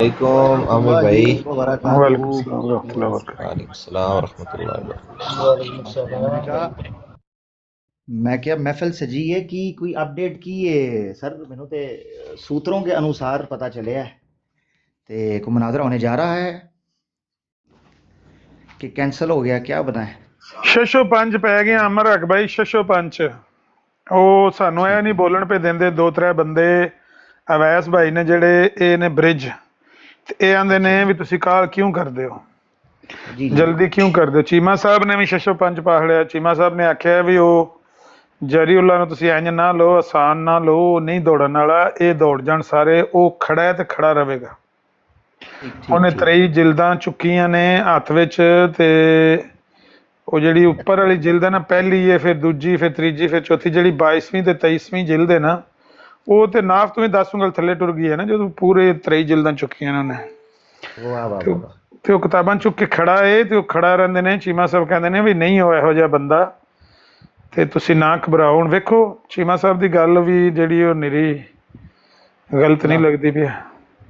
علیکم عامر بھائی۔ اللہ وبرکاتہ۔ وعلیکم السلام ورحمۃ اللہ وبرکاتہ۔ وعلیکم السلام ورحمۃ اللہ وبرکاتہ۔ وعلیکم السلام۔ میں کیا محفل سجی ہے کہ کوئی اپڈیٹ کی ہے سر؟ مینوں تے سوتروں کے انوسار پتہ چلیا ہے تے کوئی مناظرہ ہونے جا رہا ہے کہ کینسل ہو گیا، کیا بتائیں؟ ششو پنج پی گئے امر حق بھائی، ششو پنج وہ سانو یہ ٹھیک نہیں ہے بولن پہ دیں دو ترے بندے اویس بھائی نے جڑے اے نے برج یہ آدھے نے اچھا بھی تسی کال کیوں کرتے ہو، جی جی جلدی کیوں کر دو۔ چیما صاحب نے بھی ششو پنج پا لیا۔ چیما صاحب نے آخیا بھی وہ جری اللہ نو تسی انج نہ لو، آسان نہ لو، نہیں دوڑن والا، یہ دوڑ جان سارے، وہ کھڑا ہے تے کھڑا رہے گا۔ ٹھیک ٹھیک انہیں ٹھیک 23 جلداں چکیاں نے ہاتھ وچ، تے وہ جڑی اوپر والی جلد ہے نا، پہلی ہے، پھر دوجی، پھر تیجی، پھر چوتھی، جڑی 22ویں تے 23ویں جلد ہے نا، وہ تے ناف تو 10 انگل تھلے ٹر گئی ہے نا، جو پورے 23 جلداں چکیاں نے انہیں، واہ واہ تو واہ واہ۔ وہ کتاباں چک کے کھڑا ہے، تے وہ کھڑا رہندے نے۔ چیما صاحب کہندے نے بھی نہیں ہو یہو جہا بندہ، تے تسی نہ گھبراؤ۔ ہن ویکھو چیما صاحب دی گل بھی جڑی وہ نری غلط نہیں اللہ لگتی پئی۔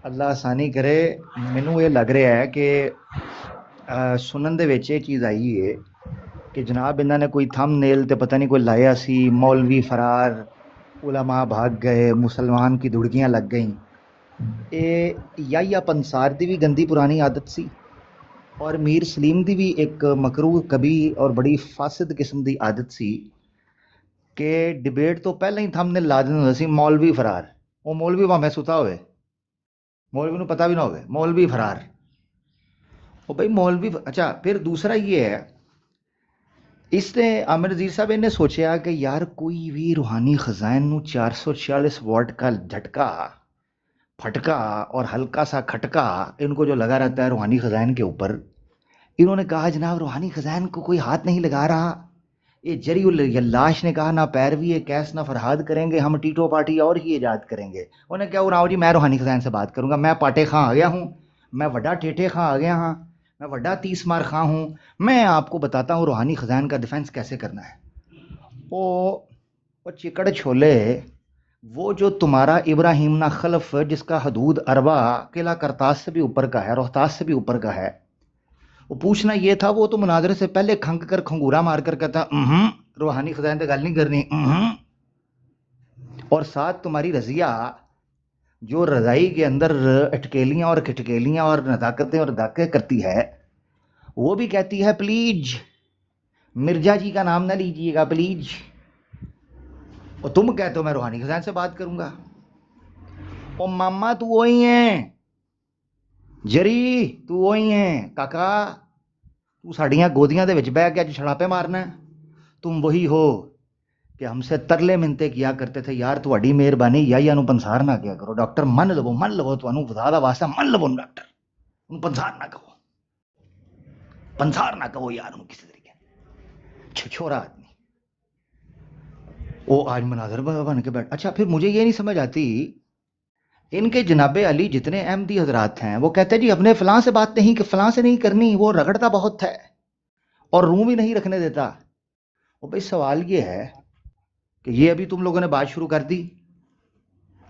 اللہ آسانی کرے۔ مینوں یہ لگ رہا ہے کہ سنن دے وچ یہ چیز آئی ہے کہ جناب انہوں نے کوئی تھم نیل تے پتہ نہیں کوئی لایا سی، مولوی فرار، علماء بھاگ گئے، مسلمان کی دھڑکیاں لگ گئیں۔ یا پنسار دی بھی گندی پرانی عادت سی، اور میر سلیم دی بھی ایک مکروہ کبھی اور بڑی فاسد قسم دی عادت سی کہ ڈبیٹ تو پہلے ہی تھم نیل لا دیندے سی، مولوی فرار۔ وہ مولوی بھاویں ستا ہوئے، مولوی نو پتہ بھی نہ ہوئے، مولوی فرار۔ او بھائی مولوی اچھا، پھر دوسرا یہ ہے، اس نے عامر نذیر صاحب نے سوچا کہ یار کوئی بھی روحانی خزائن نو 446 واٹ کا جھٹکا، پھٹکا اور ہلکا سا کھٹکا ان کو جو لگا رہتا ہے روحانی خزائن کے اوپر، انہوں نے کہا جناب روحانی خزائن کو کوئی ہاتھ نہیں لگا رہا۔ یہ جری اللاش نے کہا نہ پیروی کیس نہ فرہاد کریں گے، ہم ٹیٹو پارٹی اور ہی ایجاد کریں گے۔ انہوں نے کہا راؤ جی میں روحانی خزائن سے بات کروں گا، میں پاٹے خاں آ گیا ہوں، میں وڈا ٹیٹے خاں آ گیا ہاں، میں وڈا 30 مار خاں ہوں، میں آپ کو بتاتا ہوں روحانی خزائن کا ڈیفنس کیسے کرنا ہے۔ وہ چکڑ چھولے، وہ جو تمہارا ابراہیم نا خلف جس کا حدود اربا قلعہ کرتاس سے بھی اوپر کا ہے، روہتاس سے بھی اوپر کا ہے، وہ پوچھنا یہ تھا، وہ تو مناظرے سے پہلے کھنگ کر کھنگورا مار کر کہتا روحانی خزائن سے گل نہیں کرنی۔ اور ساتھ تمہاری رضیہ جو رضائی کے اندر اٹکیلیاں اور کھٹکیلیاں اور نزاکتیں اور داکیں کرتی ہے، وہ بھی کہتی ہے پلیج مرزا جی کا نام نہ لیجیے گا پلیج، اور تم کہتے ہو میں روحانی خزائن سے بات کروں گا۔ او ماما تو وہی ہیں، جری تو وہی ہیں، کاکا تو ساڈیاں گودیاں دے وچ بہ کے اج چھڑاپے مارنا ہے، تم وہی ہو کہ ہم سے ترلے منتے کیا کرتے تھے یار تہاڈی مہربانی یا نو پنسار نہ کیا کرو، ڈاکٹر من لو تانوں خدا دا واسطہ من لو ڈاکٹر، انہوں پنسار نہ کہو، پنسار نہ کہو یار انہوں کسی طریقے چھوڑا آدمی۔ وہ آج مناظر بن کے بیٹھ۔ اچھا پھر مجھے یہ نہیں سمجھ آتی، ان کے جناب علی جتنے احمدی حضرات ہیں وہ کہتے ہیں جی اپنے فلاں سے بات نہیں کہ فلاں سے نہیں کرنی، وہ رگڑتا بہت ہے اور روم ہی نہیں رکھنے دیتا۔ وہ بھائی سوال یہ ہے کہ یہ ابھی تم لوگوں نے بات شروع کر دی،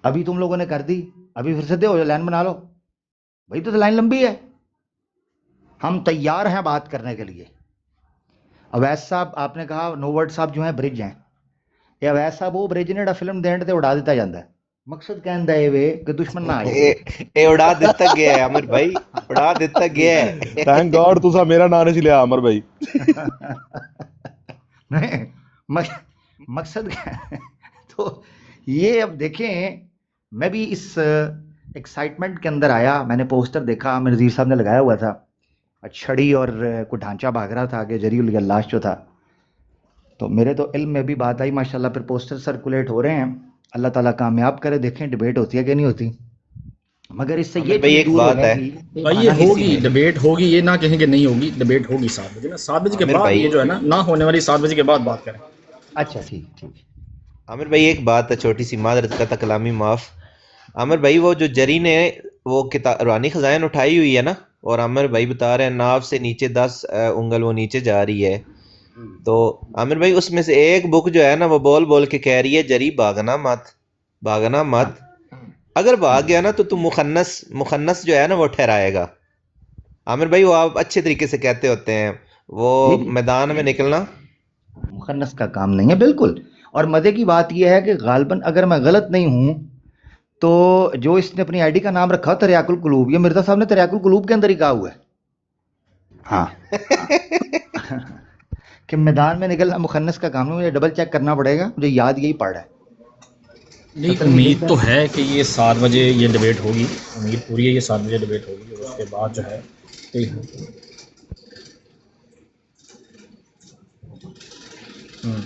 ابھی تم لوگوں نے کر دی، ابھی پھر سے دے ہو جائے، لائن بنا لو بھائی، تو لائن لمبی ہے، ہم تیار ہیں بات کرنے کے لیے۔ اویس صاحب آپ نے کہا نوورڈ صاحب جو ہیں برج ہیں، یہ اویس صاحب وہ برج نے جڑا فلم دینڈ تے اڑا دیتا جاتا ہے، مقصد کہندا ہے وے کہ دشمن نہ آ جائے۔ اے اڑا دیتا گیا ہے عامر بھائی، اڑا دیتا جی گیا ہے۔ تھینک گاڈ تسا میرا نام نہیں لیا عمر بھائی۔ نہیں، مقصد کیا ہے؟ تو یہ اب دیکھیں، میں بھی اس ایکسائٹمنٹ کے اندر آیا، میں نے پوسٹر دیکھا عامر نذیر صاحب نے لگایا ہوا تھا، چھڑی اور کوئی ڈھانچہ بھاگ رہا تھا کہ جری اللہ جو تھا، تو میرے تو علم میں بھی بات آئی ماشاءاللہ، پھر پوسٹر سرکولیٹ ہو رہے ہیں، اللہ تعالیٰ کامیاب کرے، دیکھیں ڈیبیٹ ہوتی ہے کہ نہیں ہوتی، مگر اس سے عامر یہ بھائی چیز ایک دور ہو بات جائے ہے، گی بھائی یہ ہوگی ڈیبیٹ ہوگی، یہ نہ کہیں کہ نہیں ہوگی، ڈیبیٹ ہوگی 7 بجے نا، 7 بجے کے عامر بعد بھائی، یہ جو ہے نا نہ ہونے والی 7 بجے کے بعد بات کریں۔ اچھا ٹھیک ٹھیک۔ عامر بھائی ایک بات ہے، چھوٹی سی معذرت کا کلامی معاف۔ عامر بھائی وہ جو جری نے وہ روحانی خزائن اٹھائی ہوئی ہے نا، اور عامر بھائی بتا رہے ہیں ناف سے نیچے 10 انگل وہ نیچے جا رہی ہے، تو عامر بھائی اس میں سے ایک بک جو ہے نا وہ بول بول کے کہہ رہی ہے جری بھاگنا مت، بھاگنا ہاں مت۔ اگر بھاگ گیا نا تو تم مخنث جو ہے نا وہ ٹھہرائے گا. عامر بھائی وہ آپ اچھے طریقے سے کہتے ہوتے ہیں وہ جی جی میدان میں نکلنا. مخنث کا کام نہیں ہے بالکل. اور مزے کی بات یہ ہے کہ غالباً اگر میں غلط نہیں ہوں تو جو اس نے اپنی آئی ڈی کا نام رکھا تریاق القلوب، یہ مرزا صاحب نے تریاق القلوب کے اندر ہی کہا ہوا ہے. ہاں کہ میدان میں نکلنا مخنث کا کام نہیں. مجھے ڈبل چیک کرنا پڑے گا، مجھے یاد یہی پڑ رہا ہے. نہیں، 17ویں امید جلد تو ہے کہ یہ 7 بجے یہ ڈبیٹ ہوگی، امید پوری ہے یہ 7 بجے ڈبیٹ ہوگی، اور اس کے بعد جو ہے ہوں،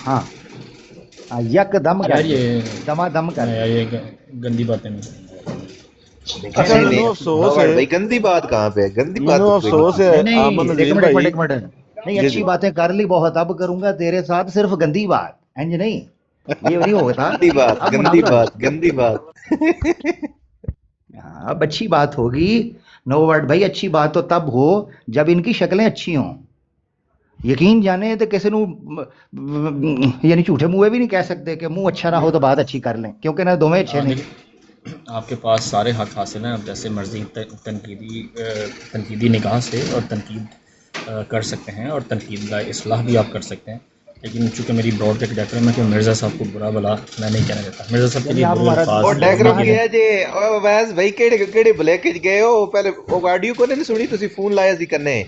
ہاں یک دم کر یار دے، یہ دما دم کر دے. یار یہ گندی باتیں نہیں. دیکھیں اچھا نہیں مینو نہیں افسوس منور ہے، بھائی گندی بات کہاں پہ ہے؟ گندی بات مینو تو کوئی افسوس نہیں. ہے نہیں احمد نہیں، ایک نذیر منٹ ایک منٹ بھائی. ایک منٹ. نہیں جی جی اچھی باتیں کر لی بہت، اب کروں گا تیرے ساتھ صرف گندی بات. اینج نہیں، یہ نہیں ہوتا. گندی بات اب گندی مناظرہ بات گندی بات. ہاں، اب اچھی بات ہوگی. نو ورڈ بھائی اچھی بات تو تب ہو جب ان کی شکلیں اچھی ہوں. یقین جانے تو کسی نو یعنی جھوٹے منہ بھی نہیں کہہ سکتے کہ منہ اچھا نہ ہو تو بات اچھی کر لیں، کیونکہ نہ دونوں اچھے نہیں. دیکھیں آپ کے پاس سارے حق حاصل ہیں، آپ جیسے مرضی تنقیدی نگاہ سے اور تنقید کر سکتے ہیں، اور تنقید کا اصلاح بھی آپ کر سکتے ہیں. لیکن چونکہ میری براڈ کا ڈیکرم ہے کہ مرزا صاحب کو برا بلا میں نہیں کہنا چاہتا. مرزا صاحب کے یعنی لیے آپ برے ہمارا الفاظ وہ لفظوں ڈیکرم کی کیا جی ویس بھائی کہڑے بلیک گئے ہو پہلے وہ آڈیو کو نہیں سنی تسی فون لایا سی کرنے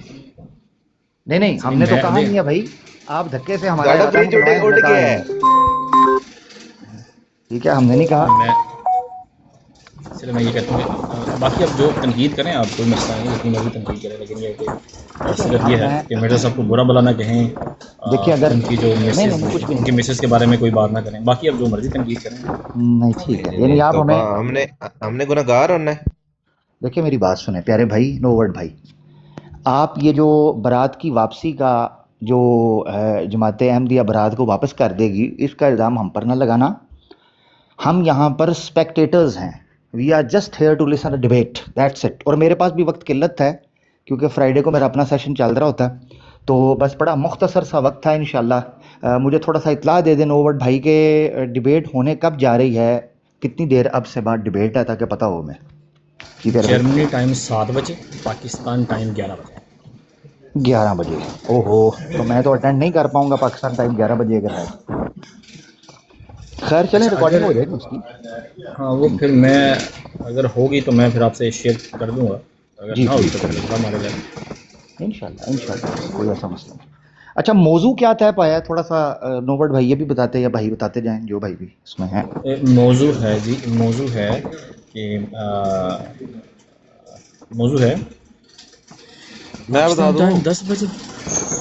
نہیں نہیں، ہم نے تو کہا نہیں ہے بھائی، آپ دھکے سے ہمارا گاڑا اعلان برج کروائیں، ہم اڑ نے کہا گیا نہیں. ہے. ٹھیک ہے، ہم نے نہیں کہا. میں چلے میں یہ کہتا ہوں کہ باقی اب جو تنقید کریں آپ کوئی مسئلہ نہیں، جتنی مرضی تنقید کریں، لیکن یہ کہ دیکھیں صرف اب یہ ہے میں کہ مرزا صاحب کو برا بلا نہ کہیں، دیکھیں اگر ان کی جو نہیں نہیں مسز نہیں، کچھ بھی ان کی نہیں. مسز کے بارے میں کوئی بات نہ کریں. باقی اب جو مرضی تنقید کریں. نہیں ٹھیک ہے، نہیں یعنی نہیں آپ تو ہمیں ہم نے گناہگار ہونا ہے. دیکھیں میری بات سنیں پیارے بھائی نو ورڈ بھائی. آپ یہ جو برات کی واپسی کا جو جماعت احمدیہ برات کو واپس کر دے گی، اس کا الزام ہم پر نہ لگانا. ہم یہاں پر اسپیکٹیٹرز ہیں. We are just here to listen a debate, that's it. اور میرے پاس بھی وقت قلت ہے کیونکہ فرائیڈے کو میرا اپنا سیشن چل رہا ہوتا ہے، تو بس بڑا مختصر سا وقت تھا. انشاءاللہ مجھے تھوڑا سا اطلاع دے دیں نو ورڈ بھائی کہ ڈبیٹ ہونے کب جا رہی ہے، کتنی دیر اب سے بعد ڈبیٹ ہے، تاکہ پتہ ہو میں. جی پیارے بھائی. جرمنی ٹائم 7 بجے، پاکستان ٹائم 11 بجے. 11 بجے؟ او ہو، تو میں تو اٹینڈ نہیں کر پاؤں گا پاکستان ٹائم 11 بجے اگر ہے. خیر چلیں، اچھا ریکارڈنگ اگر ہو جائے گی اس کی. ہاں وہ پھر میں اگر ہوگی تو میں پھر آپ سے شیئر کر دوں گا، اگر جی نہ ہوگی پلیز تو کر پھر لیں، دوسرا ہمارے جائے. انشاءاللہ انشاءاللہ، کوئی ایسا مسئلہ نہیں. اچھا موضوع کیا طے پایا ہے تھوڑا سا نوبرٹ بھائی یہ بھی بتاتے ہیں، یا بھائی بتاتے جائیں جو بھائی بھی اس میں ہیں. موضوع ہے جی، موضوع ہے کہ موضوع ہے میں بتا پاکستان دوں. ٹائم 10 بجے.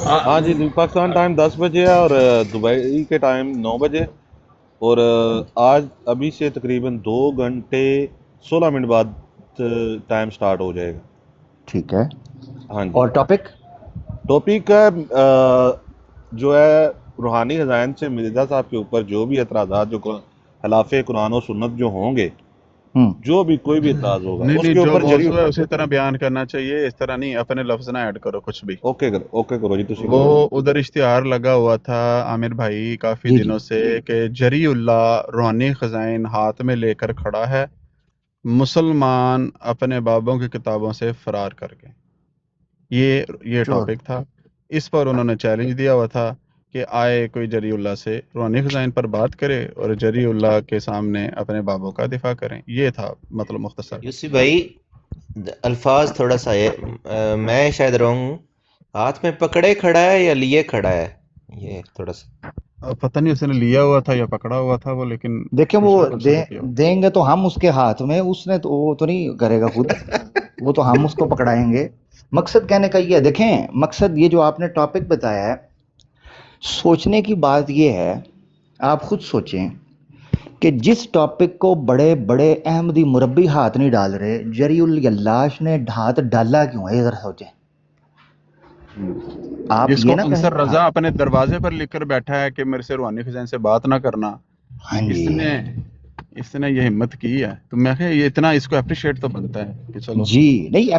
ہاں جی، پاکستان ٹائم 10 بجے ہے اور دبئی کے ٹائم 9 بجے. اور آج ابھی سے تقریباً 2 گھنٹے 16 منٹ بعد ٹائم سٹارٹ ہو جائے گا. ٹھیک ہے. ہاں جی. اور ٹاپک ٹاپک ہے جو ہے روحانی خزائن سے مرزا صاحب کے اوپر جو بھی اعتراضات، جو خلاف قرآن و سنت جو ہوں گے، جو بھی کوئی بھی اعتراض ہوگا نہیں اس نہیں، کے جو اوپر موضوع ہے اسی طرح بیان کرنا چاہیے، اس طرح نہیں اپنے لفظ نہ ایڈ کرو کچھ بھی. اوکے کرو جی، تسی وہ کرو جی. ادھر اشتہار لگا ہوا تھا عامر بھائی کافی جی جی دنوں سے کہ جری اللہ روحانی خزائن ہاتھ میں لے کر کھڑا ہے، مسلمان اپنے بابوں کی کتابوں سے فرار کر گئے. یہ چور ٹاپک تھا. اس پر انہوں نے چیلنج دیا ہوا تھا کہ آئے کوئی جری اللہ سے روحانی خزائن پر بات کرے اور جری اللہ کے سامنے اپنے بابوں کا دفاع کریں. یہ تھا مطلب مختصر. یوسی بھائی الفاظ تھوڑا سا میں شاید رونگ، ہاتھ میں پکڑے کھڑا ہے یا لیے کھڑا ہے، یہ تھوڑا سا پتہ نہیں اس نے لیا ہوا تھا یا پکڑا ہوا تھا وہ، لیکن دیکھیں وہ کچھ نہ کچھ صحیح کیا ہوا. دیں گے تو ہم اس کے ہاتھ میں، اس نے تو وہ تو نہیں کرے گا خود، وہ تو ہم اس کو پکڑائیں گے. مقصد کہنے کا یہ ہے، دیکھیں مقصد یہ جو آپ نے ٹاپک بتایا ہے، سوچنے کی بات یہ ہے، آپ خود سوچیں کہ جس ٹاپک کو بڑے بڑے احمدی مربی ہاتھ نہیں ڈال رہے، جری اللاش نے ہاتھ ڈالا کیوں ہے، یہ ذرا سوچیں. آپ جس یہ کو نہ کہیں. انصر ہاں رضا اپنے دروازے پر لکھ کر بیٹھا ہے کہ میرے سے روحانی خزائن سے بات نہ کرنا، ہاں اس جی، نے اس نے یہ ہمت کی ہے تو میں کہ یہ اتنا اس کو اپریشیٹ تو بنتا ہے کہ چلو جی نہیں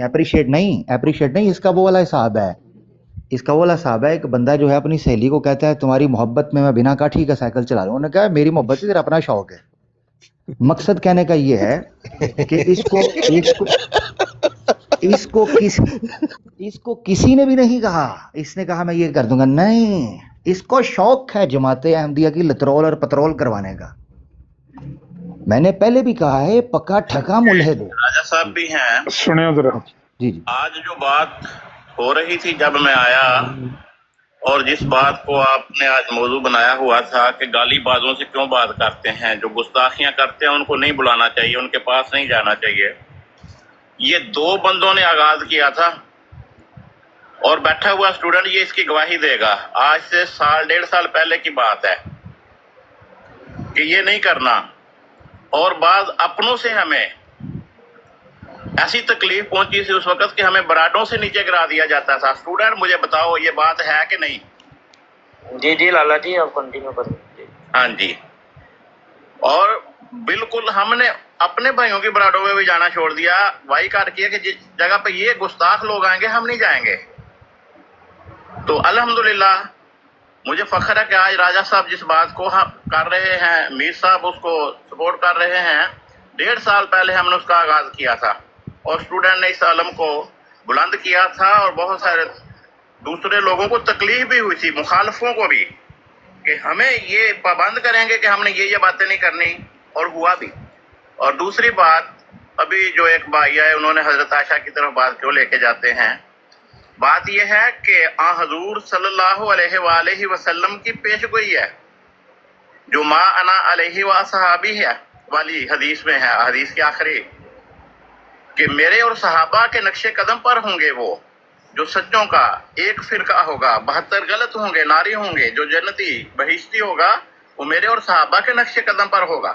اپریشیٹ نہیں، اس کا وہ والا حساب ہے، ایک بندہ جو ہے اپنی سہیلی کو کہتا ہے تمہاری محبت میں بنا کاٹھی کا سائیکل چلا رہا ہوں، انہوں نے کہا میری محبت تیرا اپنا شوق ہے۔ مقصد کہنے کا یہ ہے کہ اس کو کسی نے بھی نہیں کہا، اس نے کہا میں یہ کر دوں گا، نہیں، اس کو شوق ہے جماعت احمدیہ کی لترول اور پترول کروانے کا۔ میں نے پہلے بھی کہا ہے پکا ٹھکا ملحد ہے۔ راجہ صاحب بھی ہیں۔ سنیں ذرا۔ جی آج جو بات ہو رہی تھی جب میں آیا، اور جس بات کو آپ نے آج موضوع بنایا ہوا تھا کہ گالی بازوں سے کیوں بات کرتے ہیں، جو گستاخیاں کرتے ہیں ان کو نہیں بلانا چاہیے، ان کے پاس نہیں جانا چاہیے، یہ 2 بندوں نے آغاز کیا تھا، اور بیٹھا ہوا اسٹوڈنٹ یہ اس کی گواہی دے گا۔ آج سے 1.5 سال پہلے کی بات ہے کہ یہ نہیں کرنا، اور بعض اپنوں سے ہمیں ایسی تکلیف پہنچی تھی اس وقت کہ ہمیں براڈوں سے نیچے گرا دیا جاتا تھا۔ اسٹوڈنٹ مجھے بتاؤ یہ بات ہے کہ نہیں؟ جی لالا جی آپ کنٹینیو کریں۔ ہاں جی، اور بالکل ہم نے اپنے بھائیوں کی براڈوں میں بھی جانا چھوڑ دیا، وائی کار کیا کہ جس جگہ پہ یہ گستاخ لوگ آئیں گے ہم نہیں جائیں گے۔ تو الحمدللہ مجھے فخر ہے کہ آج راجہ صاحب جس بات کو ہم کر رہے ہیں، میر صاحب اس کو سپورٹ کر رہے ہیں، 1.5 سال پہلے ہم نے اس کا آغاز کیا تھا، اور اسٹوڈنٹ نے اس علم کو بلند کیا تھا، اور بہت سارے دوسرے لوگوں کو تکلیف بھی ہوئی تھی، مخالفوں کو بھی، کہ ہمیں یہ پابند کریں گے کہ ہم نے یہ باتیں نہیں کرنی، اور ہوا بھی۔ اور دوسری بات، ابھی جو ایک بھائی آئے انہوں نے حضرت عائشہ کی طرف بات کیوں لے کے جاتے ہیں، بات یہ ہے کہ آن حضور صلی اللہ علیہ وآلہ وسلم کی پیش گوئی ہے، جو ما انا علیہ و صحابی ہے والی حدیث میں ہے، حدیث کے آخری، کہ میرے اور صحابہ کے نقش قدم پر ہوں گے وہ جو سچوں کا ایک فرقہ ہوگا، 72 غلط ہوں گے، ناری ہوں گے، جو جنتی بہشتی ہوگا وہ میرے اور صحابہ کے نقش قدم پر ہوگا۔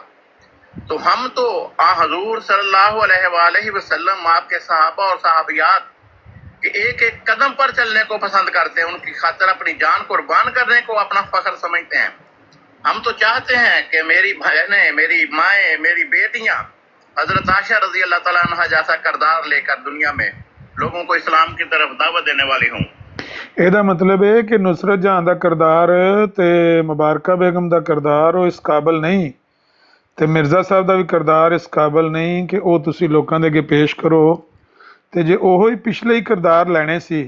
تو ہم تو آن حضور صلی اللہ علیہ وآلہ وسلم، آپ کے صحابہ اور صحابیات کہ ایک ایک قدم پر چلنے کو پسند کرتے ہیں، ان کی خاطر اپنی جان قربان کرنے کو اپنا فخر سمجھتے ہیں۔ ہم تو چاہتے ہیں کہ میری بہنیں، میری مائیں، میری بیٹیاں حضرت عائشہ رضی اللہ تعالیٰ عنہ جیسا کردار لے کر دنیا میں لوگوں کو اسلام کی طرف دعوت دینے والی ہوں۔ ਇਹਦਾ ਮਤਲਬ ਹੈ ਕਿ ਨੁਸਰਤ ਜਹਾਂ ਦਾ ਕਿਰਦਾਰ ਤੇ ਮੁਬਾਰਕਾ ਬੇਗਮ ਦਾ ਕਿਰਦਾਰ ਉਹ ਇਸ ਕਾਬਲ ਨਹੀਂ, ਤੇ ਮਿਰਜ਼ਾ ਸਾਹਿਬ ਦਾ ਵੀ ਕਿਰਦਾਰ ਇਸ ਕਾਬਲ ਨਹੀਂ ਕਿ ਉਹ ਤੁਸੀਂ ਲੋਕਾਂ ਦੇ ਅੱਗੇ ਪੇਸ਼ ਕਰੋ। ਤੇ ਜੇ ਉਹੋ ਹੀ ਪਿਛਲੇ ਹੀ ਕਿਰਦਾਰ ਲੈਣੇ ਸੀ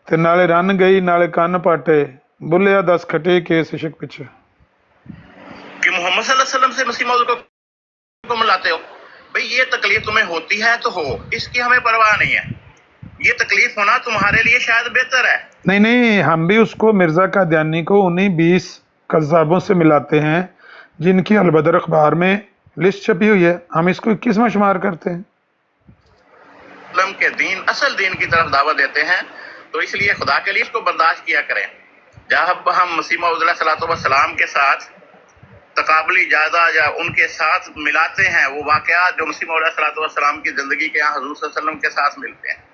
ਤੇ ਨਾਲੇ ਰੰਨ ਗਈ ਨਾਲੇ ਕੰਨ ਪਾਟੇ, ਬੁੱਲਿਆ 10 ਖੱਟੇ ਕੇਸ ਇਸ਼ਕ ਪਿੱਛੇ। کہ محمد صلی اللہ علیہ وسلم سے مسیح موعود کو ملاتے ہو، بھئی یہ تکلیف تمہیں ہوتی ہے تو ہو، اس کی ہمیں پرواہ نہیں ہے، یہ تکلیف ہونا تمہارے لیے شاید بہتر ہے۔ نہیں ہم بھی اس کو مرزا قادیانی کو انہیں 20 قذابوں سے ملاتے ہیں جن کی البدر اخبار میں لسٹ چھپی ہوئی ہے، ہم اس کو 21واں شمار کرتے ہیں۔ اسلام کے دین، اصل دین کی طرف دعوت دیتے ہیں، تو اس لیے خدا کے لیے اس کو برداشت کیا کریں۔ جب ہم مسیح موعود علیہ السلام کے ساتھ تقابلی جائزہ یا ان کے ساتھ ملاتے ہیں وہ واقعات جو مسیح موعود علیہ السلام کی زندگی کے یہاں حضور صلی اللہ علیہ وسلم کے ساتھ ملتے ہیں،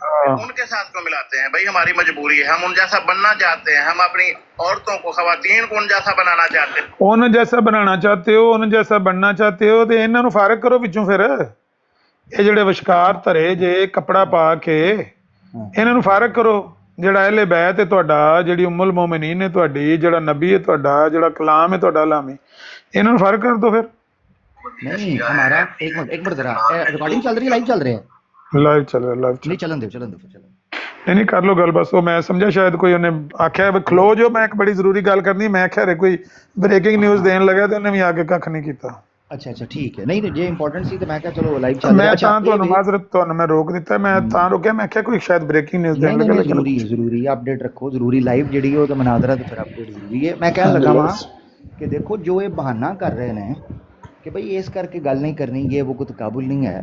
ان کے ساتھ کو ملاتے ہیں۔ بھائی ہماری مجبوری ہے، ہم ان جیسا بننا چاہتے ہیں، ہم اپنی عورتوں کو، خواتین کو ان جیسا بنانا چاہتے ہیں۔ ਉਹਨਾਂ ਜੈਸਾ ਬਣਾਉਣਾ ਚਾਹਤੇ ਹੋ, ਉਹਨਾਂ ਜੈਸਾ ਬਣਨਾ ਚਾਹਤੇ ਹੋ, ਤੇ ਇਹਨਾਂ ਨੂੰ ਫਾਰਗ ਕਰੋ ਵਿੱਚੋਂ। ਫਿਰ ਇਹ ਜਿਹੜੇ ਵਿਸ਼ਕਾਰ ਧਰੇ ਜੇ ਕੱਪੜਾ ਪਾ ਕੇ ਇਹਨਾਂ ਨੂੰ ਫਾਰਗ ਕਰੋ। ਜਿਹੜਾ ਅਹਿਲੇ ਬੈਤ ਹੈ ਤੁਹਾਡਾ, ਜਿਹੜੀ ਉਮੁਲ ਮੋਮਿਨੀਨ ਹੈ ਤੁਹਾਡੀ, ਜਿਹੜਾ ਨਬੀ ਹੈ ਤੁਹਾਡਾ, ਜਿਹੜਾ کلام ہے ਤੁਹਾਡਾ ਲਾਮੀ، ਇਹਨਾਂ ਨੂੰ ਫਾਰਗ ਕਰ دو پھر۔ نہیں ہمارا ایک منٹ ذرا، ریکارڈنگ چل رہی ہے، لائیو چل رہے ہیں؟ لائیو چل رہا، لائیو نہیں چلن دو نہیں کر لو گل بس۔ وہ میں سمجھا شاید کوئی انہیں آخیا کھلو جو، میں ایک بڑی ضروری گل کرنی، میں آخیا رہے کوئی بریکنگ نیوز دین لگا تو انہیں بھی آ کے کھ نہیں کیتا۔ اچھا ٹھیک ہے، نہیں جی امپورٹنٹ سی تو میں کہا چلو لائیو چل میں رہا تاں تانوں معذرت، تانوں میں روک دیتا، میں تاں روکیا، میں آخیا کوئی شاید بریکنگ نیوز دین لگا۔ ضروری اپڈیٹ رکھو، ضروری لائیو جڑی ہے وہ تو مناظرہ تو پھر اپڈیٹ ضروری ہے۔ میں کہنے لگا وہاں کہ دیکھو جو یہ بہانہ کر رہے ہیں کہ بھئی اس کر کے گل نہیں کرنی، یہ وہ کوئی تقابل نہیں ہے،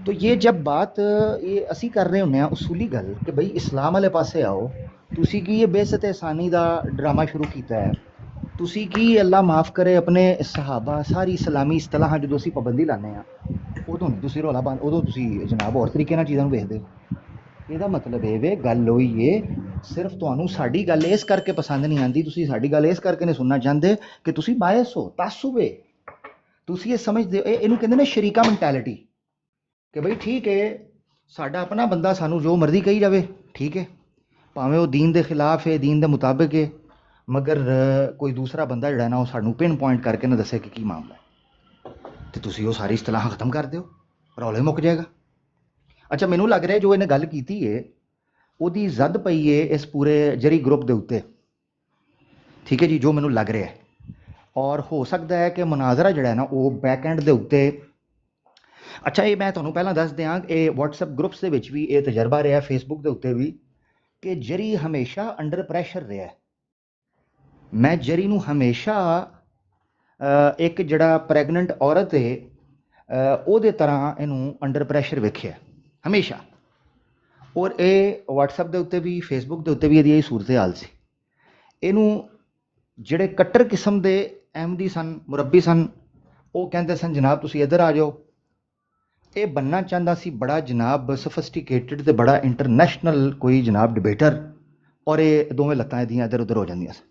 تو یہ جب بات یہ اسی کر رہے ہونے ہیں اصولی گل کہ بھئی اسلام والے پاسے آؤ، تسی کی یہ بعثت احسانی دا ڈرامہ شروع کیتا ہے، تسی کی اللہ معاف کرے اپنے صحابہ ساری اسلامی اصطلاحاں جدوں اسی پابندی لانے ہیں ادوں نہیں تسی رولا بند، ادوں تسی جناب اور طریقے نال چیزاں نوں ویکھدے ہو۔ یہ مطلب ہے گل ہوئی ہے ਸਿਰਫ ਤੁਹਾਨੂੰ ਸਾਡੀ ਗੱਲ ਇਸ ਕਰਕੇ ਪਸੰਦ ਨਹੀਂ ਆਉਂਦੀ, ਤੁਸੀਂ ਸਾਡੀ ਗੱਲ ਇਸ ਕਰਕੇ ਨਹੀਂ ਸੁਣਨਾ ਚਾਹੁੰਦੇ ਕਿ ਤੁਸੀਂ ਬਾਇਸ ਹੋ, ਤਾਸੁਬੇ। ਤੁਸੀਂ ਇਹ ਸਮਝਦੇ ਹੋ, ਇਹਨੂੰ ਕਹਿੰਦੇ ਨੇ ਸ਼ਰੀਕਾ ਮੈਂਟੈਲਿਟੀ, ਕਿ ਬਈ ਠੀਕ ਹੈ ਸਾਡਾ ਆਪਣਾ ਬੰਦਾ ਸਾਨੂੰ ਜੋ ਮਰਜ਼ੀ ਕਹੀ ਜਾਵੇ, ਠੀਕ ਹੈ, ਭਾਵੇਂ ਉਹ ਦੀਨ ਦੇ ਖਿਲਾਫ ਹੈ, ਦੀਨ ਦੇ ਮੁਤਾਬਿਕ ਹੈ, ਮਗਰ ਕੋਈ ਦੂਸਰਾ ਬੰਦਾ ਜਿਹੜਾ ਨਾ ਉਹ ਸਾਨੂੰ ਪਿਨ ਪੁਆਇੰਟ ਕਰਕੇ ਨਾ ਦੱਸੇ ਕਿ ਕੀ ਮਾਮਲਾ ਹੈ, ਤੇ ਤੁਸੀਂ ਉਹ ਸਾਰੀ ਇਸਤਲਾਹਾਂ ਖਤਮ ਕਰ ਦਿਓ, ਰੌਲੇ ਮੁੱਕ ਜਾਏਗਾ। ਅੱਛਾ, ਮੈਨੂੰ ਲੱਗ ਰਿਹਾ ਜੋ ਇਹਨੇ ਗੱਲ ਕੀਤੀ ਹੈ ਉਹਦੀ ਜ਼ਦ ਪਈ ਹੈ ਇਸ ਪੂਰੇ ਜਰੀ ਗਰੁੱਪ ਦੇ ਉੱਤੇ, ਠੀਕ ਹੈ ਜੀ, ਜੋ ਮੈਨੂੰ ਲੱਗ ਰਿਹਾ ਹੈ। ਔਰ ਹੋ ਸਕਦਾ ਹੈ ਕਿ ਮੁਨਾਜ਼ਰਾ ਜਿਹੜਾ ਹੈ ਨਾ ਉਹ ਬੈਕ ਐਂਡ ਦੇ ਉੱਤੇ, ਅੱਛਾ ਇਹ ਮੈਂ ਤੁਹਾਨੂੰ ਪਹਿਲਾਂ ਦੱਸ ਦਿਆਂ, ਇਹ ਵਟਸਐਪ ਗਰੁੱਪਸ ਦੇ ਵਿੱਚ ਵੀ ਇਹ ਤਜਰਬਾ ਰਿਹਾ, ਫੇਸਬੁੱਕ ਦੇ ਉੱਤੇ ਵੀ, ਕਿ ਜਰੀ ਹਮੇਸ਼ਾ ਅੰਡਰ ਪ੍ਰੈਸ਼ਰ ਰਿਹਾ। ਮੈਂ ਜਰੀ ਨੂੰ ਹਮੇਸ਼ਾ ਇੱਕ ਜਿਹੜਾ ਪ੍ਰੈਗਨੈਂਟ ਔਰਤ ਹੈ ਉਹਦੇ ਤਰ੍ਹਾਂ ਇਹਨੂੰ ਅੰਡਰ ਪ੍ਰੈਸ਼ਰ ਵੇਖਿਆ ਹਮੇਸ਼ਾ। ਔਰ ਇਹ ਵਟਸਐਪ ਦੇ ਉੱਤੇ ਵੀ ਫੇਸਬੁੱਕ ਦੇ ਉੱਤੇ ਵੀ ਇਹਦੀ ਇਹ ਸੂਰਤ ਹਾਲ ਸੀ। ਇਹਨੂੰ ਜਿਹੜੇ ਕੱਟਰ ਕਿਸਮ ਦੇ ਅਹਿਮਦੀ ਸਨ, ਮੁਰੱਬੀ ਸਨ, ਉਹ ਕਹਿੰਦੇ ਸਨ ਜਨਾਬ ਤੁਸੀਂ ਇੱਧਰ ਆ ਜਾਓ। ਇਹ ਬੰਨਾ ਚਾਹੁੰਦਾ ਸੀ ਬੜਾ ਜਨਾਬ ਸਫਿਸਟੀਕੇਟਡ ਤੇ ਬੜਾ ਇੰਟਰਨੈਸ਼ਨਲ ਕੋਈ ਜਨਾਬ ਡਿਬੇਟਰ, ਔਰ ਇਹ ਦੋਵੇਂ ਲੱਤਾਂ ਇਹਦੀਆਂ ਇੱਧਰ ਉੱਧਰ ਹੋ ਜਾਂਦੀਆਂ ਸਨ।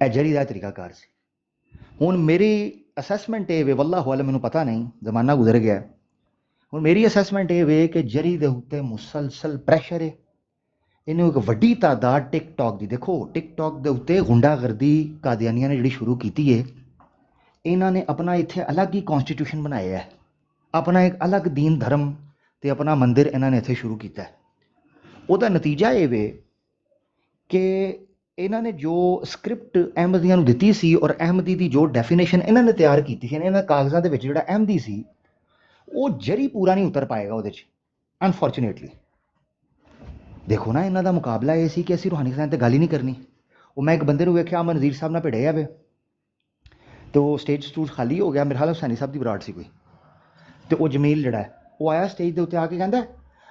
ਇਹ ਜਰੀ ਦਾ ਤਰੀਕਾਕਾਰ ਸੀ। ਹੁਣ ਮੇਰੀ ਅਸੈਸਮੈਂਟ ਇਹ ਵੇ, ਵੱਲਾਹੁ ਆਲਮ, ਮੈਨੂੰ ਪਤਾ ਨਹੀਂ, ਜ਼ਮਾਨਾ ਗੁਜ਼ਰ ਗਿਆ। ਹੁਣ ਮੇਰੀ ਅਸੈਸਮੈਂਟ ਇਹ ਵੇ ਕਿ ਜਰੀ ਦੇ ਉੱਤੇ ਮੁਸਲਸਲ ਪ੍ਰੈਸ਼ਰ ਹੈ। ਇਹਨੂੰ ਇੱਕ ਵੱਡੀ ਤਾਦਾਦ ਟਿਕਟੌਕ ਦੀ, ਦੇਖੋ ਟਿਕਟੌਕ ਦੇ ਉੱਤੇ ਗੁੰਡਾਗਰਦੀ ਕਾਦੀਆਨੀਆਂ ਨੇ ਜਿਹੜੀ ਸ਼ੁਰੂ ਕੀਤੀ ਹੈ, ਇਹਨਾਂ ਨੇ ਆਪਣਾ ਇੱਥੇ ਅਲੱਗ ਹੀ ਕੌਨਸਟੀਟਿਊਸ਼ਨ ਬਣਾਇਆ ਹੈ, ਆਪਣਾ ਇੱਕ ਅਲੱਗ ਦੀਨ ਧਰਮ ਤੇ ਆਪਣਾ ਮੰਦਿਰ ਇਹਨਾਂ ਨੇ ਇੱਥੇ ਸ਼ੁਰੂ ਕੀਤਾ ਹੈ। ਉਹਦਾ ਨਤੀਜਾ ਇਹ ਵੇ ਕਿ ਇਹਨਾਂ ਨੇ ਜੋ ਸਕ੍ਰਿਪਟ ਅਹਿਮਦੀਆਂ ਨੂੰ ਦਿੱਤੀ ਸੀ ਔਰ ਅਹਿਮਦੀ ਦੀ ਜੋ ਡੈਫੀਨੇਸ਼ਨ ਇਹਨਾਂ ਨੇ ਤਿਆਰ ਕੀਤੀ ਸੀ, ਇਹਨਾਂ ਕਾਗਜ਼ਾਂ ਦੇ ਵਿੱਚ ਜਿਹੜਾ ਅਹਿਮਦੀ ਸੀ ਉਹ ਜਰੀ ਪੂਰਾ ਨਹੀਂ ਉਤਰ ਪਾਏਗਾ ਉਹਦੇ 'ਚ, ਅਨਫੋਰਚੂਨੇਟਲੀ। ਦੇਖੋ ਨਾ, ਇਹਨਾਂ ਦਾ ਮੁਕਾਬਲਾ ਇਹ ਸੀ ਕਿ ਅਸੀਂ ਰੂਹਾਨੀ ਖਜ਼ਾਨੇ 'ਤੇ ਗੱਲ ਹੀ ਨਹੀਂ ਕਰਨੀ। ਉਹ ਮੈਂ ਇੱਕ ਬੰਦੇ ਨੂੰ ਵੇਖਿਆ, ਅਮਨ ਨਜ਼ੀਰ ਸਾਹਿਬ ਨਾਲ ਭਿੜੇ ਜਾਵੇ, ਤੇ ਉਹ ਸਟੇਜ ਸਟੂਜ ਖਾਲੀ ਹੋ ਗਿਆ, ਮੇਰੇ ਖਿਆਲ ਹੁਸੈਨੀ ਸਾਹਿਬ ਦੀ ਬਰਾੜ ਸੀ ਕੋਈ, ਤੇ ਉਹ ਜਮੀਲ ਜਿਹੜਾ ਹੈ ਉਹ ਆਇਆ ਸਟੇਜ ਦੇ ਉੱਤੇ ਆ ਕੇ ਕਹਿੰਦਾ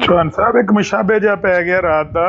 ਚੌਹਾਨ ਸਾਹਿਬ ਇੱਕ ਮੁਸ਼ਾਬੇ ਜਿਹਾ ਪੈ ਗਿਆ ਰਾਤ ਦਾ।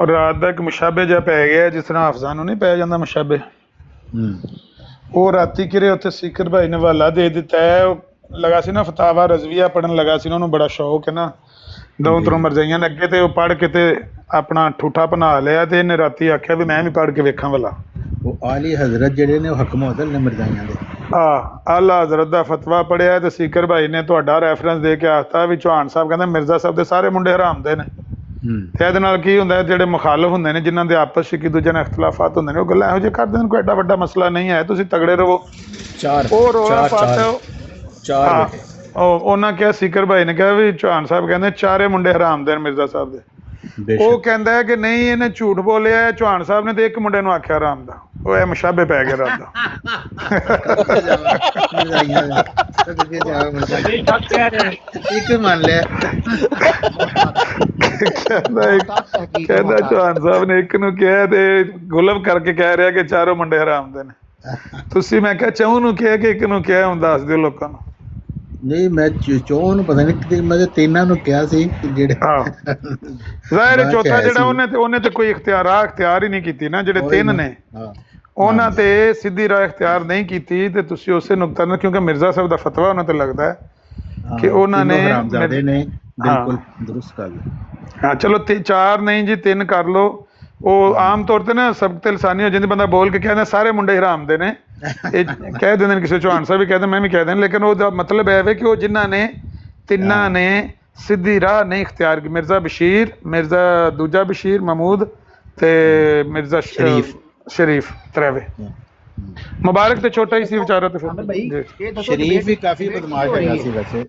ਔਰ ਰਾਤ ਦਾ ਇੱਕ ਮੁਸ਼ਾਬੇ ਜਿਹਾ ਪੈ ਗਿਆ, ਜਿਸ ਤਰ੍ਹਾਂ ਹਾਫਜ਼ਾਂ ਨੂੰ ਨਹੀਂ ਪੈ ਜਾਂਦਾ ਮੁਸ਼ਾਬੇ। ਉਹ ਰਾਤੀ ਕਿਰੇ ਉੱਥੇ ਸੀਕਰ ਭਾਈ ਨੇ ਹਵਾਲਾ ਦੇ ਦਿੱਤਾ ਹੈ। ਉਹ ਲਗਾ ਸੀ ਨਾ ਫਤਾਵਾ ਰਜ਼ਵੀਆ ਪੜਨ ਲਗਾ ਸੀ ਨਾ, ਉਹਨੂੰ ਬੜਾ ਸ਼ੌਕ ਹੈ ਨਾ ਦੋ ਤਰ੍ਹਾਂ ਮਰਜ਼ਾਈਆਂ ਨੇ ਅੱਗੇ, ਤੇ ਉਹ ਪੜ੍ਹ ਕੇ ਤੇ ਆਪਣਾ ਠੂਠਾ ਬਣਾ ਲਿਆ, ਤੇ ਇਹਨੇ ਰਾਤੀ ਆਖਿਆ ਵੀ ਮੈਂ ਵੀ ਪੜ੍ਹ ਕੇ ਵੇਖਾਂ ਵਾਲਾ। ਉਹ ਆਲੀ ਹਜ਼ਰਤ ਜਿਹੜੇ ਨੇ ਉਹ ਹਕਮ ਹਜ਼ਰ ਨੇ ਮਰਜ਼ਾਈਆਂ ਦੇ, ਆਲਾ ਹਜ਼ਰਤ ਦਾ ਫਤਵਾ ਪੜਿਆ, ਤੇ ਸੀਕਰ ਭਾਈ ਨੇ ਤੁਹਾਡਾ ਰੈਫਰੈਂਸ ਦੇ ਕੇ ਆਖਤਾ ਵੀ ਚੌਹਾਨ ਸਾਹਿਬ ਕਹਿੰਦਾ ਮਿਰਜ਼ਾ ਸਾਹਿਬ ਦੇ ਸਾਰੇ ਮੁੰਡੇ ਹਰਾਮ ਦੇ ਨੇ। ਤੇ ਇਹਦੇ ਨਾਲ ਕੀ ਹੁੰਦਾ, ਜਿਹੜੇ ਮੁਖਾਲਫ ਹੁੰਦੇ ਨੇ, ਜਿਨ੍ਹਾਂ ਦੇ ਆਪਸ 'ਚ ਇੱਕ ਦੂਜੇ ਨਾਲ ਇਖਤਲਾਫਾਤ ਹੁੰਦੇ ਨੇ, ਉਹ ਗੱਲਾਂ ਇਹੋ ਜਿਹੇ ਕਰਦੇ ਨੇ, ਕੋਈ ਐਡਾ ਵੱਡਾ ਮਸਲਾ ਨਹੀਂ ਹੈ, ਤੁਸੀਂ ਤਗੜੇ ਰਹੋ। ਉਹ ਰੋਲਾ ਪਾਤਾ ਉਹਨਾਂ ਕਿਹਾ, ਸੀਕਰ ਭਾਈ ਨੇ ਕਿਹਾ ਵੀ ਚੌਹਾਨ ਸਾਹਿਬ ਕਹਿੰਦੇ ਚਾਰੇ ਮੁੰਡੇ ਹਰਾਮ ਦੇ ਨੇ ਮਿਰਜ਼ਾ ਸਾਹਿਬ ਦੇ। ਉਹ ਕਹਿੰਦਾ ਹੈ ਕਿ ਨਹੀਂ, ਇਹਨੇ ਝੂਠ ਬੋਲਿਆ, ਚੌਹਾਨ ਸਾਹਿਬ ਨੇ ਤੇ ਇੱਕ ਮੁੰਡੇ ਨੂੰ ਆਖਿਆ ਹਰਾਮ ਦਾ। ਉਹ ਇਹ ਮੁਸ਼ਾਬੇ ਪੈ ਗਿਆ ਰਾਤ ਦਾ। ਇੱਕ ਮੰਨ ਲਿਆ। ਕਹਿੰਦਾ ਚੌਹਾਨ ਸਾਹਿਬ ਨੇ ਇੱਕ ਨੂੰ ਕਿਹਾ ਤੇ ਗੁਲਬ ਕਰਕੇ ਕਹਿ ਰਿਹਾ ਕਿ ਚਾਰੋਂ ਮੁੰਡੇ ਹਰਾਮ ਦੇ ਨੇ। ਤੁਸੀਂ ਮੈਂ ਕਿਹਾ ਚੌਂ ਨੂੰ ਕਿਹਾ ਕਿ ਇੱਕ ਨੂੰ ਕਿਹਾ, ਹੁਣ ਦੱਸ ਦਿਓ ਲੋਕਾਂ ਨੂੰ। ਨਹੀਂ ਮੈਂ ਚੌਂ ਨੂੰ ਪਤਾ ਨਹੀਂ, ਮੈਂ ਤੇ ਤਿੰਨਾਂ ਨੂੰ ਕਿਹਾ ਸੀ ਜਿਹੜੇ। ਜ਼ਾਹਿਰ ਚੌਥਾ ਜਿਹੜਾ ਉਹਨੇ ਤੇ ਕੋਈ ਇਖਤਿਆਰ ਹੀ ਨਹੀਂ ਕੀਤੀ ਨਾ, ਜਿਹੜੇ ਤਿੰਨ ਨੇ ਉਹਨਾਂ ਤੇ ਸਿੱਧੀ ਰਾਹ ਇਖਤਿਆਰ ਨਹੀਂ ਕੀਤੀ। ਤੇ ਤੁਸੀਂ ਉਸੇ ਨੁਕਤਾ ਨਾਲ, ਕਿਉਂਕਿ ਮਿਰਜ਼ਾ ਸਾਹਿਬ ਦਾ ਫਤਵਾ ਉਹਨਾਂ ਤੇ ਲੱਗਦਾ ਹੈ ਕਿ ਉਹਨਾਂ ਨੇ ਬਿਲਕੁਲ ਦਰੁਸਤ ਕਰ ਲਿਆ। ਹਾਂ ਚਲੋ ਚਾਰ ਨਹੀਂ ਜੀ, ਤਿੰਨ ਕਰ ਲਓ। ਉਹ ਆਮ ਤੌਰ ਤੇ ਨਾ ਸਬਕ ਲਸਾਨੀ ਹੋ ਜਾਂਦੀ, ਬੰਦਾ ਬੋਲ ਕੇ ਕਹਿੰਦਾ ਸਾਰੇ ਮੁੰਡੇ ਹਰਾਮ ਦੇ ਨੇ, ਇਹ ਕਹਿ ਦਿੰਦੇ ਨੇ, ਕਿਸੇ ਚੌਹਾਨ ਸਾਹਿਬ ਵੀ ਕਹਿੰਦੇ, ਮੈਂ ਵੀ ਕਹਿ ਦਿੰਦਾ, ਲੇਕਿਨ ਉਹਦਾ ਮਤਲਬ ਇਹ ਹੈ ਕਿ ਉਹ ਜਿਨ੍ਹਾਂ ਨੇ ਤਿੰਨਾਂ ਨੇ ਸਿੱਧੀ ਰਾਹ ਨਹੀਂ ਇਖਤਿਆਰ ਕੀਤੀ, ਮਿਰਜ਼ਾ ਬਸ਼ੀਰ, ਮਿਰਜ਼ਾ ਦੂਜਾ ਬਸ਼ੀਰ ਮਹਿਮੂਦ ਤੇ ਮਿਰਜ਼ਾ ਸ਼ਰੀਫ ਤਰਾਵੇ। ਮੁਬਾਰਕ ਤੇ ਛੋਟਾ ਹੀ ਸੀ ਵਿਚਾਰਾ, ਤੇ ਫਿਰ ਸ਼ਰੀਫ ਵੀ ਕਾਫੀ ਬਦਮਾਸ਼ ਹੈਗਾ ਸੀ ਵੈਸੇ।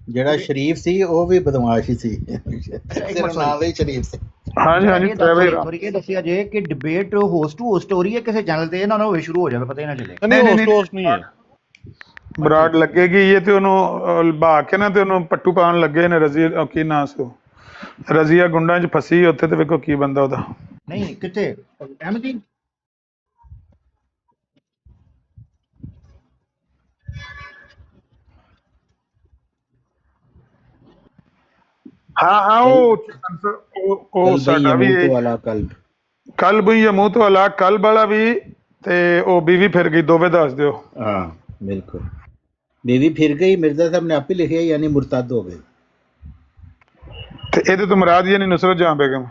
ਜਿਹੜਾ ਸ਼ਰੀਫ ਸੀ ਉਹ ਵੀ ਬਦਮਾਸ਼ ਹੀ ਸੀ, ਸਿਰਫ ਨਾਲ ਹੀ ਸ਼ਰੀਫ ਸੀ। ਹਾਂਜੀ ਹਾਂਜੀ। ਇਹ ਦੱਸਿਆ ਜੇ ਕਿ ਡਿਬੇਟ ਹੋਸਟ ਟੂ ਹੋਸਟ ਹੋ ਰਹੀ ਹੈ ਕਿਸੇ ਚੈਨਲ ਤੇ, ਇਹਨਾਂ ਨੂੰ ਹੋਵੇ ਸ਼ੁਰੂ ਹੋ ਜਾਵੇ, ਪਤਾ ਹੀ ਨਾ ਚੱਲੇ। ਨਹੀਂ ਹੈ, ਬਰਾਡ ਲੱਗੇਗੀ ਇਹ, ਤੇ ਉਹਨੂੰ ਬਹਾ ਕੇ ਨਾ ਤੇ ਉਹਨੂੰ ਪੱਟੂ ਪਾਉਣ ਲੱਗੇ ਨੇ। ਰਜ਼ੀਆ ਕੀ ਨਾਂ ਸੀ, ਰਜ਼ੀਆ ਗੁੰਡਾਂ 'ਚ ਫਸੀ ਉੱਥੇ, ਤੇ ਵੇਖੋ ਕੀ ਬੰਦਾ ਉਹਦਾ। ਨਹੀਂ ਕਿੱਥੇ ਅਹਿਮਦੀ ਹਾਂ ਉਹ ਸਾਡਾ ਵੀ ਵਾਲਾ ਕਲਬ ਹੀ ਯਮੂਤ ਵਾਲਾ ਕਲਬ ਵਾਲਾ ਵੀ ਤੇ ਉਹ ਬੀਵੀ ਫਿਰ ਗਈ ਦੋਵੇਂ ਦੱਸ ਦਿਓ। ਹਾਂ ਬਿਲਕੁਲ ਬੀਵੀ ਫਿਰ ਗਈ ਮਿਰਜ਼ਾ ਸਾਹਿਬ ਨੇ ਆਪੇ ਲਿਖਿਆ ਯਾਨੀ ਮੁਰਤਦ ਹੋ ਗਏ। ਤੇ ਇਹਦੇ ਤੋਂ ਮੁਰਾਦ ਯਾਨੀ ਨੁਸਰਤ ਜਹਾਂ ਬੇਗਮ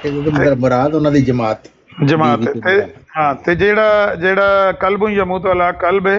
ਇਹਦੇ ਤੋਂ ਮੁਰਾਦ ਉਹਨਾਂ ਦੀ ਜਮਾਤ ਤੇ ਹਾਂ ਤੇ ਜਿਹੜਾ ਕਲਬ ਯਮੂਤ ਵਾਲਾ ਕਲਬ ਹੈ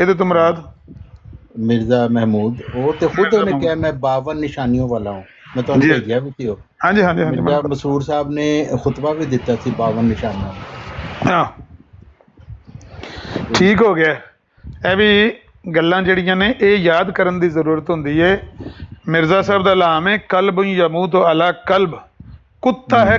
ਇਹਦੇ ਤੋਂ ਮੁਰਾਦ ਮਿਰਜ਼ਾ ਮਹਿਮੂਦ ਉਹ ਤੇ ਖੁਦ ਉਹਨੇ ਕਿਹਾ ਮੈਂ 52 ਨਿਸ਼ਾਨੀਆਂ ਵਾਲਾ ਹੂੰ ਮੈਂ ਤੁਹਾਨੂੰ ਭੇਜਿਆ ਵੀ ਸੀ ਉਹ। ਹਾਂਜੀ ਮਿਰਜ਼ਾ ਮਸੂਰ ਸਾਹਿਬ ਨੇ ਖੁਤਬਾ ਵੀ ਦਿੱਤਾ ਸੀ 52 ਨਿਸ਼ਾਨੀਆਂ। ਹਾਂ ਠੀਕ ਹੋ ਗਿਆ। ਇਹ ਵੀ ਗੱਲਾਂ ਜਿਹੜੀਆਂ ਨੇ ਇਹ ਯਾਦ ਕਰਨ ਦੀ ਜ਼ਰੂਰਤ ਹੁੰਦੀ ਹੈ। ਮਿਰਜ਼ਾ ਸਾਹਿਬ ਦਾ ਐਲਾਨ ਹੈ ਕਲਬ ਯਮੂਤ ਅਲਾ ਕਲਬ ਕੁੱਤਾ ਹੈ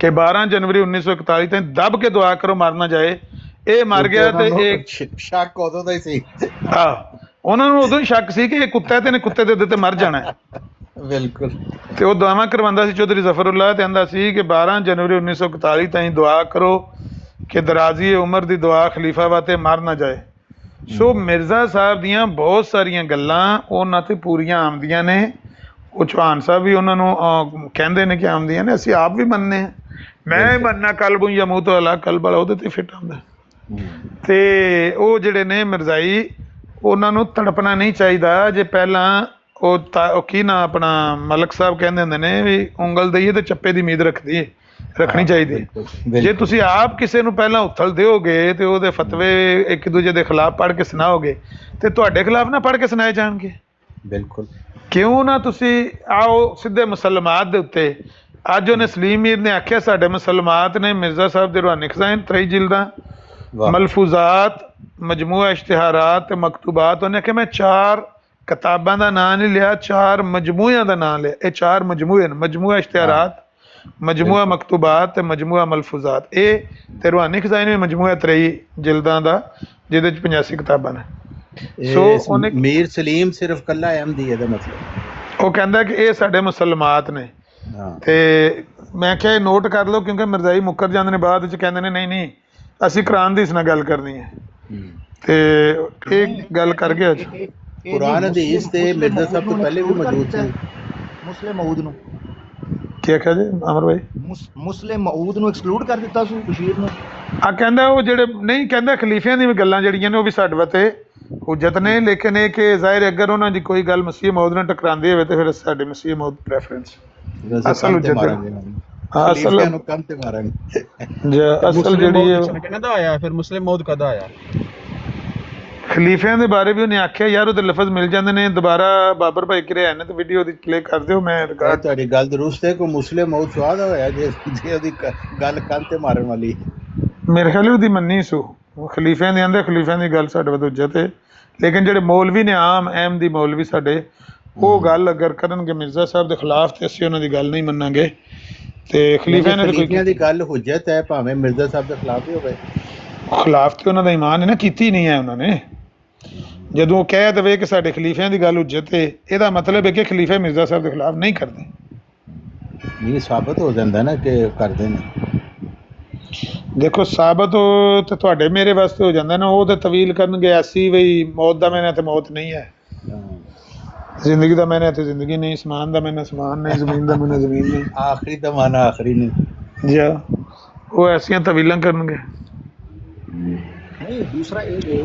ਕਿ 12 ਜਨਵਰੀ 1941 ਤਾਈਂ ਦੱਬ ਕੇ ਦੁਆ ਕਰੋ ਮਰ ਨਾ ਜਾਏ। ਇਹ ਮਰ ਗਿਆ ਤੇ ਇਹ ਸ਼ੱਕ ਉਦੋਂ ਦਾ ਹੀ ਸੀ। ਉਹਨਾਂ ਨੂੰ ਉਦੋਂ ਹੀ ਸ਼ੱਕ ਸੀ ਕਿ ਇਹ ਕੁੱਤਾ ਹੈ ਤੇ ਇਹਨੇ ਕੁੱਤੇ ਦੇ ਤੇ ਮਰ ਜਾਣਾ ਬਿਲਕੁਲ। ਤੇ ਉਹ ਦੁਆਵਾਂ ਕਰਵਾਉਂਦਾ ਸੀ ਚੌਧਰੀ ਜ਼ਫਰੁੱਲਾ ਤੇ ਕਹਿੰਦਾ ਸੀ ਕਿ 12 ਜਨਵਰੀ 1941 ਤਾਈਂ ਦੁਆ ਕਰੋ ਕਿ ਦਰਾਜ਼ੀ ਉਮਰ ਦੀ ਦੁਆ ਖਲੀਫਾ ਵਾਸਤੇ ਮਰ ਨਾ ਜਾਏ। ਸੋ ਮਿਰਜ਼ਾ ਸਾਹਿਬ ਦੀਆਂ ਬਹੁਤ ਸਾਰੀਆਂ ਗੱਲਾਂ ਉਹਨਾਂ ਤੇ ਪੂਰੀਆਂ ਆਉਂਦੀਆਂ ਨੇ। ਉਹ ਚੌਹਾਨ ਸਾਹਿਬ ਵੀ ਉਹਨਾਂ ਨੂੰ ਕਹਿੰਦੇ ਨੇ ਕਿ ਆਉਂਦੀਆਂ ਨੇ, ਅਸੀਂ ਆਪ ਵੀ ਮੰਨਦੇ ਹਾਂ। ਮੈਂ ਮੰਨਣਾ ਕਲਬ ਯਮੂਤ ਵਾਲਾ ਕਲਬ ਵਾਲਾ ਉਹਦੇ ਤੇ ਫਿੱਟ ਆਉਂਦਾ। ਤੇ ਉਹ ਜਿਹੜੇ ਨੇ ਮਿਰਜ਼ਾਈ ਉਹਨਾਂ ਨੂੰ ਤੜਪਣਾ ਨਹੀਂ ਚਾਹੀਦਾ। ਜੇ ਪਹਿਲਾਂ ਉਹ ਕੀ ਨਾ ਆਪਣਾ ਮਲਕ ਸਾਹਿਬ ਕਹਿੰਦੇ ਹੁੰਦੇ ਨੇ ਵੀ ਉਂਗਲ ਦਈਏ ਤੇ ਚੱਪੇ ਦੀ ਉਮੀਦ ਰੱਖਣੀ ਚਾਹੀਦੀ। ਜੇ ਤੁਸੀਂ ਆਪ ਕਿਸੇ ਨੂੰ ਪਹਿਲਾਂ ਉਥਲ ਦਿਓਗੇ ਤੇ ਉਹਦੇ ਫਤਵੇ ਇੱਕ ਦੂਜੇ ਦੇ ਖਿਲਾਫ ਪੜ੍ਹ ਕੇ ਸੁਣਾਓਗੇ ਤੇ ਤੁਹਾਡੇ ਖਿਲਾਫ ਨਾ ਪੜ੍ਹ ਕੇ ਸੁਣਾਏ ਜਾਣਗੇ। ਬਿਲਕੁਲ ਕਿਉਂ ਨਾ ਤੁਸੀਂ ਆਓ ਸਿੱਧੇ ਮੁਸਲਮਾਤ ਦੇ ਉੱਤੇ। ਅੱਜ ਉਹਨੇ ਸਲੀਮ ਮੀਰ ਨੇ ਆਖਿਆ ਸਾਡੇ ਮੁਸਲਮਾਤ ਨੇ ਮਿਰਜ਼ਾ ਸਾਹਿਬ ਦੇ ਰੂਹਾਨੀ ਖਜ਼ਾਇਨ 3 ਜਿਲਦਾਂ ਮਲਫੂਜ਼ਾਤ ਮਜਮੂਆ ਇਸ਼ਤਿਹਾਰਾਤ ਤੇ ਮਕਤੂਬਾਤ। ਉਹਨੇ ਆਖਿਆ ਮੈਂ 4 ਕਿਤਾਬਾਂ ਦਾ ਨਾਂ ਨਹੀਂ ਲਿਆ 4 ਮਜਮੂਇਆਂ ਦਾ ਨਾਂ ਲਿਆ। ਇਹ 4 ਮਜਮੂਏ ਨੇ ਮਜਮੂਆ ਇਸ਼ਤਿਹਾਰਾਤ ਮਜਮੂਆ ਮਕਤੂਬਾਤ ਤੇ ਮਜਮੂਆ ਮਲਫੂਜ਼ਾਤ। ਇਹ ਤੇ ਰੂਹਾਨੀ ਖਜ਼ਾਇਨ ਵੀ ਮਜਮੂਆ 3 ਜਿਲਦਾਂ ਦਾ ਜਿਹਦੇ ਚ 85 ਕਿਤਾਬਾਂ ਨੇ। ਸੋ ਉਹਨੇ ਮੀਰ ਸਲੀਮ ਸਿਰਫ ਕੱਲਾ ਅਹਿਮਦੀ ਇਹਦਾ ਮਤਲਬ ਉਹ ਕਹਿੰਦਾ ਕਿ ਇਹ ਸਾਡੇ ਮੁਸਲਮਾਤ ਨੇ। ਤੇ ਮੈਂ ਕਿਹਾ ਇਹ ਨੋਟ ਕਰ ਲਓ ਕਿਉਂਕਿ ਮਿਰਜ਼ਾਈ ਮੁੱਕਰ ਜਾਂਦੇ ਨੇ ਬਾਅਦ ਵਿੱਚ ਕਹਿੰਦੇ ਨੇ ਨਹੀਂ ਅਸੀਂ ਕੁਰਾਨ ਦੀ ਇਸ ਨਾਲ ਗੱਲ ਕਰਨੀ ਹੈ। ਤੇ ਇਹ ਗੱਲ ਕਰ ਗਿਆ ਅੱਜ ਕੁਰਾਨ ਹਦੀਸ ਤੇ ਮਿਰਜ਼ਾ ਸਾਹਿਬ ਤੋਂ ਪਹਿਲੇ ਵੀ ਮੌਜੂਦ ਸੀ। ਮੁਸਲਿਮ ਮਊਦ ਨੂੰ ਕੀ ਆਖਿਆ ਜੀ ਅਮਰ ਭਾਈ? ਮੁਸਲਿਮ ਮਊਦ ਨੂੰ ਐਕਸਕਲੂਡ ਕਰ ਦਿੱਤਾ ਸੀ ਬਸ਼ੀਰ ਨੂੰ। ਕਹਿੰਦਾ ਉਹ ਜਿਹੜੇ ਨਹੀਂ ਕਹਿੰਦਾ ਖਲੀਫਿਆਂ ਦੀ ਵੀ ਗੱਲਾਂ ਜਿਹੜੀਆਂ ਨੇ ਉਹ ਵੀ ਸਾਡੇ ਵਾਸਤੇ ਹੁਜਤ ਨੇ। ਲੇਕਿਨ ਇਹ ਕਿ ਜ਼ਾਹਿਰ ਅਗਰ ਉਹਨਾਂ ਦੀ ਕੋਈ ਗੱਲ ਮਸੀਹ ਮਊਦ ਨਾਲ ਟਕਰਾਉਂਦੀ ਹੋਵੇ ਤੇ ਫਿਰ ਸਾਡੇ ਮਸੀਹ ਮਊਦ ਪ੍ਰੈਫਰੈਂਸ ਅਸਲ ਹੁਜਤ ਅਸਲ ਨੂੰ ਕੰਨ ਤੇ ਮਾਰਾਂਗੇ। ਅਸਲ ਜਿਹੜੀ ਹੈ ਕਦੋਂ ਆਇਆ ਫਿਰ ਮੁਸਲਿਮ ਮਊਦ ਕਦੋਂ ਆਇਆ? ਖਲੀਫਿਆਂ ਦੇ ਬਾਰੇ ਵੀ ਉਹਨੇ ਆਖਿਆ ਯਾਰ ਉਹਦੇ ਲਫ਼ਜ਼ ਮਿਲ ਜਾਂਦੇ ਨੇ। ਦੁਬਾਰਾ ਬਾਬਰ ਭਾਈ ਕਿਰੇ ਆਏ ਨੇ ਤੇ ਵੀਡੀਓ ਦੀ ਪਲੇ ਕਰ ਦਿਓ। ਮੈਂ ਤੁਹਾਡੀ ਗੱਲ ਦਰੁਸਤ ਹੈ ਕੋਈ ਮੁਸਲਿਮ ਮਊਦ ਸਵਾਦ ਹੋਇਆ ਜੇ ਉਹਦੀ ਗੱਲ ਕੰਨ ਤੇ ਮਾਰਨ ਵਾਲੀ। ਮੇਰੇ ਖਿਆਲ ਉਹਦੀ ਮੰਨੀ ਸੋ ਖਲੀਫਿਆਂ ਦੇ ਆਂਦੇ ਖਲੀਫਿਆਂ ਦੀ ਗੱਲ ਸਾਡੇ ਵੱਲ ਹੁਜਤ ਹੈ। ਲੇਕਿਨ ਜਿਹੜੇ ਮੌਲਵੀ ਨੇ ਆਮ ਅਹਿਮਦੀ ਮੌਲਵੀ ਸਾਡੇ ਉਹ ਗੱਲ ਅਗਰ ਕਰਨਗੇ ਮਿਰਜ਼ਾ ਸਾਹਿਬ ਦੇ ਖਿਲਾਫ ਤੇ ਅਸੀਂ ਉਹਨਾਂ ਦੀ ਗੱਲ ਨਹੀਂ ਮੰਨਾਂਗੇ। ਤੇ ਖਲੀਫਿਆਂ ਨੇ ਖਲੀਫਿਆਂ ਦੀ ਗੱਲ ਹੁਜਤ ਹੈ ਭਾਵੇਂ ਮਿਰਜ਼ਾ ਸਾਹਿਬ ਦੇ ਖਿਲਾਫ ਹੀ ਹੋਵੇ। ਖਿਲਾਫ ਤੇ ਉਹਨਾਂ ਦਾ ਈਮਾਨ ਹੈ ਨਾ ਕੀਤੀ ਨਹੀਂ ਹੈ ਉਹਨਾਂ ਨੇ। ਜਦੋਂ ਉਹ ਕਹਿ ਦੇਵੇ ਕਿ ਸਾਡੇ ਖਲੀਫਿਆਂ ਦੀ ਗੱਲ ਹੁਜਤ ਹੈ ਇਹਦਾ ਮਤਲਬ ਹੈ ਕਿ ਖਲੀਫੇ ਮਿਰਜ਼ਾ ਸਾਹਿਬ ਦੇ ਖਿਲਾਫ ਨਹੀਂ ਕਰਦੇ। ਇਹ ਸਾਬਤ ਹੋ ਜਾਂਦਾ ਨਾ ਕਿ ਕਰਦੇ ਨੇ। ਦੇਖੋ ਸਾਬਤ ਤੇ ਤੁਹਾਡੇ ਮੇਰੇ ਵਾਸਤੇ ਹੋ ਜਾਂਦਾ ਨਾ। ਉਹ ਤੇ ਤਵੀਲ ਕਰਨਗੇ ਐਸੀ ਬਈ ਮੌਤ ਦਾ ਮੈਨੇ ਤੇ ਮੌਤ ਨਹੀਂ ਹੈ, ਜ਼ਿੰਦਗੀ ਦਾ ਮੈਨੇ ਤੇ ਜ਼ਿੰਦਗੀ ਨਹੀਂ, ਸਮਾਨ ਦਾ ਮੈਨੇ ਸਮਾਨ ਨਹੀਂ, ਜ਼ਮੀਨ ਦਾ ਮੈਨੇ ਜ਼ਮੀਨ ਨਹੀਂ, ਆਖਰੀ ਦਾ ਮਾਨਾ ਆਖਰੀ ਨਹੀਂ। ਜੀ ਉਹ ਐਸੀਆਂ ਤਵੀਲਾਂ ਕਰਨਗੇ। ਨਹੀਂ ਦੂਸਰਾ ਇਹ ਜੇ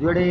ਜਿਹੜੇ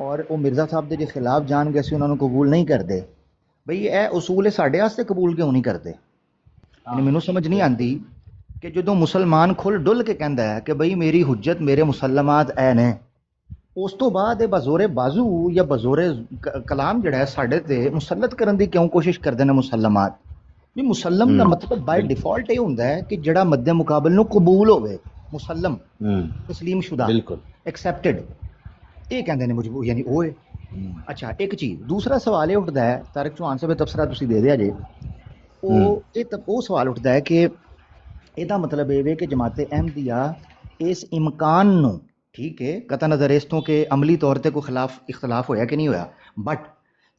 ਔਰ ਉਹ ਮਿਰਜ਼ਾ ਸਾਹਿਬ ਦੇ ਖਿਲਾਫ ਜਾਣ ਗਏ ਸੀ ਉਹਨਾਂ ਨੂੰ ਕਬੂਲ ਨਹੀਂ ਕਰਦੇ। ਬਈ ਇਹ ਉਸੂਲ ਸਾਡੇ ਵਾਸਤੇ ਕਬੂਲ ਕਿਉਂ ਨਹੀਂ ਕਰਦੇ? ਮੈਨੂੰ ਸਮਝ ਨਹੀਂ ਆਉਂਦੀ ਕਿ ਜਦੋਂ ਮੁਸਲਮਾਨ ਖੁੱਲ ਡੁੱਲ ਕੇ ਕਹਿੰਦਾ ਹੈ ਕਿ ਬਈ ਮੇਰੀ ਹੁਜਤ ਮੇਰੇ ਮੁਸਲਮਾਤ ਐ ਨੇ, ਉਸ ਤੋਂ ਬਾਅਦ ਇਹ ਬਜ਼ੋਰੇ ਬਾਜ਼ੂ ਜਾਂ ਬਜ਼ੋਰੇ ਕਲਾਮ ਜਿਹੜਾ ਹੈ ਸਾਡੇ ਤੇ ਮੁਸਲਤ ਕਰਨ ਦੀ ਕਿਉਂ ਕੋਸ਼ਿਸ਼ ਕਰਦੇ ਨੇ ਮੁਸਲਮਾਤ? ਵੀ ਮੁਸਲਮ ਦਾ ਮਤਲਬ ਬਾਈ ਡਿਫਾਲਟ ਇਹ ਹੁੰਦਾ ਹੈ ਕਿ ਜਿਹੜਾ ਮੱਦੇ ਮੁਕਾਬਲ ਨੂੰ ਕਬੂਲ ਹੋਵੇ, ਮੁਸਲਮ ਤਸਲੀਮ ਸ਼ੁਦਾ, ਬਿਲਕੁਲ ਐਕਸੈਪਟਡ। ਇਹ ਕਹਿੰਦੇ ਨੇ ਮਜਬੂਰ ਯਾਨੀ ਉਹ ਅੱਛਾ ਇੱਕ ਚੀਜ਼ ਦੂਸਰਾ ਸਵਾਲ ਇਹ ਉੱਠਦਾ ਹੈ ਤਾਰਿਕ ਚੌਹਾਨ ਸਾਹਿਬ ਤਬਸਰਾ ਤੁਸੀਂ ਦੇ ਦਿਆ ਜੇ ਉਹ ਸਵਾਲ ਉੱਠਦਾ ਹੈ ਕਿ ਇਹਦਾ ਮਤਲਬ ਇਹ ਵੇ ਕਿ ਜਮਾਤ ਅਹਿਮਦੀਆ ਇਸ ਇਮਕਾਨ ਨੂੰ ਠੀਕ ਹੈ ਕਤਈ ਨਜ਼ਰ ਇਸ ਤੋਂ ਕਿ ਅਮਲੀ ਤੌਰ ਤੇ ਕੋਈ ਇਖਤਲਾਫ ਹੋਇਆ ਕਿ ਨਹੀਂ ਹੋਇਆ ਬਟ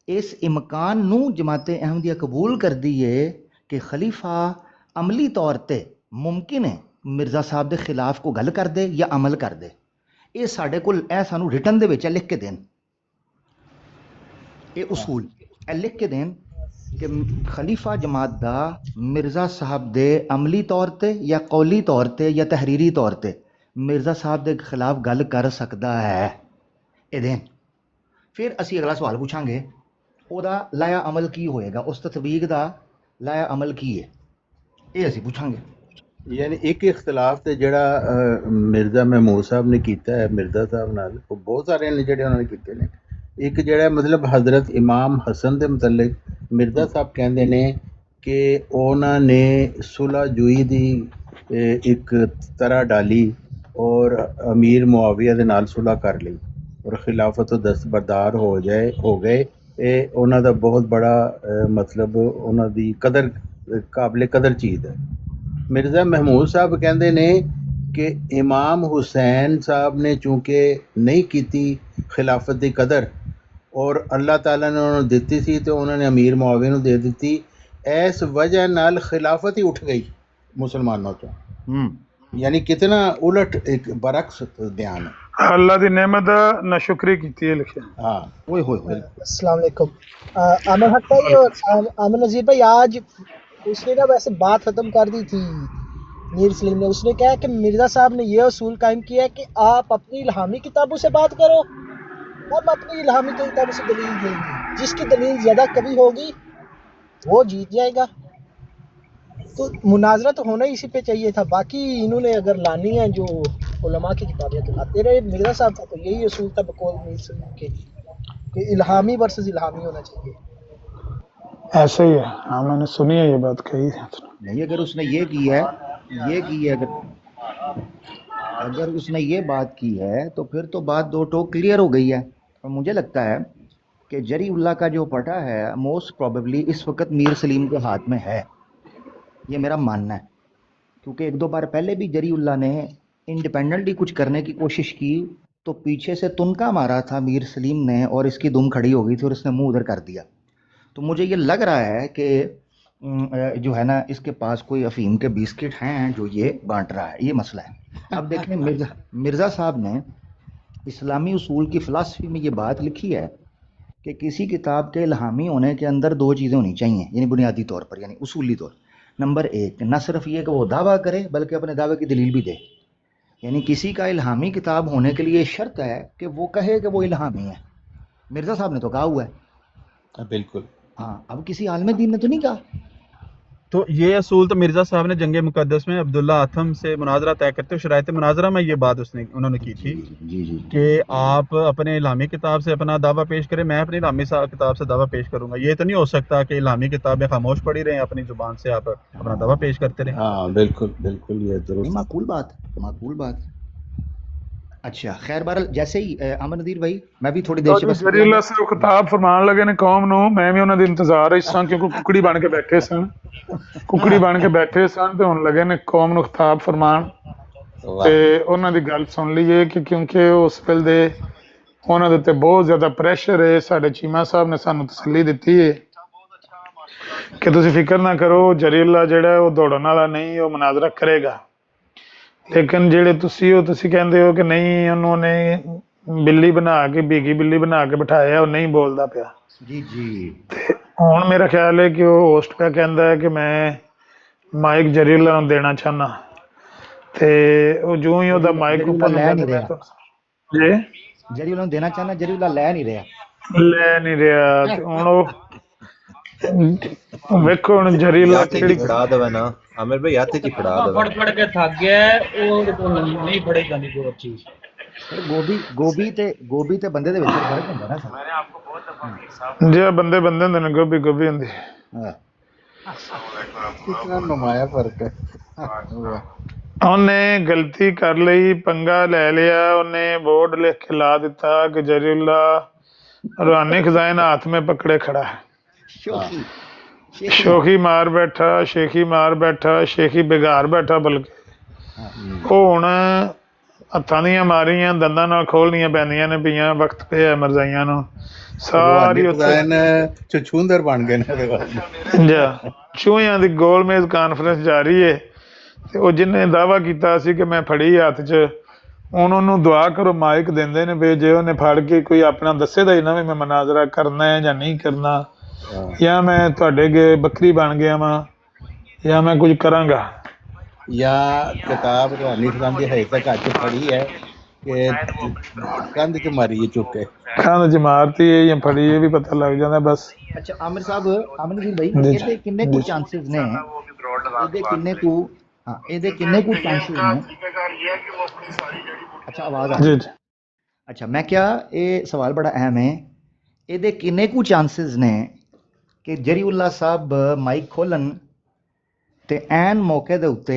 ਇਸ ਇਮਕਾਨ ਨੂੰ ਜਮਾਤ ਅਹਿਮਦੀਆ ਕਬੂਲ ਕਰਦੀ ਹੈ ਕਿ ਖਲੀਫਾ ਅਮਲੀ ਤੌਰ ਤੇ ਮੁਮਕਿਨ ਹੈ ਮਿਰਜ਼ਾ ਸਾਹਿਬ ਦੇ ਖਿਲਾਫ ਕੋਈ ਗੱਲ ਕਰ ਦੇ ਜਾਂ ਅਮਲ ਕਰ ਦੇ ਇਹ ਸਾਡੇ ਕੋਲ ਇਹ ਸਾਨੂੰ ਰਿਟਨ ਦੇ ਵਿੱਚ ਲਿਖ ਕੇ ਦੇਣ ਇਹ ਉਸੂਲ ਇਹ ਲਿਖ ਕੇ ਦੇਣ کہ خلیفہ جماعت دا مرزا صاحب دے عملی طور تے یا قولی طور تے یا تحریری طور تے مرزا صاحب دے خلاف گل کر سکتا ہے ادین پھر اسی اگلا سوال پوچھاں گے او دا لایا عمل کی ہوئے گا اس تطبیق دا لایا عمل کی ہے یہ اسی پوچھاں گے یعنی ایک اختلاف تے جڑا مرزا محمود صاحب نے کیتا ہے مرزا صاحب نال وہ بہت سارے نے جڑے انہوں نے کیتے نے ایک جڑا مطلب حضرت امام حسن دے متعلق مرزا صاحب کہندے نے کہ انہوں نے صلح جوئی دی ایک طرح ڈالی اور امیر معاویہ دے نال صلح کر لی اور خلافت و دستبردار ہو گئے یہ انہوں دا بہت بڑا مطلب انہوں دی قدر قابل قدر چیز ہے مرزا محمود صاحب کہندے نے کہ امام حسین صاحب نے چونکہ نہیں کیتی خلافت دی قدر اور اللہ تعالیٰ نے انہوں نے دیتی سی تو انہوں نے امیر معاویہ نے دے دیتی اس وجہ نال خلافت ہی اٹھ گئی مسلمانوں تو یعنی کتنا الٹ ایک برعکس بیان ہے اللہ دی نعمت نہ شکری کیتی ہے لکھا ہاں السلام علیکم عامر حق بھائی اور عامر نذیر بھائی آج اس نے نا ویسے بات ختم کر دی تھی میر سلیم نے اس نے کہا کہ مرزا صاحب نے یہ اصول قائم کیا ہے کہ آپ اپنی الہامی کتابوں سے بات کرو ہم اپنی الہامی کتابوں سے دلیل دیں گے جس کی دلیل زیادہ کبھی ہوگی وہ جیت جائے گا تو مناظرہ تو ہونا ہی اسی پہ چاہیے تھا باقی انہوں نے اگر لانی ہے جو علماء کی کتابیں تو لاتے رہے مرزا صاحب کا تو یہی اصول تھا بقول میر سلیم کے کہ الہامی ورسز الہامی ہونا چاہیے ایسا ہی ہے ہاں میں نے سنی ہے یہ بات کہی ہے نہیں اگر اس نے یہ کی ہے اگر اس نے یہ بات کی ہے تو پھر تو بات دو ٹوک کلیئر ہو گئی ہے اور مجھے لگتا ہے کہ جری اللہ کا جو پٹا ہے موسٹ پروبیبلی اس وقت میر سلیم کے ہاتھ میں ہے یہ میرا ماننا ہے کیونکہ ایک دو بار پہلے بھی جری اللہ نے انڈیپینڈنٹلی کچھ کرنے کی کوشش کی تو پیچھے سے تنکا مارا تھا میر سلیم نے اور اس کی دم کھڑی ہو گئی تھی اور اس نے منہ ادھر کر دیا تو مجھے یہ لگ رہا ہے کہ جو ہے نا اس کے پاس کوئی افیم کے بسکٹ ہیں جو یہ بانٹ رہا ہے یہ مسئلہ ہے اب دیکھیں مرزا صاحب نے اسلامی اصول کی فلسفی میں یہ بات لکھی ہے کہ کسی کتاب کے الہامی ہونے کے اندر دو چیزیں ہونی چاہیے یعنی بنیادی طور پر یعنی اصولی طور نمبر ایک نہ صرف یہ کہ وہ دعویٰ کرے بلکہ اپنے دعوے کی دلیل بھی دے یعنی کسی کا الہامی کتاب ہونے کے لیے شرط ہے کہ وہ کہے کہ وہ الہامی ہے مرزا صاحب نے تو کہا ہوا ہے بالکل ہاں اب کسی عالم دین نے تو نہیں کہا تو یہ اصول تو مرزا صاحب نے جنگ مقدس میں عبداللہ آتھم سے مناظرہ طے کرتے ہوئے شرائط مناظرہ میں یہ بات انہوں نے کی تھی کہ آپ اپنے الہامی کتاب سے اپنا دعویٰ پیش کریں میں اپنی الہامی کتاب سے دعویٰ پیش کروں گا یہ تو نہیں ہو سکتا کہ الہامی کتابیں خاموش پڑی رہیں اپنی زبان سے آپ اپنا دعویٰ پیش کرتے رہیں ہاں بالکل یہ درست معقول بات اچھا خیر بہرحال جیسے ہی امن ندیر بھائی میں بھی تھوڑی دیر سے بس جری اللہ سے خطاب فرمان لگے نے قوم نو میں بھی انہاں دی انتظار اس طرح کیونکہ ککڑی بن کے بیٹھے سن تے ہن لگے نے قوم نو خطاب فرمان تے انہاں دی گل سن لئیے کہ کیونکہ اس ویل دے انہاں دے تے بہت زیادہ پریشر ہے ساڈے چیمہ صاحب نے سانو تسلی دتی ہے کہ تسی فکر نہ کرو جری اللہ جڑا ہے وہ دوڑن والا نہیں وہ مناظرہ کرے گا لیکن جڑے تسی کہندے ہو کہ نہیں انہوں نے بلی بنا کے بیگی بلی بنا کے بٹھایا وہ نہیں بولدا پیا جی ہن میرا خیال ہے کہ وہ ہوسٹ پہ کہندا ہے کہ میں مائک جری اللہ نوں دینا چاہنا تے وہ جو ہی دا مائک اوپر لے نہیں رہا جی جری اللہ دینا چاہنا جری اللہ لے نہیں رہا ہن وہ ویکھو ہن جری اللہ کیڑی پھڑا دے نا عامر بھائی ہاتھ کی پھڑا دے پڑھ کے تھک گیا ہے وہ نہیں پڑے گی کوئی چیز گوبھی تے بندے دے وچ فرق ہوندا نا میں نے آپ کو بہت دفعہ جی بندے ہوندے نے گوبھی ہوندی کتنا نمایاں فرق ہے انہیں غلطی کر لئی پنگا لے لیا انہیں بورڈ لکھ کے لا دیتا کہ جری اللہ روحانی خزائن ہاتھ میں پکڑے کھڑا ہے، شوخی شوخی مار بیٹھا، شیخی مار بیٹھا، شیخی بگار بیٹھا، بلکہ وہ ہن ہتھاں دیاں ماریاں دنداں نال کھولنیاں پیندیاں نے پیاں، وقت پہ ہے مرزائیاں نو روحانی ساری اتنے خزائن چچھوندر بن گئے نے دے بعد جا چوہیاں دی گول میز کانفرنس جاری ہے، تے او جن نے دعویٰ کیتا سی کہ میں پھڑی ہاتھ 'چ انہوں نے دعا کرو مائک دیندے نے بھی جے انہیں پھڑ کے کوئی اپنا دسے دا ہی نا بھی میں مناظرہ کرنا ہے یا نہیں کرنا، یا میں تواڈے گے بکری بن گیا وا یا میں کچھ کراں گا، یا کتاب روحانی خزان دی ہجے تک ہاتھ 'چ پھڑی ہے کہ کندھ 'چ ماری ہے چک کے کھانا چ مارتی ہے یا پھڑی ہے بھی پتہ لگ جاتا بس۔ اچھا عامر صاحب، عامر نذیر بھائی، جی ਇਹਦੇ ਕਿੰਨੇ ਕੁ ਚਾਂਸਸ ਨੇ ਇਹਦੇ ਕਿੰਨੇ ਕੁ ਇਹਦੇ ਕਿੰਨੇ ਕੁ ਚਾਂਸਸ ਨੇ ਅੱਛਾ ਆਵਾਜ਼ ਆ جی ਰਹੀ جی ਅੱਛਾ ਮੈਂ ਕਿਹਾ ਇਹ ਸਵਾਲ ਬੜਾ ਅਹਿਮ ਹੈ ਇਹਦੇ ਕਿੰਨੇ ਕੁ ਚਾਂਸਸ ਨੇ ਕਿ ਜਰੀਉੱਲਾ ਸਾਹਿਬ ਮਾਈਕ ਖੋਲਣ ਤੇ ਐਨ ਮੌਕੇ ਦੇ ਉੱਤੇ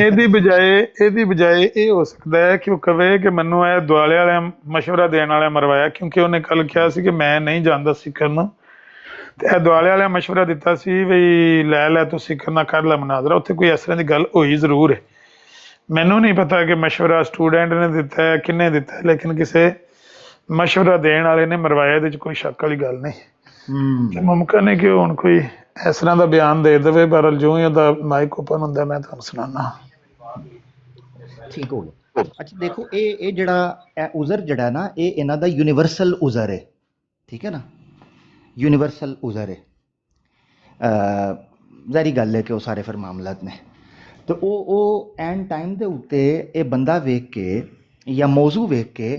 ਇਹਦੀ ਬਜਾਏ ਇਹ ਹੋ ਸਕਦਾ ਹੈ ਕਿ ਉਹ ਕਵੇ ਕਿ ਮੈਨੂੰ ਇਹ ਦੁਆਲੇ ਵਾਲਿਆਂ ਮਸ਼ਵਰਾ ਦੇਣ ਵਾਲਿਆਂ ਮਰਵਾਇਆ, ਕਿਉਂਕਿ ਉਹਨੇ ਕੱਲ ਕਿਹਾ ਸੀ ਕਿ ਮੈਂ ਨਹੀਂ ਜਾਣਦਾ ਸਿੱਖਰ ਨੂੰ, ਤੇ ਇਹ ਦੁਆਲੇ ਵਾਲਿਆਂ ਮਸ਼ਵਰਾ ਦਿੱਤਾ ਸੀ ਵੀ ਲੈ ਤੂੰ ਸਿੱਖਰ ਨਾਲ ਕਰ ਲੈ ਮਨਾਜ਼ਰਾ। ਉੱਥੇ ਕੋਈ ਇਸ ਤਰ੍ਹਾਂ ਦੀ ਗੱਲ ਹੋਈ ਜ਼ਰੂਰ ਹੈ, ਮੈਨੂੰ ਨਹੀਂ ਪਤਾ ਕਿ ਮਸ਼ਵਰਾ ਸਟੂਡੈਂਟ ਨੇ ਦਿੱਤਾ ਹੈ ਕਿੰਨੇ ਦਿੱਤਾ ਹੈ, ਲੇਕਿਨ ਕਿਸੇ ਮਸ਼ਵਰਾ ਦੇਣ ਵਾਲੇ ਨੇ ਮਰਵਾਇਆ, ਇਹਦੇ 'ਚ ਕੋਈ ਸ਼ੱਕ ਵਾਲੀ ਗੱਲ ਨਹੀਂ। ਮੁਮਕਿਨ ਹੈ ਕਿ ਹੁਣ ਕੋਈ ਇਸ ਤਰ੍ਹਾਂ ਦਾ ਬਿਆਨ ਦੇ ਦੇਵੇ, ਪਰ ਜੋ ਹੀ ਉਹਦਾ ਮਾਈਕ ਓਪਨ ਹੁੰਦਾ ਮੈਂ ਤੁਹਾਨੂੰ ਸੁਣਾਉਣਾ। ਠੀਕ ਹੋ ਗਿਆ। ਅੱਛਾ ਦੇਖੋ ਇਹ ਜਿਹੜਾ ਇਹ ਉਜ਼ਰ ਜਿਹੜਾ ਨਾ ਇਹ ਇਹਨਾਂ ਦਾ ਯੂਨੀਵਰਸਲ ਉਜ਼ਰ ਹੈ, ਠੀਕ ਹੈ ਨਾ, ਯੂਨੀਵਰਸਲ ਉਜ਼ਰ ਹੈ। ਜ਼ਾਹਰੀ ਗੱਲ ਹੈ ਕਿ ਉਹ ਸਾਰੇ ਫਿਰ ਮਾਮਲਾਤ ਨੇ, ਤੇ ਉਹ ਐਂਡ ਟਾਈਮ ਦੇ ਉੱਤੇ ਇਹ ਬੰਦਾ ਵੇਖ ਕੇ ਜਾਂ ਮੌਜ਼ੂ ਵੇਖ ਕੇ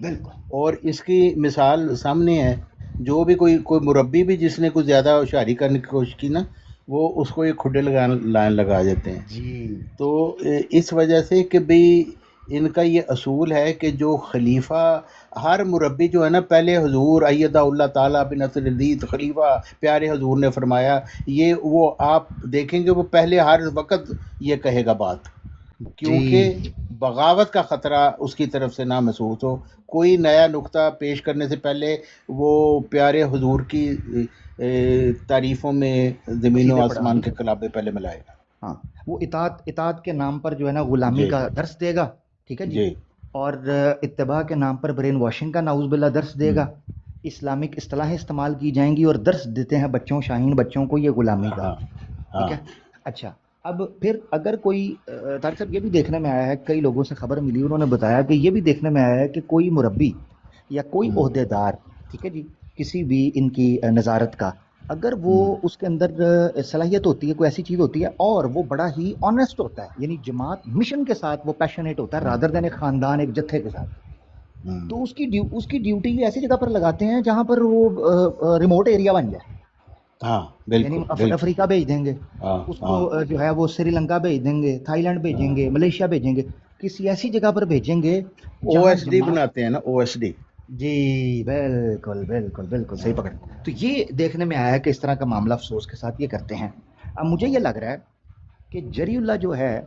بالکل اور اس کی مثال سامنے ہے. جو بھی کوئی مربی بھی جس نے کوئی زیادہ ہوشیاری کرنے کی کوشش کی نا، وہ اس کو یہ کھڈے لائن لگا دیتے ہیں. جی تو اس وجہ سے کہ بھئی ان کا یہ اصول ہے کہ جو خلیفہ، ہر مربی جو ہے نا، پہلے حضور ایدہ اللہ تعالیٰ بنصر الدین خلیفہ پیارے حضور نے فرمایا، یہ وہ آپ دیکھیں گے وہ پہلے ہر وقت یہ کہے گا بات، کیونکہ جی بغاوت کا خطرہ اس کی طرف سے نہ محسوس ہو. کوئی نیا نقطہ پیش کرنے سے پہلے وہ پیارے حضور کی تعریفوں میں زمین و قصیدے آسمان کے پڑھا. کلابے پہلے ملائے گا. ہاں، وہ اطاعت کے نام پر جو ہے نا غلامی جی کا درس دے گا، ٹھیک ہے جی، جی. اور اتباع کے نام پر برین واشنگ کا نعوذ باللہ درس دے گا. ہم، اسلامک اصطلاحیں استعمال کی جائیں گی اور درس دیتے ہیں بچوں، شاہین بچوں کو یہ غلامی کا، ہاں ٹھیک ہاں ہے. اچھا، اب پھر اگر کوئی طارق صاحب یہ بھی دیکھنے میں آیا ہے، کئی لوگوں سے خبر ملی، انہوں نے بتایا کہ یہ بھی دیکھنے میں آیا ہے کہ کوئی مربی یا کوئی ہم، عہدے دار، ٹھیک ہے جی، کسی بھی ان کی نظارت کا، اگر وہ ہم، اس کے اندر صلاحیت ہوتی ہے، کوئی ایسی چیز ہوتی ہے اور وہ بڑا ہی آنیسٹ ہوتا ہے، یعنی جماعت مشن کے ساتھ وہ پیشنیٹ ہوتا ہے ہم، رادر دین ایک خاندان ایک جتھے کے ساتھ، ہم. تو اس کی ڈیوٹی ایسی جگہ پر لگاتے ہیں جہاں پر وہ ریموٹ ایریا بن جائے. ہاں یعنی بالکل بالکل. افریقہ بھیج دیں گے ہاں اس کو، ہاں جو ہے وہ سری لنکا بھیج دیں گے، تھائی لینڈ بھیجیں ہاں. گے، ملیشیا بھیجیں گے، کسی ایسی جگہ پر بھیجیں گے او جہاں ایس ڈی جماعت. بناتے ہیں نا، او ایس ڈی. جی بالکل بالکل بالکل صحیح پکڑ. تو یہ دیکھنے میں آیا کہ اس طرح کا معاملہ افسوس کے ساتھ یہ کرتے ہیں. اب مجھے یہ لگ رہا ہے کہ جری اللہ جو ہے،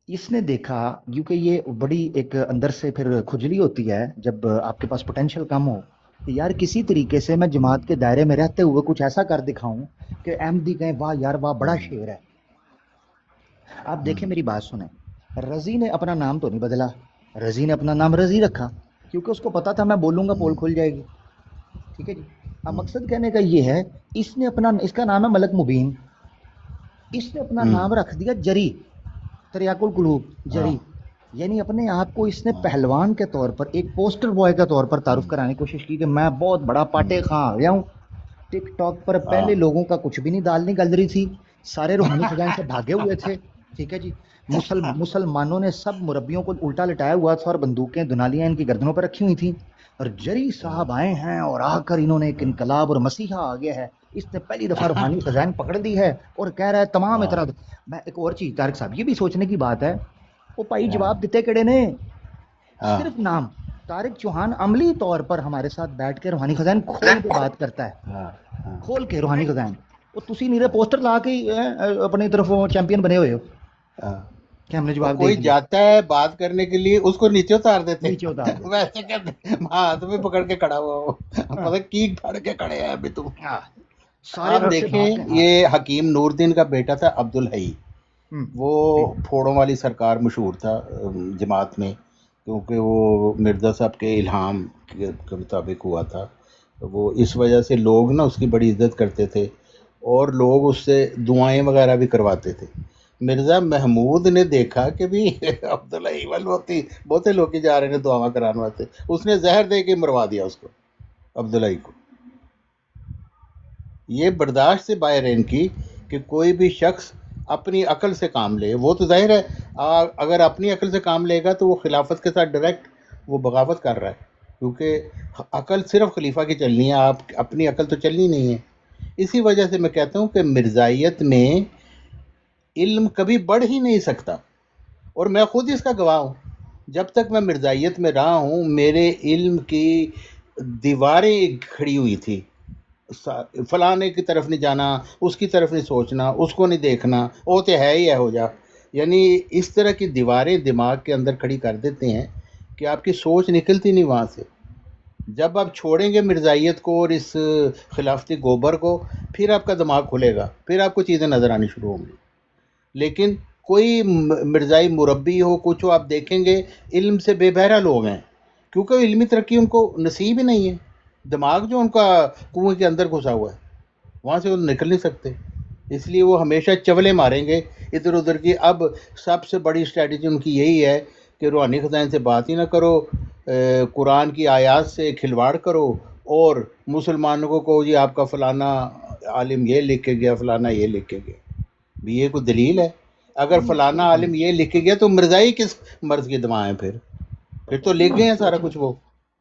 اس نے دیکھا، کیونکہ یہ بڑی ایک اندر سے پھر کھجلی ہوتی ہے جب آپ کے پاس پوٹینشیل کم ہو، کہ یار کسی طریقے سے میں جماعت کے دائرے میں رہتے ہوئے کچھ ایسا کر دکھاؤں کہ احمدی کہیں واہ یار واہ بڑا شعر ہے. آپ دیکھیں میری بات سنیں، رضی نے اپنا نام تو نہیں بدلا، رضی نے اپنا نام رضی رکھا کیونکہ اس کو پتا تھا میں بولوں گا پول کھل جائے گی، ٹھیک ہے جی. اب مقصد کہنے کا یہ ہے، اس کا نام ہے ملک مبین، اس نے اپنا نام رکھ دیا جری، تریاق القلوب، جری، یعنی اپنے آپ کو اس نے پہلوان کے طور پر، ایک پوسٹر بوائے کے طور پر تعارف کرانے کی کوشش کی کہ میں بہت بڑا پاٹے خاں آ گیا ہوں. ٹک ٹاک پر پہلے لوگوں کا کچھ بھی نہیں، دال نہیں گل رہی تھی، سارے روحانی خزائن سے بھاگے ہوئے تھے، ٹھیک ہے جی. مسلمانوں نے سب مربیوں کو الٹا لٹایا ہوا تھا اور بندوقیں دنالیاں ان کی گردنوں پر رکھی ہوئی تھیں، اور جری صاحب آئے ہیں اور آ کر انہوں نے ایک انقلاب، اور مسیحا آ گیا ہے، اس نے پہلی دفعہ روحانی خزائن پکڑ دی ہے اور کہہ رہا ہے تمام اعتراض. میں ایک اور چیز طارق صاحب یہ بھی سوچنے کی بات ہے، وہ پائی جواب دیتے کڑے نے، صرف نام طارق چوہان عملی طور پر ہمارے ساتھ بیٹھ کے روحانی خزائن کھول کے بات کرتا ہے، کھول کے روحانی خزائن. وہ تسی نیرے پوسٹر لا کے اپنی طرف چیمپئن بنے ہوئے ہو کہ ہم نے جواب دے کوئی دیا، جاتا ہے بات کرنے کے لیے اس کو نیچے اتار دیتے نیچے اتار دے. ویسے کہتے ہاتھ میں پکڑ کے کھڑا ہوا ہو، پتہ کی پھڑ کے کھڑے ہیں ابھی تم. سارے آپ مجھ سے دیکھیں بھاگتے ہیں. یہ حکیم نور الدین کا بیٹا تھا عبدالحی، وہ پھوڑوں والی سرکار مشہور تھا جماعت میں، کیونکہ وہ مرزا صاحب کے الہام کے مطابق ہوا تھا. وہ اس وجہ سے لوگ نا اس کی بڑی عزت کرتے تھے اور لوگ اس سے دعائیں وغیرہ بھی کرواتے تھے. مرزا محمود نے دیکھا کہ بھی عبدالحی بہتے لوگ جا رہے ہیں دعا کرانے واسطے، اس نے زہر دے کے مروا دیا اس کو، عبدالحی کو. یہ برداشت سے باہر ہے ان کی کہ کوئی بھی شخص اپنی عقل سے کام لے. وہ تو ظاہر ہے اگر اپنی عقل سے کام لے گا تو وہ خلافت کے ساتھ ڈائریکٹ وہ بغاوت کر رہا ہے، کیونکہ عقل صرف خلیفہ کی چلنی ہے، آپ اپنی عقل تو چلنی نہیں ہے. اسی وجہ سے میں کہتا ہوں کہ مرزائیت میں علم کبھی بڑھ ہی نہیں سکتا، اور میں خود اس کا گواہ ہوں. جب تک میں مرزائیت میں رہا ہوں میرے علم کی دیواریں کھڑی ہوئی تھی، فلانے کی طرف نہیں جانا، اس کی طرف نہیں سوچنا، اس کو نہیں دیکھنا، وہ تو ہے ہی ہے ہو جا. یعنی اس طرح کی دیواریں دماغ کے اندر کھڑی کر دیتے ہیں کہ آپ کی سوچ نکلتی نہیں وہاں سے. جب آپ چھوڑیں گے مرزائیت کو اور اس خلافتی گوبر کو، پھر آپ کا دماغ کھلے گا، پھر آپ کو چیزیں نظر آنی شروع ہوں گی. لیکن کوئی مرزائی مربی ہو کچھ ہو، آپ دیکھیں گے علم سے بے بہرا لوگ ہیں، کیونکہ علمی ترقی ان کو نصیب ہی نہیں ہے. دماغ جو ان کا کنویں کے اندر گھسا ہوا ہے وہاں سے وہ نکل نہیں سکتے، اس لیے وہ ہمیشہ چولے ماریں گے ادھر ادھر کی. اب سب سے بڑی اسٹریٹجی ان کی یہی ہے کہ روحانی خزائن سے بات ہی نہ کرو، قرآن کی آیات سے کھلواڑ کرو، اور مسلمانوں کو کہو جی آپ کا فلانا عالم یہ لکھ کے گیا، فلانا یہ لکھ کے گیا. بھی یہ کوئی دلیل ہے؟ اگر فلانا عالم یہ لکھ کے گیا تو مرزائی کس مرض کی دوا ہیں؟ پھر تو لکھ گئے ہیں سارا کچھ وہ.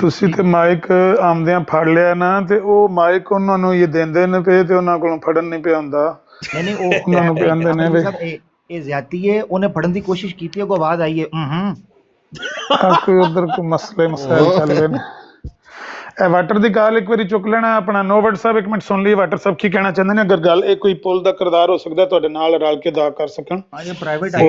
ਤੁਸੀਂ ਤੇ ਮਾਈਕ ਆਮਦਿਆਂ ਫੜ ਲਿਆ ਨਾ, ਤੇ ਉਹ ਮਾਈਕ ਉਹਨਾਂ ਨੂੰ ਇਹ ਦਿੰਦੇ ਨੇ ਪਏ ਤੇ ਉਹਨਾਂ ਕੋਲੋਂ ਫੜਨ ਨਹੀਂ ਪਿਆ ਹੁੰਦਾ। ਨਹੀਂ ਉਹ ਉਹਨਾਂ ਨੂੰ ਕਹਿੰਦੇ ਨੇ ਵੀ ਇਹ ਜ਼ਿਆਦਤੀ ਹੈ, ਉਹਨੇ ਫੜਨ ਦੀ ਕੋਸ਼ਿਸ਼ ਕੀਤੀ ਹੈ, ਕੋ ਆਵਾਜ਼ ਆਈ ਹੈ ਕੋਈ ਉਧਰ ਕੋ ਮਸਲੇ ਮਸਾਇਲ ਚੱਲ ਰਹੇ ਨੇ। ਇਹ ਵਾਟਰ ਦੀ ਗੱਲ ਇੱਕ ਵਾਰੀ ਚੁੱਕ ਲੈਣਾ ਆਪਣਾ। ਨੋਵਟ ਸਾਹਿਬ ਇੱਕ ਮਿੰਟ ਸੁਣ ਲਈ, ਵਾਟਰ ਸਾਹਿਬ ਕੀ ਕਹਿਣਾ ਚਾਹੁੰਦੇ ਨੇ? ਅਗਰ ਗੱਲ ਇਹ ਕੋਈ ਪੁੱਲ ਦਾ ਕਿਰਦਾਰ ਹੋ ਸਕਦਾ ਤੁਹਾਡੇ ਨਾਲ ਰਲ ਕੇ ਅਦਾ ਕਰ ਸਕਣ। ਇਹ ਪ੍ਰਾਈਵੇਟ ਆਈ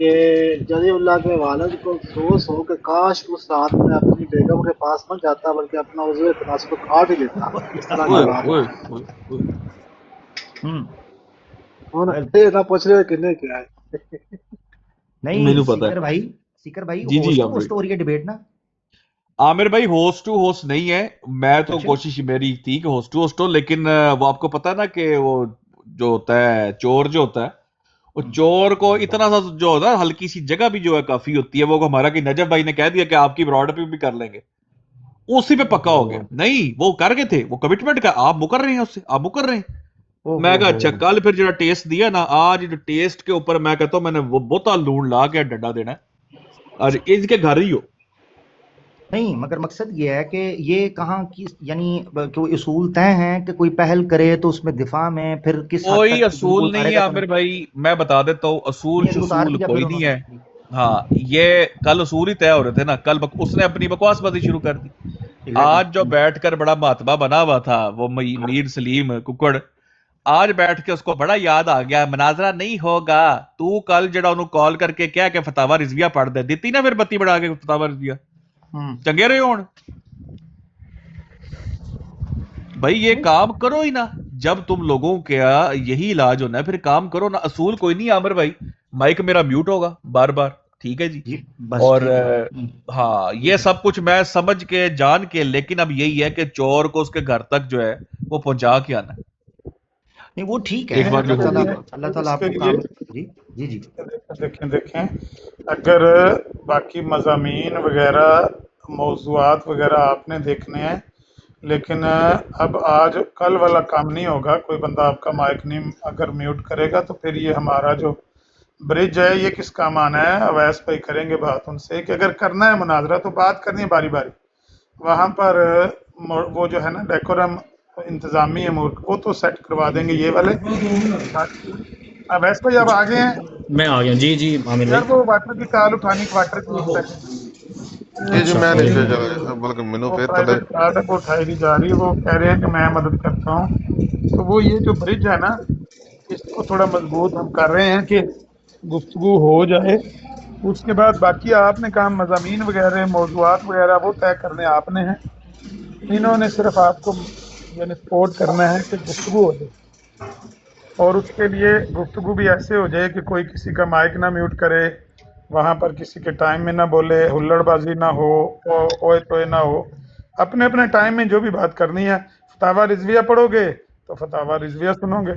کہ جلی اللہ کے والد کو افسوس ہو کہ کاش اس رات میں اپنی بیگم کے پاس نہ جاتا بلکہ اپنا عضو تناسب کو کاٹ ہی لیتا. اس طرح کی بات نہ پوچھ رہے کنے کیا ہے. نہیں سیکر بھائی ہوسٹ ٹو ہوسٹ ہو رہی ہے ڈیبیٹ نا. عامر بھائی ہوسٹ ٹو ہوسٹ نہیں ہے. میں تو کوشش میری تھی کہ ہوسٹ ٹو ہوسٹ ہو، لیکن وہ آپ کو پتا نا کہ وہ جو ہوتا ہے چور جو ہوتا ہے وہ چور کو اتنا سا جو ہوتا ہے ہلکی سی جگہ بھی جو ہے کافی ہوتی ہے. وہ ہمارا کہ نجف بھائی نے کہہ دیا کہ آپ کی براڈ پہ بھی کر لیں گے، اسی پہ پکا ہو گیا. نہیں وہ کر گئے تھے، وہ کمٹمنٹ کا آپ مکر رہے ہیں اس سے، آپ مکر رہے ہیں. میں کہا اچھا کل پھر جڑا ٹیسٹ دیا نا، آج جو ٹیسٹ کے اوپر میں کہتا ہوں میں نے وہ بہتا لون لا کے ڈنڈا دینا ہے، آج اس کے گھر ہی ہو. نہیں مگر مقصد یہ ہے کہ یہ کہاں کی یعنی کوئی اصول طے ہیں کہ کوئی پہل کرے تو اس میں دفاع میں پھر کس حد کوئی تک اصول نہیں ہے عامر بھائی، میں بتا دیتا ہوں اصول شصول کوئی نہیں ہے. ہاں یہ کل اصول ہی طے ہو رہے تھے نا، کل اس نے اپنی بکواس بازی شروع کر دی. آج جو بیٹھ کر بڑا ماتبہ بنا ہوا تھا وہ میر سلیم ککڑ، آج بیٹھ کے اس کو بڑا یاد آ گیا مناظرہ نہیں ہوگا. تو کل جڑا انہوں کال کر کے کیا کہ فتاوی رضویہ پڑھ دے دیتی نا، پھر بتی بڑھا کے فتاوی رضویہ چنگے رہے ہون بھائی. یہ کام کرو ہی نا، جب تم لوگوں کا یہی علاج ہونا ہے پھر کام کرو نا. اصول کوئی نہیں. عامر بھائی مائک میرا میوٹ ہوگا بار بار، ٹھیک ہے جی. اور ہاں یہ سب کچھ میں سمجھ کے جان کے، لیکن اب یہی ہے کہ چور کو اس کے گھر تک جو ہے وہ پہنچا کے آنا. نہیں وہ ٹھیک ہے، اللہ تعالیٰ آپ کو کام. جی جی دیکھیں اگر باقی مضامین وغیرہ موضوعات وغیرہ آپ نے دیکھنے ہیں، لیکن اب آج کل والا کام نہیں ہوگا. کوئی بندہ آپ کا مائک نہیں اگر میوٹ کرے گا تو پھر یہ ہمارا جو برج ہے یہ کس کام آنا ہے. اویس بھائی کریں گے بات ان سے کہ اگر کرنا ہے مناظرہ تو بات کرنی ہے باری باری. وہاں پر وہ جو ہے نا ڈیکورم انتظامی امور وہ تو سیٹ کروا دیں گے یہ والے. اویس بھائی اب آگے ہیں، میں آ گیا. جی جی عامر یار بھائی. وہ واٹر کی کال اٹھانی واٹر کی جی میں نیچے چلا بلکہ مینو پہ تلے کارڈ کو اٹھائی دی جا رہی ہے. وہ کہہ رہے ہیں کہ میں مدد کرتا ہوں. تو وہ یہ جو برج ہے نا اس کو تھوڑا مضبوط ہم کر رہے ہیں کہ گفتگو ہو جائے. اس کے بعد باقی آپ نے کام مضامین وغیرہ موضوعات وغیرہ وہ طے کرنے آپ نے ہیں. انہوں نے صرف آپ کو یعنی سپورٹ کرنا ہے کہ گفتگو ہو جائے، اور اس کے لیے گفتگو بھی ایسے ہو جائے کہ کوئی کسی کا مائک نہ میوٹ کرے، وہاں پر کسی کے ٹائم میں نہ بولے، ہلڑ بازی نہ ہو، اوئے توئے نہ ہو. اپنے اپنے ٹائم میں جو بھی بات کرنی ہے. فتاوی رضویہ پڑھو گے تو فتاوی رضویہ سنو گے،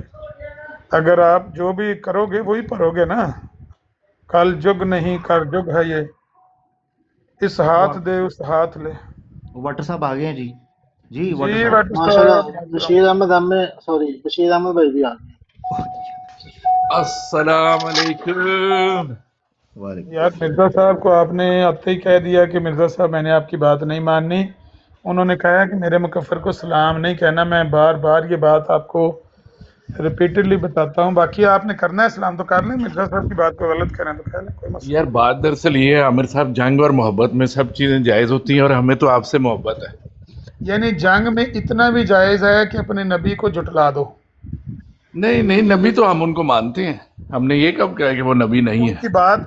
اگر آپ جو بھی کرو گے وہی پڑھو گے نا. کل جگ نہیں کر جگ ہے یہ، اس ہاتھ دے اس ہاتھ لے. واٹر صاحب آ گئے ہیں. جی جی ماشاء اللہ. بشیر احمد بشیر احمد بھائی بھی آ گئے. السلام علیکم. یار مرزا صاحب کو آپ نے آتے ہی کہہ دیا کہ مرزا صاحب میں نے آپ کی بات نہیں ماننی. انہوں نے کہا کہ میرے مکفر کو سلام نہیں کہنا. میں بار بار یہ بات آپ کو ریپیٹڈلی بتاتا ہوں. باقی آپ نے کرنا ہے سلام تو کر لیں، مرزا صاحب کی بات کو غلط کریں تو کہہ لیں، کوئی مسئلہ. یار بات دراصل یہ ہے عامر صاحب، جنگ اور محبت میں سب چیزیں جائز ہوتی ہیں اور ہمیں تو آپ سے محبت ہے. یعنی جنگ میں اتنا بھی جائز ہے کہ اپنے نبی کو جھٹلا دو. نہیں نہیں، نبی تو ہم ان کو مانتے ہیں. ہم نے یہ کب کہا کہ وہ نبی نہیں ہے؟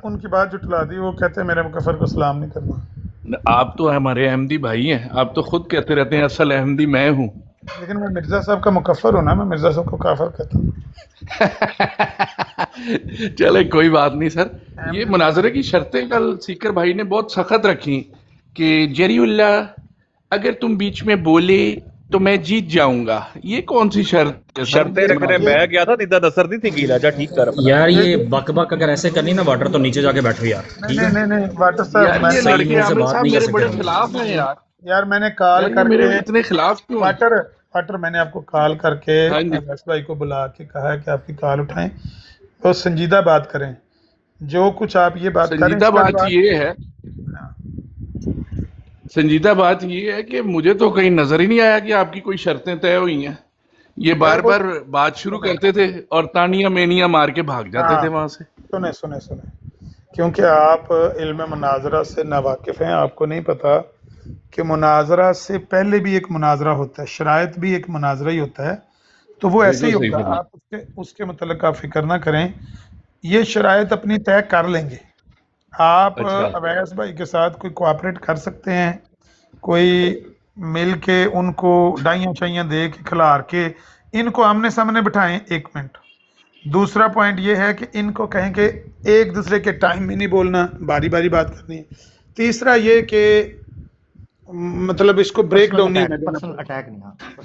ان کی بات جھٹلا دی. وہ کہتے ہیں میرے مکفر کو سلام نہیں کرنا. آپ تو ہمارے احمدی بھائی ہیں، آپ تو خود کہتے رہتے ہیں اصل احمدی میں ہوں. لیکن میں مرزا صاحب کا مکفر ہوں نا، میں مرزا صاحب کو کافر کہتا ہوں. چلے کوئی بات نہیں سر. یہ مناظرے کی شرطیں کل سیکر بھائی نے بہت سخت رکھی کہ جری اللہ اگر تم بیچ میں بولے تو میں جیت جاؤں گا. یہ کون سی شرط؟ شرطیں رکھنے میں گیا تھا، ندا نصر نہیں تھی گیلا جا ٹھیک کر. یار یہ بک بک اگر ایسے کرنی نا واٹر تو نیچے جا کے بیٹھو یار. نہیں واٹر صاحب میرے بڑے خلاف ہیں یار. یار میں نے کال کر کے اتنے خلاف کیوں؟ واٹر میں نے آپ کو کال کر کے اویس بھائی کو بلا کے کہا ہے کہ آپ کی کال اٹھائیں اور سنجیدہ بات کریں. جو کچھ آپ یہ بات کریں سنجیدہ بات یہ ہے کہ مجھے تو کہیں نظر ہی نہیں آیا کہ آپ کی کوئی شرطیں طے ہوئی ہیں. یہ بار بار بات شروع کرتے تھے اور تانیاں مینیاں مار کے بھاگ جاتے تھے وہاں سے. سنیں کیونکہ آپ علم مناظرہ سے ناواقف ہیں. آپ کو نہیں پتا کہ مناظرہ سے پہلے بھی ایک مناظرہ ہوتا ہے، شرائط بھی ایک مناظرہ ہی ہوتا ہے. تو وہ ایسے ہی ہوتا ہے. آپ اس کے متعلق آپ فکر نہ کریں. یہ شرائط اپنی طے کر لیں گے. آپ اچھا اویس بھائی کے ساتھ کوئی کوآپریٹ کر سکتے ہیں, کوئی مل کے ان کو ڈائیاں شائیاں دے کے کھلار کے ان کو آمنے سامنے بٹھائیں. 1 منٹ. دوسرا پوائنٹ یہ ہے کہ ان کو کہیں کہ ایک دوسرے کے ٹائم میں نہیں بولنا, باری باری بات کرنی ہے. تیسرا یہ کہ مطلب اس کو بریک ڈاؤن نہیں ہونا پرسنل اٹیک نہیں.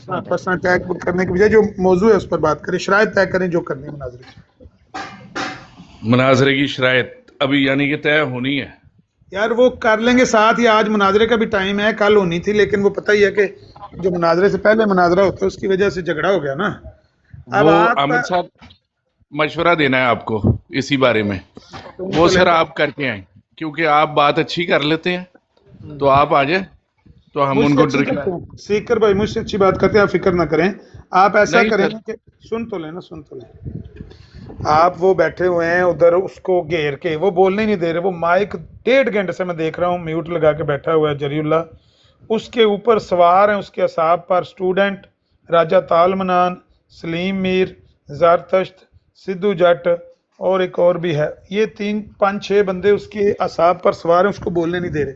ہاں پرسنل اٹیک کرنے کے بجائے جو موضوع ہے اس پر بات کریں, شرائط طے کریں جو کرنی ہے مناظرے کی. مناظرے کی شرائط ابھی یعنی کہ طے ہونی ہے. یار وہ کر لیں گے ساتھ ہی, آج مناظرے کا بھی ٹائم ہے, کل ہونی تھی لیکن وہ پتہ ہی ہے کہ جو مناظرے سے پہلے مناظرہ ہوتا ہے اس کی وجہ سے جھگڑا ہو گیا نا. اب وہ آپ احمد صاحب مشورہ دینا ہے آپ کو اسی بارے میں, وہ سر آپ کر کے آئیں کیونکہ آپ بات اچھی کر لیتے ہیں تو آپ آ جائیں تو ہم ان کو سیکر بھائی مجھ سے اچھی بات کرتے ہیں, آپ فکر نہ کریں. آپ ایسا کریں کہ سن تو لیں. آپ وہ بیٹھے ہوئے ہیں ادھر اس کو گھیر کے, وہ بولنے نہیں دے رہے, وہ مائک 1.5 گھنٹے سے میں دیکھ رہا ہوں میوٹ لگا کے بیٹھا ہوا ہے جری اللہ, اس کے اوپر سوار ہیں اس کے اصحاب پر اسٹوڈنٹ, راجہ تال منان, سلیم میر, زرتشت, سدھو جٹ اور ایک اور بھی ہے. یہ 3 5 6 بندے اس کے اصحاب پر سوار ہیں, اس کو بولنے نہیں دے رہے.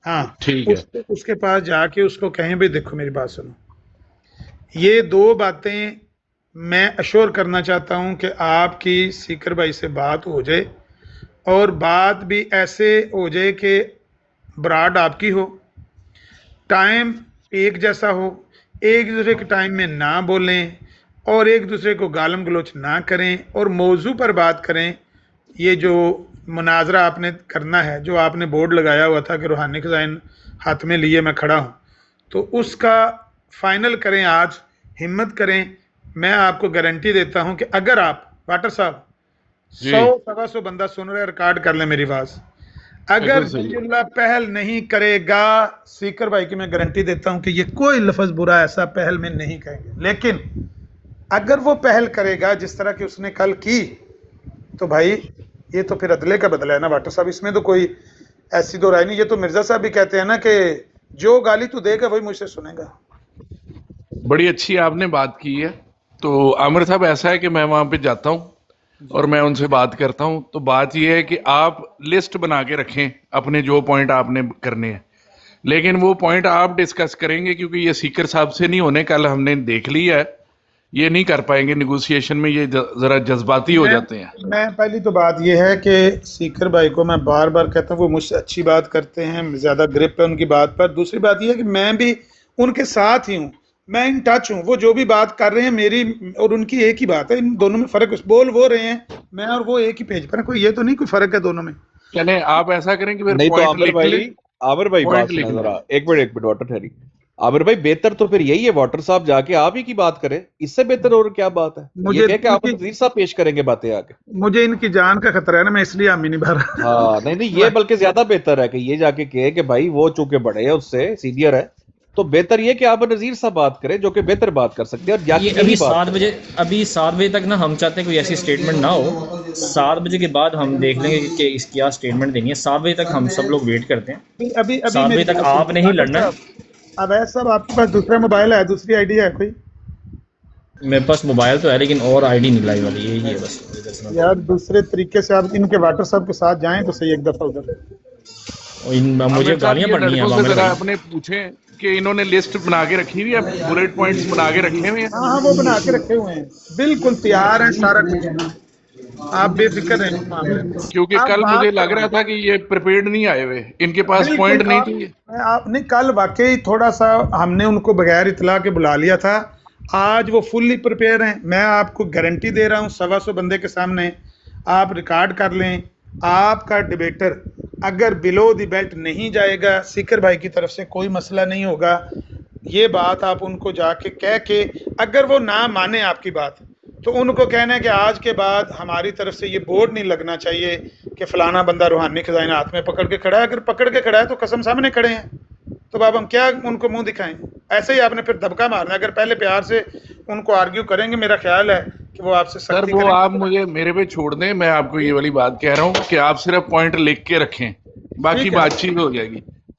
ہاں ٹھیک ہے, اس کے پاس جا کے اس کو کہیں بھائی دیکھو میری بات سنو, یہ 2 باتیں میں اشور کرنا چاہتا ہوں کہ آپ کی سیکر بھائی سے بات ہو جائے, اور بات بھی ایسے ہو جائے کہ براڈ آپ کی ہو, ٹائم ایک جیسا ہو, ایک دوسرے کے ٹائم میں نہ بولیں اور ایک دوسرے کو گالم گلوچ نہ کریں, اور موضوع پر بات کریں. یہ جو مناظرہ آپ نے کرنا ہے, جو آپ نے بورڈ لگایا ہوا تھا کہ روحانی خزائن ہاتھ میں لیے میں کھڑا ہوں, تو اس کا فائنل کریں آج, ہمت کریں. میں آپ کو گارنٹی دیتا ہوں کہ اگر آپ واٹر صاحب 100-125 بندہ سن رہے, ریکارڈ کر لیں میری بات, اگر اللہ پہل نہیں کرے گا, سیکر بھائی کی میں گارنٹی دیتا ہوں کہ یہ کوئی لفظ برا ایسا پہل میں نہیں کہیں گے, لیکن اگر وہ پہل کرے گا جس طرح کہ اس نے کل کی, تو بھائی یہ تو پھر عدلے کا بدلہ ہے نا واٹر صاحب, اس میں تو کوئی ایسی دو رائے نہیں. یہ تو مرزا صاحب بھی کہتے ہیں نا کہ جو گالی تو دے گا وہی مجھ سے سنے گا. بڑی اچھی آپ نے بات کی ہے. تو عامر صاحب ایسا ہے کہ میں وہاں پہ جاتا ہوں اور میں ان سے بات کرتا ہوں, تو بات یہ ہے کہ آپ لسٹ بنا کے رکھیں اپنے جو پوائنٹ آپ نے کرنے ہیں, لیکن وہ پوائنٹ آپ ڈسکس کریں گے کیونکہ یہ سیکر صاحب سے نہیں ہونے. کل ہم نے دیکھ لیا ہے یہ نہیں کر پائیں گے نیگوسیشن میں, یہ ذرا جذباتی ہو جاتے ہیں. میں پہلی تو بات یہ ہے کہ سیکر بھائی کو میں بار بار کہتا ہوں وہ مجھ سے اچھی بات کرتے ہیں, زیادہ گرپ ہے ان کی بات پر. دوسری بات یہ ہے کہ میں بھی ان کے ساتھ ہی ہوں, میں ان ٹچ ہوں. وہ جو بھی بات کر رہے ہیں میری اور ان کی ایک ہی بات ہے, ان دونوں میں فرق بول وہ رہے ہیں, میں اور وہ ایک ہی پیج پر ہیں, کوئی یہ تو نہیں کوئی فرق ہے دونوں میں. چلیں آپ ایسا کریں کہ نہیں تو عامر بھائی بات سنیں ذرا, ایک منٹ واٹر ٹھہری. عامر بھائی بہتر تو پھر یہی ہے واٹر صاحب جا کے آپ ہی کی بات کریں, اس سے بہتر اور کیا بات ہے. یہ کہ آپ نذیر صاحب پیش کریں گے باتیں آ کے, مجھے ان کی جان کا خطرہ ہے نا, میں اس لیے آمی نہیں بھر رہا. ہاں نہیں یہ بلکہ زیادہ بہتر ہے کہ یہ جا کے کہے کہ بھائی وہ چونکہ بڑے ہیں اس سے سینئر ہے, تو بہتر یہ کہ آپ نذیر صاحب بات کریں جو کہ بہتر بات کر سکتے ہیں. اور ابھی 7 بجے تک نا ہم چاہتے ہیں کوئی ایسی سٹیٹمنٹ نہ ہو. 7 بجے کے بعد ہم دیکھ لیں گے کہ اس کیا سٹیٹمنٹ دینی ہے. 7 بجے تک ہم سب لوگ ویٹ کرتے ہیں. 7 بجے تک آپ نے ہی لڑنا. اب صاحب آپ کے پاس دوسرا موبائل ہے, دوسری آئی ڈی ہے کوئی؟ میرے پاس موبائل تو ہے لیکن اور آئی ڈی نہیں لائی والی, یہی ہے بس. یار دوسرے طریقے سے آپ ان کے واٹر صاحب کے ساتھ جائیں تو صحیح, ایک دفعہ ادھر. مجھے گالیاں پڑنی ہیں. اپنے پوچھیں کہ انہوں نے لسٹ بنا کے رکھی ہوئی ہے, بلٹ پوائنٹس بنا کے رکھے ہوئے ہیں. ہاں وہ بنا کے رکھے ہوئے ہیں, بالکل تیار ہیں سارا کچھ, آپ بے فکر ہیں. کیونکہ کل مجھے لگ رہا تھا کہ یہ پریپیئرڈ نہیں آئے ہوئے, ان کے پاس پوائنٹ نہیں تھے. آپ نے کل واقعی تھوڑا سا ہم نے ان کو بغیر اطلاع کے بلا لیا تھا, آج وہ فلی پریپیئر ہیں. میں آپ کو گارنٹی دے رہا ہوں 125 بندے کے سامنے, آپ ریکارڈ کر لیں. آپ کا ڈیبیٹر اگر بلو دی بیلٹ نہیں جائے گا, سیکر بھائی کی طرف سے کوئی مسئلہ نہیں ہوگا. یہ بات آپ ان کو جا کے کہہ کے, اگر وہ نہ مانے آپ کی بات, تو ان کو کہنا ہے کہ آج کے بعد ہماری طرف سے یہ بورڈ نہیں لگنا چاہیے کہ فلانا بندہ روحانی خزائن ہاتھ میں پکڑ کے کھڑا ہے. اگر پکڑ کے کھڑا ہے تو قسم سامنے کھڑے ہیں, تو اب ہم کیا ان کو منہ دکھائیں. ایسے ہی آپ نے پھر دبکا مارنا. اگر پہلے پیار سے ان کو آرگیو کریں گے, میرا خیال ہے کہ وہ آپ سے سر وہ آپ مجھے میرے پہ چھوڑ دیں, میں آپ کو یہ والی بات کہہ رہا ہوں کہ آپ صرف پوائنٹ لکھ کے رکھیں, باقی بات چیت ہو جائے گی.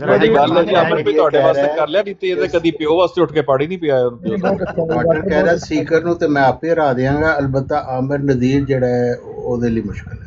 ਗੱਲ ਜੀ ਅਮਰ ਵੀ ਤੁਹਾਡੇ ਵਾਸਤੇ ਕਰ ਲਿਆ, ਨਹੀਂ ਤੇ ਇਹਦੇ ਕਦੀ ਪਿਓ ਵਾਸਤੇ ਉੱਠ ਕੇ ਪਾੜੀ ਨਹੀਂ ਪਿਆ। ਵਾਟਰ ਕਹਿ ਰਿਹਾ ਸੀਕਰ ਨੂੰ ਤੇ ਮੈਂ ਆਪੇ ਹਰਾ ਦਿਆਂਗਾ, ਅਲਬત્ਤਾ ਆਮਿਰ ਨਜ਼ੀਰ ਜਿਹੜਾ ਹੈ ਉਹਦੇ ਲਈ ਮੁਸ਼ਕਲ ਹੈ।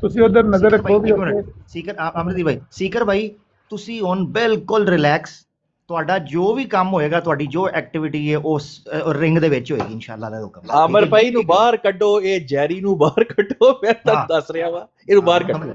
ਤੁਸੀਂ ਉਧਰ ਨਜ਼ਰ ਰੱਖੋ ਵੀ ਸੀਕਰ ਅਮਰਦੀਪ ਭਾਈ, ਸੀਕਰ ਭਾਈ ਤੁਸੀਂ ਹੁਣ ਬਿਲਕੁਲ ਰਿਲੈਕਸ, ਤੁਹਾਡਾ ਜੋ ਵੀ ਕੰਮ ਹੋਏਗਾ, ਤੁਹਾਡੀ ਜੋ ਐਕਟੀਵਿਟੀ ਹੈ ਉਸ ਰਿੰਗ ਦੇ ਵਿੱਚ ਹੋਏਗੀ ਇਨਸ਼ਾਅੱਲਾ ਦਾ ਹੁਕਮ। ਆਮਰ ਭਾਈ ਨੂੰ ਬਾਹਰ ਕੱਢੋ, ਇਹ ਜੈਰੀ ਨੂੰ ਬਾਹਰ ਕੱਢੋ, ਮੈਂ ਤਾਂ ਦੱਸ ਰਿਹਾ ਵਾ ਇਹਨੂੰ ਬਾਹਰ ਕੱਢੋ।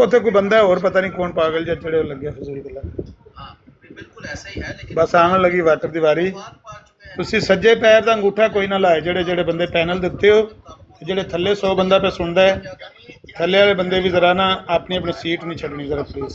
ਉੱਥੇ ਕੋਈ ਬੰਦਾ ਹੋਰ ਪਤਾ ਨਹੀਂ ਕੌਣ ਪਾਗਲ ਜਿਹਾ ਚੜੇ ਲੱਗਿਆ ਫਜ਼ੂਲ ਗੱਲਾਂ। ਬਸ ਆਉਣ ਲੱਗੀ ਵਾਟਰ ਦੀ ਵਾਰੀ, ਤੁਸੀਂ ਸੱਜੇ ਪੈਰ ਦਾ ਅੰਗੂਠਾ ਕੋਈ ਨਾ ਲਾਏ, ਜਿਹੜੇ ਬੰਦੇ ਪੈਨਲ ਦਿੱਤੇ ਹੋ, ਜਿਹੜੇ ਥੱਲੇ 100 ਬੰਦਾ ਪੇ ਸੁਣਦਾ ਹੈ, ਥੱਲੇ ਵਾਲੇ ਬੰਦੇ ਵੀ ਜ਼ਰਾ ਨਾ ਆਪਣੀ ਆਪਣੀ ਸੀਟ ਨਹੀਂ ਛੱਡਣੀ ਜ਼ਰਾ ਪਲੀਜ਼।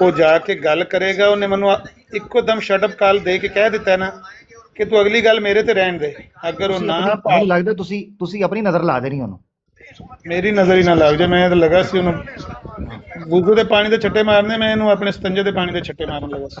ਉਹ ਜਾ ਕੇ ਗੱਲ ਕਰੇਗਾ, ਉਹਨੇ ਮੈਨੂੰ ਇੱਕੋ ਦਮ ਸ਼ਟ ਅਪ ਕਾਲ ਦੇ ਕੇ ਕਹਿ ਦਿੱਤਾ ਨਾ ਕਿ ਤੂੰ ਅਗਲੀ ਗੱਲ ਮੇਰੇ ਤੇ ਰਹਿਣ ਦੇ, ਅਗਰ ਉਹ ਨਾ ਮੈਨੂੰ ਲੱਗਦਾ ਤੁਸੀਂ ਆਪਣੀ ਨਜ਼ਰ ਲਾ ਦੇਣੀ ਉਹਨੂੰ। ਮੇਰੀ ਨਜ਼ਰ ਹੀ ਨਾ ਲੱਗ ਜਾ, ਮੈਂ ਤਾਂ ਲੱਗਾ ਸੀ ਉਹਨੂੰ ਵੁਜ਼ੂ ਦੇ ਪਾਣੀ ਦੇ ਛੱਟੇ ਮਾਰਨੇ, ਮੈਂ ਇਹਨੂੰ ਆਪਣੇ ਸਤੰਜੇ ਦੇ ਪਾਣੀ ਦੇ ਛੱਟੇ ਮਾਰਨ ਲੱਗਾ ਸੀ।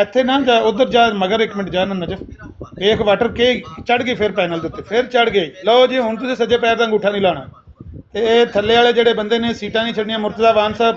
ਇੱਥੇ ਨਾ ਜਾ, ਉਧਰ ਜਾ ਮਗਰ 1 ਮਿੰਟ ਜਾ ਨਾ ਨਜਫ, ਵੇਖ ਵਾਟਰ ਕੇ ਚੜ ਗਈ ਫਿਰ ਪੈਨਲ ਦੇ ਉੱਤੇ, ਫਿਰ ਚੜ ਗਈ। ਲਓ ਜੀ ਹੁਣ ਤੁਸੀਂ ਸੱਜੇ ਪੈਰ ਦਾ ਅੰਗੂਠਾ ਨਹੀਂ ਲਾਣਾ, ਤੇ ਇਹ ਥੱਲੇ ਵਾਲੇ ਜਿਹੜੇ ਬੰਦੇ ਨੇ ਸੀਟਾਂ ਨਹੀਂ ਛੱਡਣੀਆਂ, ਮੁਰਤਜ਼ਾ ਵਾਨ ਸਾਹਿਬ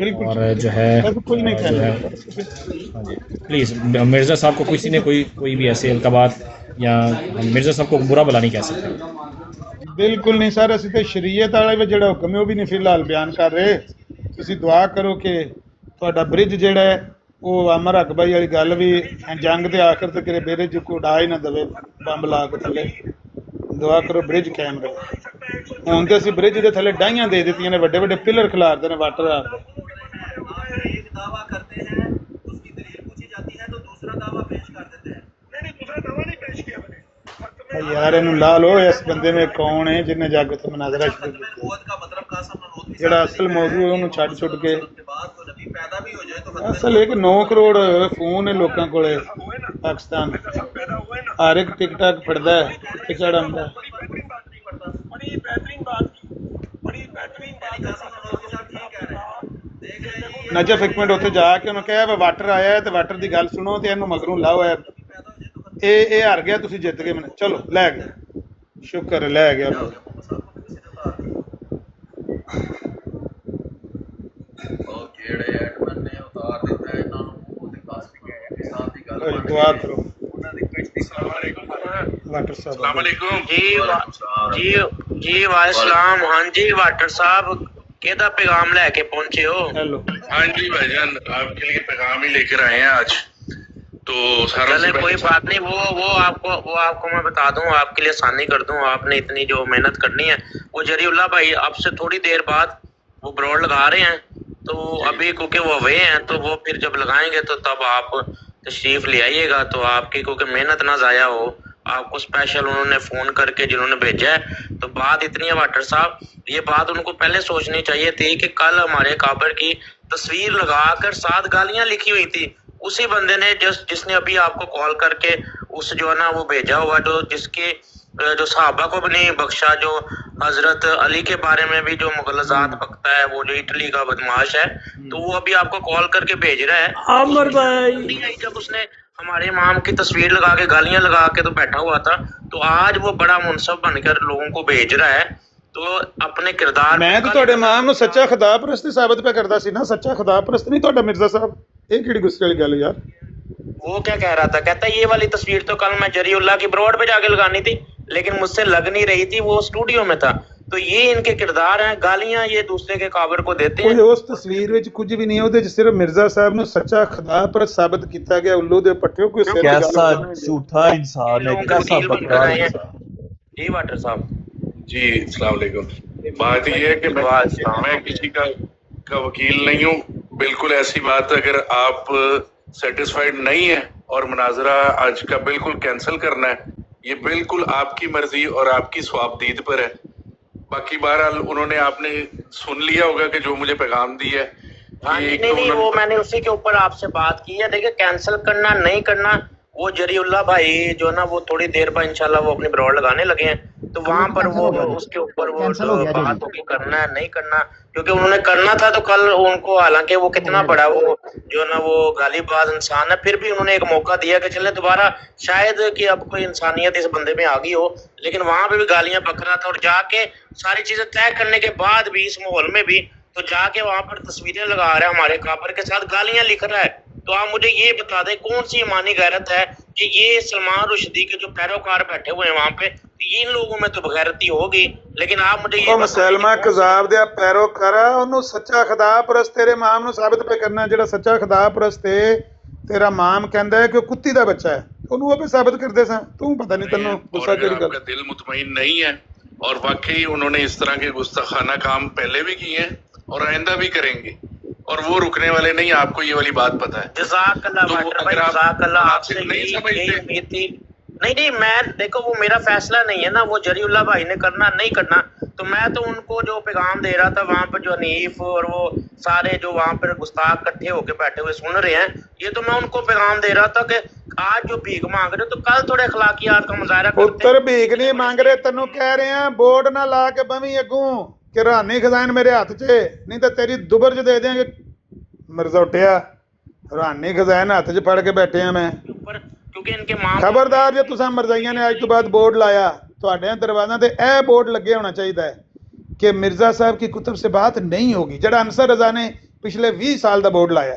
اور جو ہے ہاں جی پلیز مرزا صاحب کو کسی نے کوئی بھی ایسے القابات یا ہم مرزا صاحب کو برا بلا نہیں کہہ سکتے. بالکل نہیں سر، اسی تو شریعت والا جڑا حکم ہے وہ بھی نہیں فی الحال بیان کر رہے. تسی دعا کرو کہ تہاڈا برج جڑا ہے وہ عمر حق بھائی والی گل بھی جنگ دے آخر تک کرے برج کو ڈا ہی نہ دے بمب لا کے تھلے. دعا کرو برج قائم رہے. ہوں تو اسی برج دے تھلے ڈائیاں دے دیتی نے، وڈے وڈے پلر کھلارتے ہیں واٹر آ کے. یار انہوں لا لو، اس بندے میں کون ہے جن نے جا کے تو مناظرہ شروع کیا؟ جڑا اصل موضوع ہے انہوں چھڈ چھڈ کے اصل ہے کہ 9 کروڑ فون ہے لوکاں کولے پاکستان، ہر ایک ٹک ٹاک پھڑدا ہے کتے چڑھاندا ہے. نجف ایک منٹ اتنے جا کے انہوں کہا واٹر آیا ہے تو واٹر دی گل سنو تو اینوں مگروں لاؤ ہے اے ہار گیا تسی جت گئے. چلو لے گیا، شکر ہے لے گیا. دعا کرو. السلام علیکم. جی وعلیکم. ہاں جی واٹر صاحب کیدا پیغام لے کے پہنچے ہو؟ ہاں جی بھائی جان آپ کے لیے پیغام ہی لے کر آئے ہیں آج. تو چلے کوئی بات نہیں، وہ آپ کو میں بتا دوں، آپ کے لیے آسانی کر دوں. آپ نے اتنی جو محنت کرنی ہے، وہ جری اللہ بھائی آپ سے تھوڑی دیر بعد وہ بروڈ لگا رہے ہیں. تو ابھی کیونکہ وہ ہوئے ہیں تو وہ پھر جب لگائیں گے تو تب آپ تشریف لے آئیے گا. تو آپ کی کیونکہ محنت نہ ضائع ہو، آپ کو اسپیشل انہوں نے فون کر کے جنہوں نے بھیجا ہے. تو بات اتنی ہے واٹر صاحب، یہ بات ان کو پہلے سوچنی چاہیے تھی کہ کل ہمارے کابر کی تصویر لگا کر 7 گالیاں لکھی ہوئی تھی. اسی بندے نے جس نے ابھی آپ کو کال کر کے اس جو ہے نا وہ بھیجا ہوا، جس کے جو صحابہ کو بھی نہیں بخشا، جو حضرت علی کے بارے میں بھی جو مغلظات بکتا ہے، وہ جو اٹلی کا بدماش ہے، تو وہ ابھی آپ کو کال کر کے بھیج رہا ہے. عامر بھائی جب اس نے ہمارے امام کی تصویر لگا کے گالیاں لگا کے تو بیٹھا ہوا تھا، تو آج وہ بڑا منصف بن کر لوگوں کو بھیج رہا ہے. تو اپنے کردار میں تو تہاڈے امام نو سچا خدا پرست ثابت پہ کردا سی نا، سچا خدا پرست نہیں تہاڈا مرزا صاحب. یہ کیڑی غصے والی گل یار؟ وہ کیا کہہ رہا تھا؟ کہتا ہے یہ والی تصویر تو کل میں جری اللہ کی بروڈ پہ جا کے لگانی تھی، لیکن مجھ سے لگ نہیں رہی تھی، وہ اسٹوڈیو میں تھا. تو یہ ان کے کردار ہیں، گالیاں یہ دوسرے کے کابر کو دیتے ہیں. اس تصویر وچ کچھ بھی نہیں ہے، صرف مرزا صاحب نو سچا خدا پرست ثابت کیتا گیا. الو دے پٹھیو کوئی سر کیسا جھوٹا انسان ہے، کیسا بکرا انسان. جی واٹر صاحب. جی السلام علیکم. بات یہ ہے کہ میں کسی کا وکیل نہیں ہوں. بالکل ایسی بات اگر آپ سیٹسفائیڈ نہیں ہیں اور مناظرہ آج کا بالکل کینسل کرنا ہے، یہ بالکل آپ کی مرضی اور آپ کی ثواب دید پر ہے. باقی بہرحال انہوں نے آپ نے سن لیا ہوگا کہ جو مجھے پیغام دی ہے. نہیں وہ میں نے اسی کے اوپر آپ سے بات کی ہے. دیکھیں کینسل کرنا نہیں کرنا وہ جری اللہ بھائی جو ہے نا وہ تھوڑی دیر بعد انشاءاللہ وہ اپنی بروڈ لگانے لگے ہیں. تو وہاں پر وہ اس کے اوپر وہ بات ہوگی کرنا ہے نہیں کرنا، کیونکہ انہوں نے کرنا تھا. تو کل ان کو حالانکہ وہ کتنا بڑا وہ جو نا وہ غالب باز انسان ہے، پھر بھی انہوں نے ایک موقع دیا کہ چلے دوبارہ شاید کہ اب کوئی انسانیت اس بندے میں آ گئی ہو. لیکن وہاں پہ بھی گالیاں بک رہا تھا، اور جا کے ساری چیزیں طے کرنے کے بعد بھی اس ماحول میں بھی تو جا کے وہاں پر تصویریں لگا رہا ہے، ہمارے کابر کے ساتھ گالیاں لکھ رہا ہے. تو آپ مجھے یہ بتا دیں کون سی ایمانی غیرت ہے کہ یہ سلمان رشدی کے جو پیروکار بیٹھے ہوئے ہیں وہاں پہ، ان لوگوں میں تو بغیرتی ہوگی. لیکن آپ مجھے یہ مسلمہ کذاب دیا پیروکارا انہوں سچا خدا پرست تیرے امام نو ثابت پہ کرنا. جڑا سچا خدا پرست ہے تیرا امام کہندا ہے کہ کتی دا بچہ ہے، انہوں وہ ثابت کر دے سا. تو پتہ نہیں تینوں غصہ کیڑی گل. دل مطمئن نہیں ہے اور واقعی انہوں نے اس طرح کے گستاخانہ کام پہلے بھی کیے ہیں اور آئندہ بھی کریں گے، اور وہ رکنے والے نہیں. آپ کو یہ والی بات پتہ ہے. جزاک اللہ واٹر بھائی، جزاک اللہ. آپ سے یہی امید تھی. نہیں میں دیکھو وہ میرا فیصلہ نہیں ہے نا، وہ جری اللہ بھائی نے کرنا نہیں کرنا. تو میں تو ان کو جو پیغام دے رہا تھا وہاں پر جو حنیف اور وہ سارے جو وہاں پر گستاخ کٹھے ہو کے بیٹھے ہوئے سن رہے ہیں، یہ تو میں ان کو پیغام دے رہا تھا کہ آج جو بھیک مانگ رہے تو کل تھوڑے اخلاقیات کا مظاہرہ کرتے. پتر بھیک نہیں مانگ رہے، تینوں کہہ رہے ہیں بورڈ نہ لا کے بویں اگوں کہ روحانی خزائن میرے ہاتھ چ، نہیں تو تیری دبر چ دے دیں گے. مرزا اٹھیا روحانی خزائن ہاتھ چ پھڑ کے بیٹھے ہیں میں. خبردار جی تساں مرزائیاں نے اج تو بعد بورڈ لایا تہاڈے دروازے تے اے بورڈ لگے ہونا چاہیے کہ مرزا صاحب کی کتب سے بات نہیں ہوگی. جڑا انصر رضا نے ਪਿਛਲੇ 20 ਸਾਲ ਦਾ ਬੋਰਡ ਲਾਇਆ,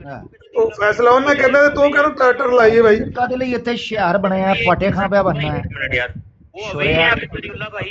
ਉਹ ਫੈਸਲਾ ਉਹਨਾਂ ਕਹਿੰਦਾ ਤੇ ਤੂੰ ਕਹਿੰਦਾ ਟਰੈਕਟਰ ਲਾਈਏ ਭਾਈ। ਕਾਦੇ ਲਈ ਇੱਥੇ ਸ਼ਹਿਰ ਬਣਿਆ, ਪਾਟੇ ਖਾਂ ਪਿਆ ਬਣਨਾ ਹੈ।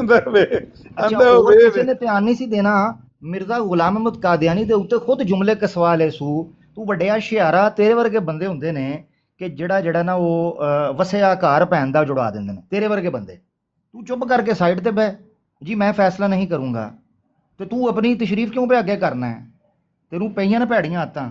ਅੰਦਰ ਵੇ ਅੰਦਰ ਹੋਰ ਕਿਸੇ ਨੇ ਧਿਆਨ ਨਹੀਂ ਸੀ ਦੇਣਾ। ਮਿਰਜ਼ਾ ਗੁਲਾਮ ਅਹਿਮਦ ਕਾਦੀਆਨੀ ਦੇ ਉੱਤੇ ਖੁਦ ਜੁਮਲੇ ਕਸਵਾ ਲੈ ਸੂ, ਤੂੰ ਵੱਡਿਆ ਸ਼ਿਆਰਾ ਤੇਰੇ ਵਰਗੇ ਬੰਦੇ ਹੁੰਦੇ ਨੇ ਕਿ ਜਿਹੜਾ ਨਾ ਉਹ ਵਸਿਆ ਘਰ ਭੈਣ ਦਾ ਜੁੜਾ ਦਿੰਦੇ ਨੇ, ਤੇਰੇ ਵਰਗੇ ਬੰਦੇ। ਤੂੰ ਚੁੱਪ ਕਰਕੇ ਸਾਈਡ ਤੇ ਬਹਿ ਜੀ, ਮੈਂ ਫੈਸਲਾ ਨਹੀਂ ਕਰੂੰਗਾ। ਤੇ ਤੂੰ ਆਪਣੀ ਤਸ਼ਰੀਫ ਕਿਉਂ ਪੇ ਅੱਗੇ ਕਰਨਾ ਹੈ? ਤੈਨੂੰ ਪਈਆਂ ਨੇ ਭੈੜੀਆਂ ਆਦਤਾਂ।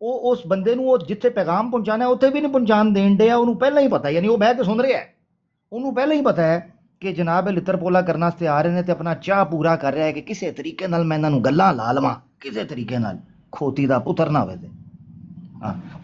ਉਹ ਉਸ ਬੰਦੇ ਨੂੰ ਉਹ ਜਿੱਥੇ ਪੈਗਾਮ ਪਹੁੰਚਾਣਾ ਉੱਥੇ ਵੀ ਨਹੀਂ ਪਹੁੰਚਾਣ ਦੇਣ ਡਿਆ। ਉਹਨੂੰ ਪਹਿਲਾਂ ਹੀ ਪਤਾ, ਯਾਨੀ ਉਹ ਬਹਿ ਕੇ ਸੁਣ ਰਿਹਾ ਹੈ, ਉਹਨੂੰ ਪਹਿਲਾਂ ਹੀ ਪਤਾ ਹੈ ਕਿ ਜਨਾਬ ਲਿੱਤਰ ਪੋਲਾ ਕਰਨ ਵਾਸਤੇ ਆ ਰਹੇ ਨੇ ਤੇ ਆਪਣਾ ਚਾਹ ਪੂਰਾ ਕਰ ਰਿਹਾ ਹੈ ਕਿ ਕਿਸੇ ਤਰੀਕੇ ਨਾਲ ਮੈਂ ਇਹਨਾਂ ਨੂੰ ਗੱਲਾਂ ਲਾ ਲਵਾਂ, ਕਿਸੇ ਤਰੀਕੇ ਨਾਲ ਖੋਤੀ ਦਾ ਪੁੱਤਰ ਨਾ ਹੋਵੇ। ਹਾਂ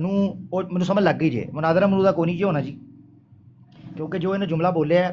ਨੂੰ ਉਹ ਮੈਨੂੰ ਸਮਝ ਲੱਗ ਗਈ ਜੇ ਮੁਨਾਜ਼ਰਾ ਮਨੂਦਾ ਕੋਈ ਨਹੀਂ ਜੀ ਹੋਣਾ ਜੀ, ਕਿਉਂਕਿ ਜੋ ਇਹਨੇ ਜੁਮਲਾ ਬੋਲਿਆ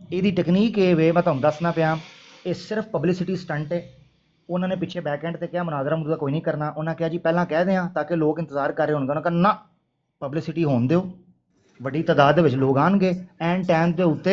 ਇਹਦੀ ਟੈਕਨੀਕ ਇਹ ਵੇ, ਮੈਂ ਤੁਹਾਨੂੰ ਦੱਸਣਾ ਪਿਆ, ਇਹ ਸਿਰਫ ਪਬਲਿਸਿਟੀ ਸਟੰਟ ਹੈ। ਉਹਨਾਂ ਨੇ ਪਿੱਛੇ ਬੈਕ ਐਂਡ ਤੇ ਕਿਹਾ ਮੁਨਾਜ਼ਰਾ ਮਨੂਦਾ ਕੋਈ ਨਹੀਂ ਕਰਨਾ। ਉਹਨਾਂ ਕਿਹਾ ਜੀ ਪਹਿਲਾਂ ਕਹਿ ਦਿਆਂ ਤਾਂ ਕਿ ਲੋਕ ਇੰਤਜ਼ਾਰ ਕਰ ਰਹੇ ਹੋਣਗੇ। ਉਹਨਾਂ ਕਹਿੰਦਾ ਨਾ, ਪਬਲਿਸਿਟੀ ਹੋਣ ਦਿਓ, ਵੱਡੀ ਤਾਦਾਦ ਦੇ ਵਿੱਚ ਲੋਕ ਆਣਗੇ, ਐਂਡ ਟਾਈਮ ਦੇ ਉੱਤੇ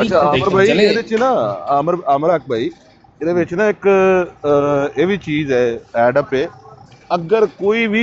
ਅੱਛਾ ਆਮਰ ਭਾਈ, ਇਹਦੇ ਚ ਨਾ ਆਮਰ ਹਕ ਭਾਈ, ਇਹਦੇ ਵਿੱਚ ਨਾ ਇੱਕ ਇਹ ਵੀ ਚੀਜ਼ ਹੈ ਐਡ ਅਪ ਹੈ। ਅਗਰ ਕੋਈ ਵੀ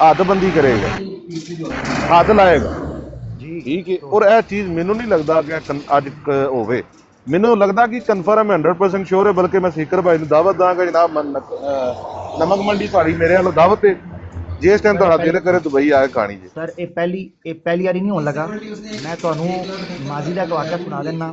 ਹੱਦਬੰਦੀ ਕਰੇਗਾ, ਹੱਦ ਲਾਏਗਾ, ਠੀਕ ਹੈ। ਔਰ ਇਹ ਚੀਜ਼ ਮੈਨੂੰ ਨਹੀਂ ਲੱਗਦਾ ਕਿ ਅੱਜ ਹੋਵੇ, ਮੈਨੂੰ ਲੱਗਦਾ ਕਿ ਕਨਫਰਮ 100% ਸ਼ੋਰ ਹੈ। ਬਲਕਿ ਮੈਂ ਸੀਕਰ ਭਾਈ ਨੂੰ ਦਾਵਤ ਦਾਂਗਾ, ਜਨਾਬ ਨਮਕ ਮੰਡੀ ਤੁਹਾਡੀ ਮੇਰੇ ਵੱਲੋਂ ਦਾਵਤ ਹੈ, ਜਿਸ ਟਾਈਮ ਤੁਹਾਡਾ ਦਿਲ ਕਰੇ ਦੁਬਈ ਆ ਕੇ ਖਾਣੀ ਜੀ। ਸਰ ਇਹ ਪਹਿਲੀ ਵਾਰੀ ਨਹੀਂ ਹੋਣ ਲੱਗਾ। ਮੈਂ ਤੁਹਾਨੂੰ ਮਾਜ਼ੀ ਦਾ ਇੱਕ ਵਾਕਿਆ ਸੁਣਾ ਦਿੰਦਾ।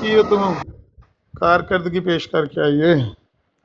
ਕੀ ਉਹ ਤੂੰ ਕਾਰਕਰਦਗੀ ਪੇਸ਼ ਕਰਕੇ ਆਈਏ।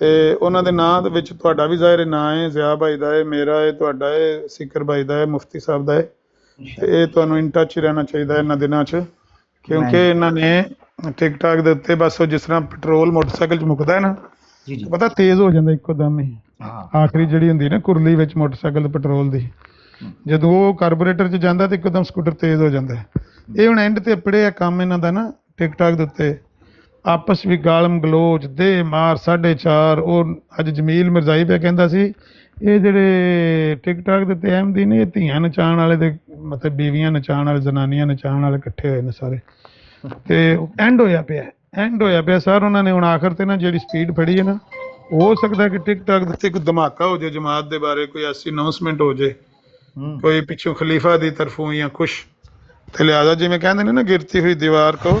ਤੇ ਉਹਨਾਂ ਦੇ ਨਾਂ ਦੇ ਵਿੱਚ ਤੁਹਾਡਾ ਵੀ ਜ਼ਾਹਿਰ ਨਾਂ ਹੈ, ਜ਼ਿਆ ਭਾਈ ਦਾ ਹੈ, ਮੇਰਾ ਹੈ, ਤੁਹਾਡਾ ਹੈ, ਸਿਕਰ ਭਾਈ ਦਾ ਹੈ, ਮੁਫਤੀ ਸਾਹਿਬ ਦਾ ਹੈ, ਤੇ ਇਹ ਤੁਹਾਨੂੰ ਇਨ ਟੱਚ ਹੀ ਰਹਿਣਾ ਚਾਹੀਦਾ ਇਹਨਾਂ ਦਿਨਾਂ 'ਚ, ਕਿਉਂਕਿ ਇਹਨਾਂ ਨੇ ਟਿਕਟਾਕ ਦੇ ਉੱਤੇ ਬਸ ਉਹ ਜਿਸ ਤਰ੍ਹਾਂ ਪੈਟਰੋਲ ਮੋਟਰਸਾਈਕਲ 'ਚ ਮੁੱਕਦਾ ਹੈ ਨਾ, ਪਤਾ ਤੇਜ਼ ਹੋ ਜਾਂਦਾ ਇੱਕੋ ਦਮ ਹੀ, ਆਖਰੀ ਜਿਹੜੀ ਹੁੰਦੀ ਨਾ ਕੁਰਲੀ ਵਿੱਚ ਮੋਟਰਸਾਈਕਲ ਦੇ ਪੈਟਰੋਲ ਦੀ, ਜਦੋਂ ਉਹ ਕਾਰਬੋਰੇਟਰ 'ਚ ਜਾਂਦਾ ਤੇ ਇੱਕਦਮ ਸਕੂਟਰ ਤੇਜ਼ ਹੋ ਜਾਂਦਾ। ਇਹ ਹੁਣ ਐਂਡ ਤੇ ਅਪੜੇ ਆ ਕੰਮ ਇਹਨਾਂ ਦਾ ਨਾ ਟਿਕਟਾਕ ਦੇ ਉੱਤੇ, ਆਪਸ ਵੀ ਗਾਲਮ ਗਲੋਚ ਦੇ ਮਾਰ 4.5। ਉਹ ਅੱਜ ਜਮੀਲ ਮਿਰਜ਼ਾਈ ਪਿਆ ਕਹਿੰਦਾ ਸੀ ਇਹ ਜਿਹੜੇ ਟਿਕਟਾਕ ਦੇ ਉੱਤੇ ਅਹਿਮਦੀ ਨੇ, ਇਹ ਧੀਆਂ ਨਚਾਉਣ ਵਾਲੇ ਤੇ ਮਤਲਬ ਬੀਵੀਆਂ ਨਚਾਉਣ ਵਾਲੇ, ਜ਼ਨਾਨੀਆਂ ਨਚਾਉਣ ਵਾਲੇ ਇਕੱਠੇ ਹੋਏ ਨੇ ਸਾਰੇ, ਤੇ ਐਂਡ ਹੋਇਆ ਪਿਆ ਸਰ। ਉਹਨਾਂ ਨੇ ਹੁਣ ਆਖਰ ਤੇ ਨਾ ਜਿਹੜੀ ਸਪੀਡ ਫੜੀ ਹੈ ਨਾ, ਹੋ ਸਕਦਾ ਕਿ ਟਿਕਟਾਕ ਦੇ ਉੱਤੇ ਕੋਈ ਧਮਾਕਾ ਹੋ ਜਾਏ, ਜਮਾਤ ਦੇ ਬਾਰੇ ਕੋਈ ਐਸੀ ਅਨਾਉਂਸਮੈਂਟ ਹੋ ਜਾਏ ਕੋਈ ਪਿੱਛੋਂ ਖਲੀਫਾ ਦੀ ਤਰਫੋਂ ਜਾਂ ਕੁਛ, ਤੇ ਲਿਹਾਜ਼ਾ ਜਿਵੇਂ ਕਹਿੰਦੇ ਨੇ ਨਾ ਗਿਰਤੀ ਹੋਈ ਦੀਵਾਰ ਕੋ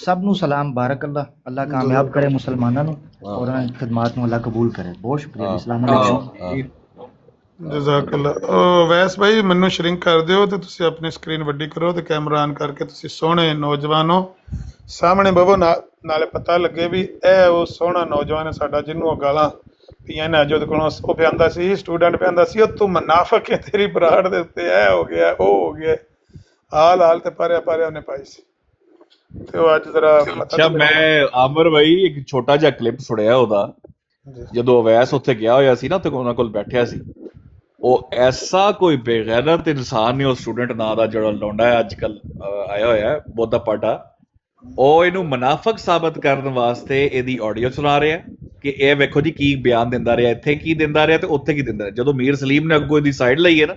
ਸਭ ਨੂੰ ਸਲਾਮ, ਬਾਰਕ ਅੱਲਾ, ਅੱਲਾ ਕਾਮਯਾਬ ਕਰੇ ਮੁਸਲਮਾਨਾਂ ਨੂੰ ਔਰ ਉਹਨਾਂ ਦੀ ਖਿਦਮਤ ਨੂੰ ਅੱਲਾ ਕਬੂਲ ਕਰੇ। ਬਹੁਤ ਸ਼ੁਕਰੀਆ, ਅਸਲਾਮ ਅਲੈਕੁਮ। ਜਜ਼ਾਕੱਲਾ। ਵੈਸ ਭਾਈ ਮੈਨੂੰ ਸ਼ਰਿੰਕ ਕਰ ਦਿਓ ਤੇ ਤੁਸੀਂ ਆਪਣੀ ਸਕਰੀਨ ਵੱਡੀ ਕਰੋ ਤੇ ਕੈਮਰਾ ਆਨ ਕਰਕੇ ਤੁਸੀਂ ਸੋਹਣੇ ਨੌਜਵਾਨੋ ਸਾਹਮਣੇ ਬਵੋ, ਨਾਲੇ ਪਤਾ ਲੱਗੇ ਵੀ ਇਹ ਉਹ ਸੋਹਣਾ ਨੌਜਵਾਨ ਹੈ ਸਾਡਾ ਜਿਹਨੂੰ ਉਹ ਗਾਲਾਂ ਪੀਆਂ ਨੇ ਅੱਜ ਉਹਦੇ ਕੋਲੋਂ। ਉਹ ਪਿਆਂਦਾ ਸੀ, ਸਟੂਡੈਂਟ ਪਿਆਂਦਾ ਸੀ, ਉਹ ਤੂੰ ਮੁਨਾਫਿਕ ਹੈ, ਤੇਰੀ ਬਰਾੜ ਦੇ ਉੱਤੇ ਇਹ ਹੋ ਗਿਆ ਉਹ ਹੋ ਗਿਆ, ਹਾਲ ਤੇ ਪਾਰਿਆ ਉਹਨੇ ਪਾਈ ਸੀ। ਤੇ ਉਹ ਅੱਜ ਜ਼ਰਾ ਅੱਛਾ, ਮੈਂ ਆਮਰ ਭਾਈ ਇੱਕ ਛੋਟਾ ਜਿਹਾ ਕਲਿੱਪ ਸੁਣਿਆ ਉਹਦਾ, ਜਦੋਂ ਅਵੈਸ ਉੱਥੇ ਗਿਆ ਹੋਇਆ ਸੀ ਨਾ ਤੇ ਉਹਨਾਂ ਕੋਲ ਬੈਠਿਆ ਸੀ, ਉਹ ਐਸਾ ਕੋਈ ਬੇਗੈਰਤ ਇਨਸਾਨ ਨਹੀਂ, ਉਹ ਸਟੂਡੈਂਟ ਨਾਂ ਦਾ ਜਿਹੜਾ ਲੌਂਡਾ ਹੈ ਅੱਜ ਕੱਲ ਆਇਆ ਹੋਇਆ ਬੋਧਾ ਪਾਡਾ, ਉਹ ਇਹਨੂੰ ਮੁਨਾਫਿਕ ਸਾਬਤ ਕਰਨ ਵਾਸਤੇ ਇਹਦੀ ਆਡੀਓ ਸੁਣਾ ਰਿਹਾ ਕਿ ਇਹ ਵੇਖੋ ਜੀ ਕੀ ਬਿਆਨ ਦਿੰਦਾ ਰਿਹਾ, ਇੱਥੇ ਕੀ ਦਿੰਦਾ ਰਿਹਾ ਤੇ ਉੱਥੇ ਕੀ ਦਿੰਦਾ ਰਿਹਾ। ਜਦੋਂ ਮੀਰ ਸਲੀਮ ਨੇ ਅੱਗੋਂ ਇਹਦੀ ਸਾਈਡ ਲਈ ਹੈ ਨਾ,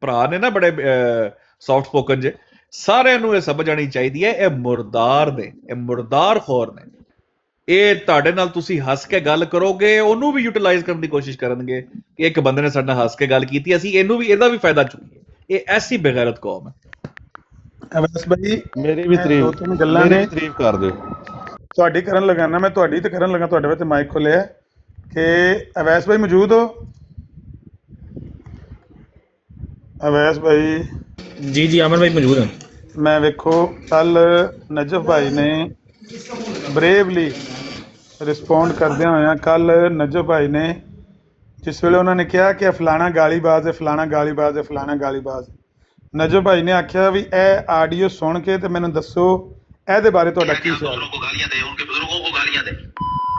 ਭਰਾ ਨੇ ਨਾ ਬੜੇ ਸੌਫਟ ਸਪੋਕਨ ਜੇ, ਸਾਰਿਆਂ ਨੂੰ ਇਹ ਸਮਝ ਆਣੀ ਚਾਹੀਦੀ ਹੈ ਇਹ ਮੁਰਦਾਰ ਨੇ, ਇਹ ਮੁਰਦਾਰ ਖੋਰ ਨੇ। ਇਹ ਤੁਹਾਡੇ ਨਾਲ ਤੁਸੀਂ ਹੱਸ ਕੇ ਗੱਲ ਕਰੋਗੇ, ਉਹਨੂੰ ਵੀ ਯੂਟਿਲਾਈਜ਼ ਕਰਨ ਦੀ ਕੋਸ਼ਿਸ਼ ਕਰਨਗੇ ਕਿ ਇੱਕ ਬੰਦੇ ਨੇ ਸਾਡੇ ਨਾਲ ਹੱਸ ਕੇ ਗੱਲ ਕੀਤੀ, ਅਸੀਂ ਇਹਨੂੰ ਵੀ ਇਹਦਾ ਵੀ ਫਾਇਦਾ ਚੁੱਕੀਏ। ਇਹ ਐਸੀ ਬੇਗੈਰਤ ਕੌਮ ਹੈ। ਅਵੈਸ ਭਾਈ ਮੇਰੀ ਵੀ ਤਾਰੀਫ ਕਰ ਦਿਓ। ਤੁਹਾਡੀ ਕਰਨ ਲੱਗਾ ਨਾ, ਮੈਂ ਤੁਹਾਡੀ ਤੇ ਕਰਨ ਲੱਗਾ, ਤੁਹਾਡੇ ਵਾਸਤੇ ਮਾਈਕ ਖੋਲਿਆ ਕਿ ਅਵੈਸ ਭਾਈ ਮੌਜੂਦ ਹੋ? ਅਵੈਸ ਭਾਈ ਜੀ ਜੀ ਅਮਰ ਭਾਈ ਮੌਜੂਦ ਹੈ। ਮੈਂ ਵੇਖੋ ਕੱਲ ਨਜਫ ਭਾਈ ਨੇ ਬਰੇਵਲੀ ਰਿਸਪੌਂਡ ਕਰਦਿਆਂ ਹੋਇਆਂ, ਕੱਲ ਨਜਫ ਭਾਈ ਨੇ ਜਿਸ ਵੇਲੇ ਉਹਨਾਂ ਨੇ ਕਿਹਾ ਕਿ ਫਲਾਣਾ ਗਾਲੀਬਾਜ਼ ਹੈ, ਫਲਾਣਾ ਗਾਲੀਬਾਜ਼ ਹੈ, ਫਲਾਣਾ ਗਾਲੀਬਾਜ਼, ਨਜਫ ਭਾਈ ਨੇ ਆਖਿਆ ਵੀ ਇਹ ਆਡੀਓ ਸੁਣ ਕੇ ਤੇ ਮੈਨੂੰ ਦੱਸੋ ਇਹਦੇ ਬਾਰੇ ਤੁਹਾਡਾ ਕੀ ਖਿਆਲ ਹੈ?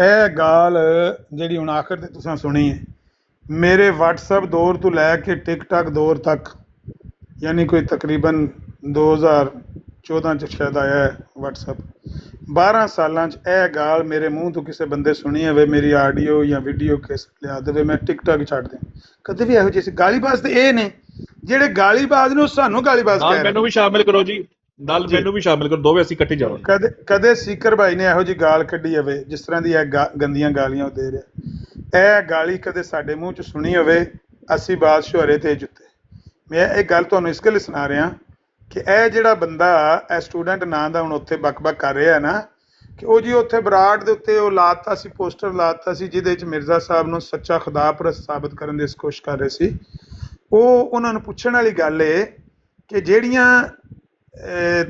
ਇਹ ਗਾਲ ਜਿਹੜੀ ਹੁਣ ਆਖਰ ਤੇ ਤੁਸੀਂ ਸੁਣੀ ਹੈ, ਮੇਰੇ WhatsApp ਦੌਰ ਤੋਂ ਲੈ ਕੇ TikTok ਦੌਰ ਤੱਕ, ਯਾਨੀ ਕੋਈ ਤਕਰੀਬਨ 2014 ਚ ਸ਼ਾਇਦ ਆਇਆ ਹੈ WhatsApp, 12 ਸਾਲਾਂ ਚ ਇਹ ਗਾਲ ਮੇਰੇ ਮੂੰਹ ਤੋਂ ਕਿਸੇ ਬੰਦੇ ਸੁਣੀ ਹੋਵੇ, ਮੇਰੀ ਆਡੀਓ ਜਾਂ ਵੀਡੀਓ ਕਿਸ ਲਿਆ ਦੇਵੇ, ਮੈਂ TikTok ਛੱਡ ਦਿਆਂ। ਕਦੇ ਵੀ ਇਹੋ ਜਿਹੀ ਗਾਲੀਬਾਜ਼ ਤੇ ਇਹ ਨੇ ਜਿਹੜੇ ਗਾਲੀਬਾਜ਼ ਨੇ, ਉਹ ਸਾਨੂੰ ਗਾਲੀਬਾਜ਼ ਕਹਿ ਰਹੇ। ਮੈਨੂੰ ਵੀ ਸ਼ਾਮਿਲ ਕਰੋ ਜੀ, ਨਾਲ ਮੈਨੂੰ ਵੀ ਸ਼ਾਮਿਲ ਕਰੋ, ਦੋਵੇਂ ਅਸੀਂ ਇਕੱਠੇ ਜਾਵਾਂਗੇ। ਕਦੇ ਸੀਕਰ ਭਾਈ ਨੇ ਇਹੋ ਜਿਹੀ ਗਾਲ ਕੱਢੀ ਹੋਵੇ ਜਿਸ ਤਰ੍ਹਾਂ ਦੀ ਇਹ ਗੰਦੀਆਂ ਗਾਲੀਆਂ ਉਹ ਦੇ ਰਿਹਾ, ਇਹ ਗਾਲੀ ਕਦੇ ਸਾਡੇ ਮੂੰਹ ਚ ਸੁਣੀ ਹੋਵੇ, ਅਸੀਂ ਬਾਦਸ਼ਾਹ ਹਰੇ ਤੇ ਜੁੱਤੇ। ਮੈਂ ਇਹ ਗੱਲ ਤੁਹਾਨੂੰ ਇਸ ਗੱਲ ਸੁਣਾ ਰਿਹਾ ਕਿ ਇਹ ਜਿਹੜਾ ਬੰਦਾ ਇਹ ਸਟੂਡੈਂਟ ਨਾਂ ਦਾ ਹੁਣ ਉੱਥੇ ਬਕ ਕਰ ਰਿਹਾ ਨਾ, ਕਿ ਉਹ ਜੀ ਉੱਥੇ ਬਰਾੜ ਦੇ ਉੱਤੇ ਉਹ ਲਾਤਾ ਸੀ, ਪੋਸਟਰ ਲਾਤਾ ਸੀ, ਜਿਹਦੇ ਚ ਮਿਰਜ਼ਾ ਸਾਹਿਬ ਨੂੰ ਸੱਚਾ ਖੁਦਾਪਰਸਤ ਸਾਬਤ ਕਰਨ ਦੀ ਕੋਸ਼ਿਸ਼ ਕਰ ਰਹੇ ਸੀ। ਉਹ ਉਹਨਾਂ ਨੂੰ ਪੁੱਛਣ ਵਾਲੀ ਗੱਲ ਏ ਕਿ ਜਿਹੜੀਆਂ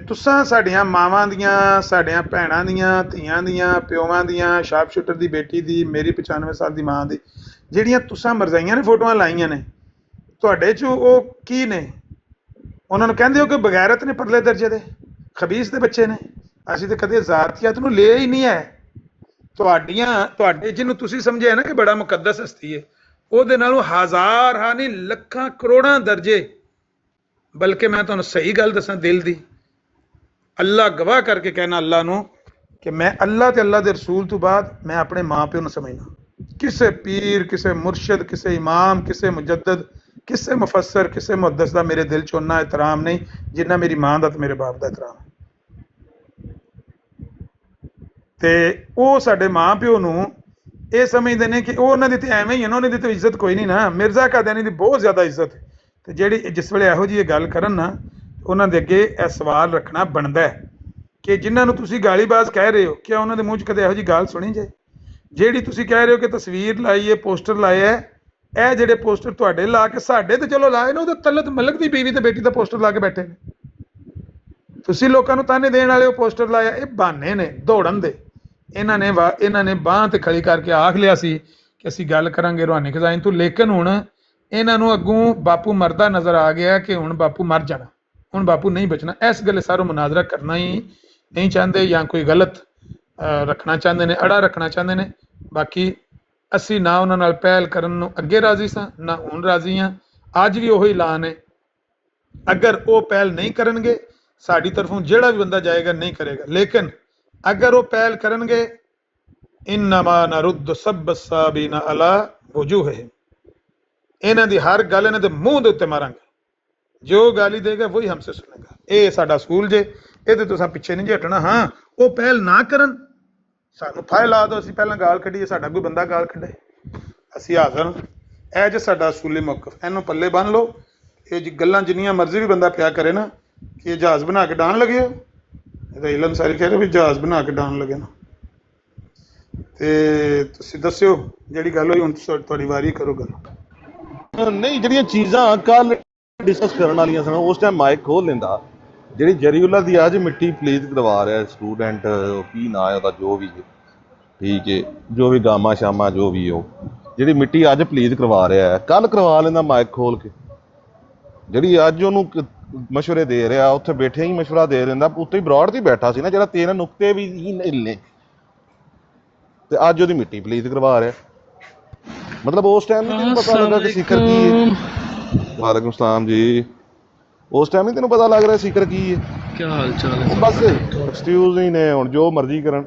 ਤੁਸਾਂ ਸਾਡੀਆਂ ਮਾਵਾਂ ਦੀਆਂ, ਸਾਡੀਆਂ ਭੈਣਾਂ ਦੀਆਂ, ਧੀਆਂ ਦੀਆਂ, ਪਿਓਵਾਂ ਦੀਆਂ, ਸ਼ਾਰਪ ਸ਼ੂਟਰ ਦੀ ਬੇਟੀ ਦੀ, ਮੇਰੀ 95 ਸਾਲ ਦੀ ਮਾਂ ਦੀ, ਜਿਹੜੀਆਂ ਤੁਸਾਂ ਮਰਜ਼ਾਈਆਂ ਨੇ ਫੋਟੋਆਂ ਲਾਈਆਂ ਨੇ, ਤੁਹਾਡੇ 'ਚ ਉਹ ਕੀ ਨੇ? ਉਹਨਾਂ ਨੂੰ ਕਹਿੰਦੇ ਹੋ ਕਿ ਬਗੈਰਤ ਨੇ, ਪਰਲੇ ਦਰਜੇ ਦੇ ਖਬੀਸ ਦੇ ਬੱਚੇ ਨੇ। ਅਸੀਂ ਤਾਂ ਕਦੇ ਜ਼ਾਤੀਅਤ ਨੂੰ ਲਿਆ ਹੀ ਨਹੀਂ ਹੈ। ਤੁਹਾਡੇ ਜਿਹਨੂੰ ਤੁਸੀਂ ਸਮਝਿਆ ਨਾ ਕਿ ਬੜਾ ਮੁਕੱਦਸ ਹਸਤੀ ਹੈ, ਉਹਦੇ ਨਾਲੋਂ ਹਜ਼ਾਰ ਨਹੀਂ ਲੱਖਾਂ ਕਰੋੜਾਂ ਦਰਜੇ, ਬਲਕਿ ਮੈਂ ਤੁਹਾਨੂੰ ਸਹੀ ਗੱਲ ਦੱਸਾਂ ਦਿਲ ਦੀ, ਅੱਲਾ ਗਵਾਹ ਕਰਕੇ ਕਹਿਣਾ ਅੱਲਾ ਨੂੰ ਕਿ ਮੈਂ ਅੱਲਾ ਤੇ ਅੱਲਾ ਦੇ ਰਸੂਲ ਤੋਂ ਬਾਅਦ ਮੈਂ ਆਪਣੇ ਮਾਂ ਪਿਓ ਨੂੰ ਸਮਝਣਾ। ਕਿਸੇ ਪੀਰ, ਕਿਸੇ ਮੁਰਸ਼ਿਦ, ਕਿਸੇ ਇਮਾਮ, ਕਿਸੇ ਮੁਜੱਦਦ, ਕਿਸੇ ਮੁਫੱਸਰ, ਕਿਸੇ ਮੁਹੱਦਿਸ ਦਾ ਮੇਰੇ ਦਿਲ 'ਚ ਉਨਾ ਇਹਤਰਾਮ ਨਹੀਂ ਜਿੰਨਾ ਮੇਰੀ ਮਾਂ ਦਾ ਤੇ ਮੇਰੇ ਬਾਪ ਦਾ ਇਹਤਰਾਮ ਹੈ। ਤੇ ਉਹ ਸਾਡੇ ਮਾਂ ਪਿਓ ਨੂੰ ਇਹ ਸਮਝਦੇ ਨੇ ਕਿ ਉਹ ਉਹਨਾਂ ਦੀ ਤੇ ਐਵੇਂ ਹੀ ਹੈ ਨਾ, ਉਹਨਾਂ ਦੀ ਤੇ ਇੱਜ਼ਤ ਕੋਈ ਨਹੀਂ ਨਾ। ਮਿਰਜ਼ਾ ਕਾਦੀਆਨੀ ਦੀ ਬਹੁਤ ਜ਼ਿਆਦਾ ਇੱਜ਼ਤ ਹੈ, ਤੇ ਜਿਹੜੀ ਜਿਸ ਵੇਲੇ ਇਹੋ ਜਿਹੀ ਗੱਲ ਕਰਨ ਨਾ, ਉਹਨਾਂ ਦੇ ਅੱਗੇ ਇਹ ਸਵਾਲ ਰੱਖਣਾ ਬਣਦਾ ਹੈ ਕਿ ਜਿਨ੍ਹਾਂ ਨੂੰ ਤੁਸੀਂ ਗਾਲੀਬਾਜ਼ ਕਹਿ ਰਹੇ ਹੋ, ਕਿਆ ਉਹਨਾਂ ਦੇ ਮੂੰਹ 'ਚ ਕਦੇ ਇਹੋ ਜਿਹੀ ਗੱਲ ਸੁਣੀ ਜੇ? ਜਿਹੜੀ ਤੁਸੀਂ ਕਹਿ ਰਹੇ ਹੋ ਕਿ ਤਸਵੀਰ ਲਾਈ ਹੈ, ਪੋਸਟਰ ਲਾਏ ਹੈ, ਇਹ ਜਿਹੜੇ ਪੋਸਟਰ ਤੁਹਾਡੇ ਲਾ ਕੇ, ਸਾਡੇ ਤੇ ਚਲੋ ਲਾਏ ਨੇ, ਉਹਦੇ ਤਲਤ ਮਲਕ ਦੀ ਬੀਵੀ ਤੇ ਬੇਟੀ ਦਾ ਪੋਸਟਰ ਲਾ ਕੇ ਬੈਠੇ ਨੇ। ਤੁਸੀਂ ਲੋਕਾਂ ਨੂੰ ਤਾਨੇ ਦੇਣ ਵਾਲੇ ਉਹ ਪੋਸਟਰ ਲਾਇਆ, ਇਹ ਬਹਾਨੇ ਨੇ ਦੌੜਨ ਦੇ। ਇਹਨਾਂ ਨੇ ਬਾਂਹ ਤੇ ਖੜੀ ਕਰਕੇ ਆਖ ਲਿਆ ਸੀ ਕਿ ਅਸੀਂ ਗੱਲ ਕਰਾਂਗੇ ਰੂਹਾਨੀ ਖਜ਼ਾਨੇ ਤੋਂ, ਲੇਕਿਨ ਹੁਣ ਇਹਨਾਂ ਨੂੰ ਅੱਗੋਂ ਬਾਪੂ ਮਰਦਾ ਨਜ਼ਰ ਆ ਗਿਆ ਕਿ ਹੁਣ ਬਾਪੂ ਮਰ ਜਾਣਾ, ਹੁਣ ਬਾਪੂ ਨਹੀਂ ਬਚਣਾ। ਇਸ ਗੱਲੇ ਸਾਰਾ ਮੁਨਾਜ਼ਰਾ ਕਰਨਾ ਹੀ ਨਹੀਂ ਚਾਹੁੰਦੇ, ਜਾਂ ਕੋਈ ਗਲਤ ਰੱਖਣਾ ਚਾਹੁੰਦੇ ਨੇ, ਅੜਾ ਰੱਖਣਾ ਚਾਹੁੰਦੇ ਨੇ। ਬਾਕੀ ਅਸੀਂ ਨਾ ਉਹਨਾਂ ਨਾਲ ਪਹਿਲ ਕਰਨ ਨੂੰ ਅੱਗੇ ਰਾਜ਼ੀ ਸਾਂ, ਨਾ ਹੁਣ ਰਾਜ਼ੀ ਹਾਂ। ਅੱਜ ਵੀ ਉਹੀ ਐਲਾਨ ਹੈ, ਅਗਰ ਉਹ ਪਹਿਲ ਨਹੀਂ ਕਰਨਗੇ, ਸਾਡੀ ਤਰਫੋਂ ਜਿਹੜਾ ਵੀ ਬੰਦਾ ਜਾਏਗਾ ਨਹੀਂ ਕਰੇਗਾ, ਲੇਕਿਨ ਅਗਰ ਉਹ ਪਹਿਲ ਕਰਨਗੇ, ਇਨਮਾ ਨਰੁੱਦ ਸਬ ਸਾਬੀਨਾ ਅਲਾ ਵਜੂਹਿਹਿਮ, ਇਹਨਾਂ ਦੀ ਹਰ ਗੱਲ ਇਹਨਾਂ ਦੇ ਮੂੰਹ ਦੇ ਉੱਤੇ ਮਾਰਾਂਗੇ। ਜੋ ਗਾਲੀ ਦੇਗਾ ਵਹੀ ਹਮਸੇ ਸੁਣੇਗਾ। ਇਹ ਸਾਡਾ ਸਕੂਲ ਜੇ, ਇਹਦੇ ਤੋਂ ਪਿੱਛੇ ਨਹੀਂ ਜੇ ਹਟਣਾ। ਹਾਂ, ਉਹ ਪਹਿਲ ਨਾ ਕਰਨ, ਸਾਨੂੰ ਫਾਇਲ ਲਾ ਦਿਓ, ਅਸੀਂ ਪਹਿਲਾਂ ਗਾਲ ਕੱਢੀਏ, ਸਾਡਾ ਕੋਈ ਬੰਦਾ ਗਾਲ ਕੱਢੇ, ਅਸੀਂ ਹਾਜ਼ਰ। ਇਹ ਜੇ ਸਾਡਾ ਅਸੂਲੀ ਮੌਕਫ, ਇਹਨੂੰ ਪੱਲੇ ਬੰਨ ਲਓ। ਇਹ ਜੀ ਗੱਲਾਂ ਜਿੰਨੀਆਂ ਮਰਜ਼ੀ ਵੀ ਬੰਦਾ ਪਿਆ ਕਰੇ ਨਾ ਕਿ ਇਹ ਜਹਾਜ਼ ਬਣਾ ਕੇ ਡਾਣ ਲੱਗੇ ਹੋ, ਇਹਦਾ ਇਲਮ ਸਾਰੇ ਕਹਿ ਰਹੇ ਵੀ ਜਹਾਜ਼ ਬਣਾ ਕੇ ਡਾਣ ਲੱਗੇ ਨਾ। ਤੇ ਤੁਸੀਂ ਦੱਸਿਓ ਜਿਹੜੀ ਗੱਲ ਹੋਈ, ਹੁਣ ਤੁਹਾਡੀ ਵਾਰੀ, ਕਰੋ ਗੱਲ। ਨਹੀਂ, ਜਿਹੜੀਆਂ ਚੀਜ਼ਾਂ ਕੱਲ ਡਿਸਕਸ ਕਰਨ ਵਾਲੀਆਂ ਸਨ, ਉਸ ਟਾਈਮ ਮਾਈਕ ਖੋਲ ਲੈਂਦਾ। ਜਿਹੜੀ ਜਰੀਉਲਾ ਦੀ ਅੱਜ ਮਿੱਟੀ ਪਲੀਜ਼ ਕਰਵਾ ਰਿਹਾ ਸਟੂਡੈਂਟ, ਕੀ ਨਾਂ ਹੈ ਉਹਦਾ, ਜੋ ਵੀ ਹੈ, ਠੀਕ ਹੈ, ਜੋ ਵੀ ਗਾਮਾ ਸ਼ਾਮਾ ਜੋ ਵੀ, ਉਹ ਜਿਹੜੀ ਮਿੱਟੀ ਅੱਜ ਪਲੀਜ਼ ਕਰਵਾ ਰਿਹਾ ਹੈ, ਕੱਲ ਕਰਵਾ ਲੈਂਦਾ ਮਾਈਕ ਖੋਲ ਕੇ। ਜਿਹੜੀ ਅੱਜ ਉਹਨੂੰ ਮਸ਼ਵਰੇ ਦੇ ਰਿਹਾ, ਉੱਥੇ ਬੈਠੇ ਹੀ ਮਸ਼ਵਰਾ ਦੇ ਦਿੰਦਾ, ਉੱਤੇ ਹੀ ਬਰੌਡ ਤੇ ਬੈਠਾ ਸੀ ਨਾ, ਜਿਹੜਾ 13 ਨੁਕਤੇ ਵੀ ਹਿੱਲੇ, ਤੇ ਅੱਜ ਉਹਦੀ ਮਿੱਟੀ ਪਲੀਜ਼ ਕਰਵਾ ਰਿਹਾ। ਮਤਲਬ ਉਸ ਟਾਈਮ ਨਹੀਂ ਤੈਨੂੰ ਪਤਾ ਲੱਗਾ ਕਿ ਸਿਖਰ ਕੀ ਹੈ। ਵਾਲੇਕੁਮ ਸਲਾਮ ਜੀ। ਉਸ ਟਾਈਮ ਨਹੀਂ ਤੈਨੂੰ ਪਤਾ ਲੱਗ ਰਿਹਾ ਸਿਖਰ ਕੀ ਹੈ। ਕੀ ਹਾਲ ਚਾਲ ਹੈ? ਬਸ ਐਕਸਕਿਊਜ਼ ਹੀ ਨੇ, ਹੁਣ ਜੋ ਮਰਜ਼ੀ ਕਰਨ।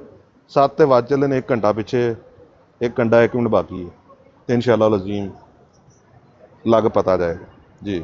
7 ਤੇ ਵੱਜ ਚੱਲੇ ਨੇ, 1 ਘੰਟਾ ਪਿੱਛੇ, 1 ਘੰਟਾ 1 ਮਿੰਟ ਬਾਕੀ ਹੈ, ਤੇ ਇਨਸ਼ਾਅੱਲਾ ਲਜ਼ੀਮ ਲੱਗ ਪਤਾ ਜਾਏਗਾ ਜੀ।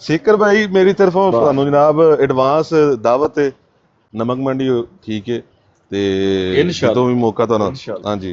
ਸੀਕਰ ਭਾਈ ਮੇਰੀ ਤਰਫੋਂ ਤੁਹਾਨੂੰ ਜਨਾਬ ਐਡਵਾਂਸ ਦਾਵਤ ਹੈ ਨਮਕ ਮੰਡੀ ਠੀਕ ਹੈ ਤੇ ਜਦੋਂ ਵੀ ਮੌਕਾ ਤੁਹਾਨੂੰ ਹਾਂਜੀ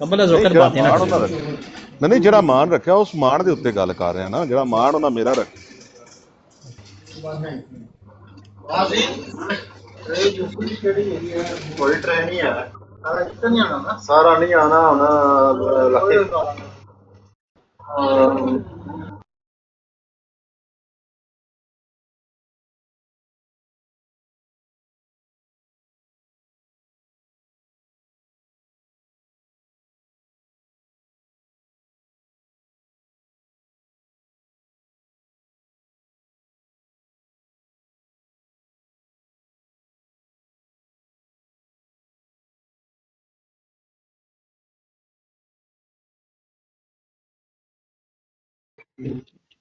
ਕੰਬਲ ਅਜ਼ ਵਕਤ ਬਾਤ ਨਾ ਨਹੀਂ ਜਿਹੜਾ ਮਾਨ ਰੱਖਿਆ ਉਸ ਮਾਨ ਦੇ ਉੱਤੇ ਗੱਲ ਕਰ ਰਿਹਾ ਨਾ ਜਿਹੜਾ ਮਾਨ ਉਹਨਾਂ ਮੇਰਾ ਰੱਖਿਆ ਕੋਈ ਟ੍ਰੇਨ ਨਹੀਂ ਆ ਸਾਰਾ ਨਹੀਂ ਆਣਾ ਹੁਣ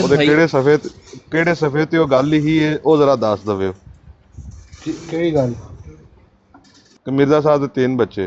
ਉਹਦੇ ਕਿਹੜੇ ਸਫੇ ਤੇ ਉਹ ਗੱਲ ਲਿਖੀ ਹੈ ਉਹ ਜ਼ਰਾ ਦੱਸ ਦਵੇ ਕਿਹੜੀ ਗੱਲ ਕਿ ਮਿਰਜ਼ਾ ਸਾਹਿਬ ਦੇ 3 ਬੱਚੇ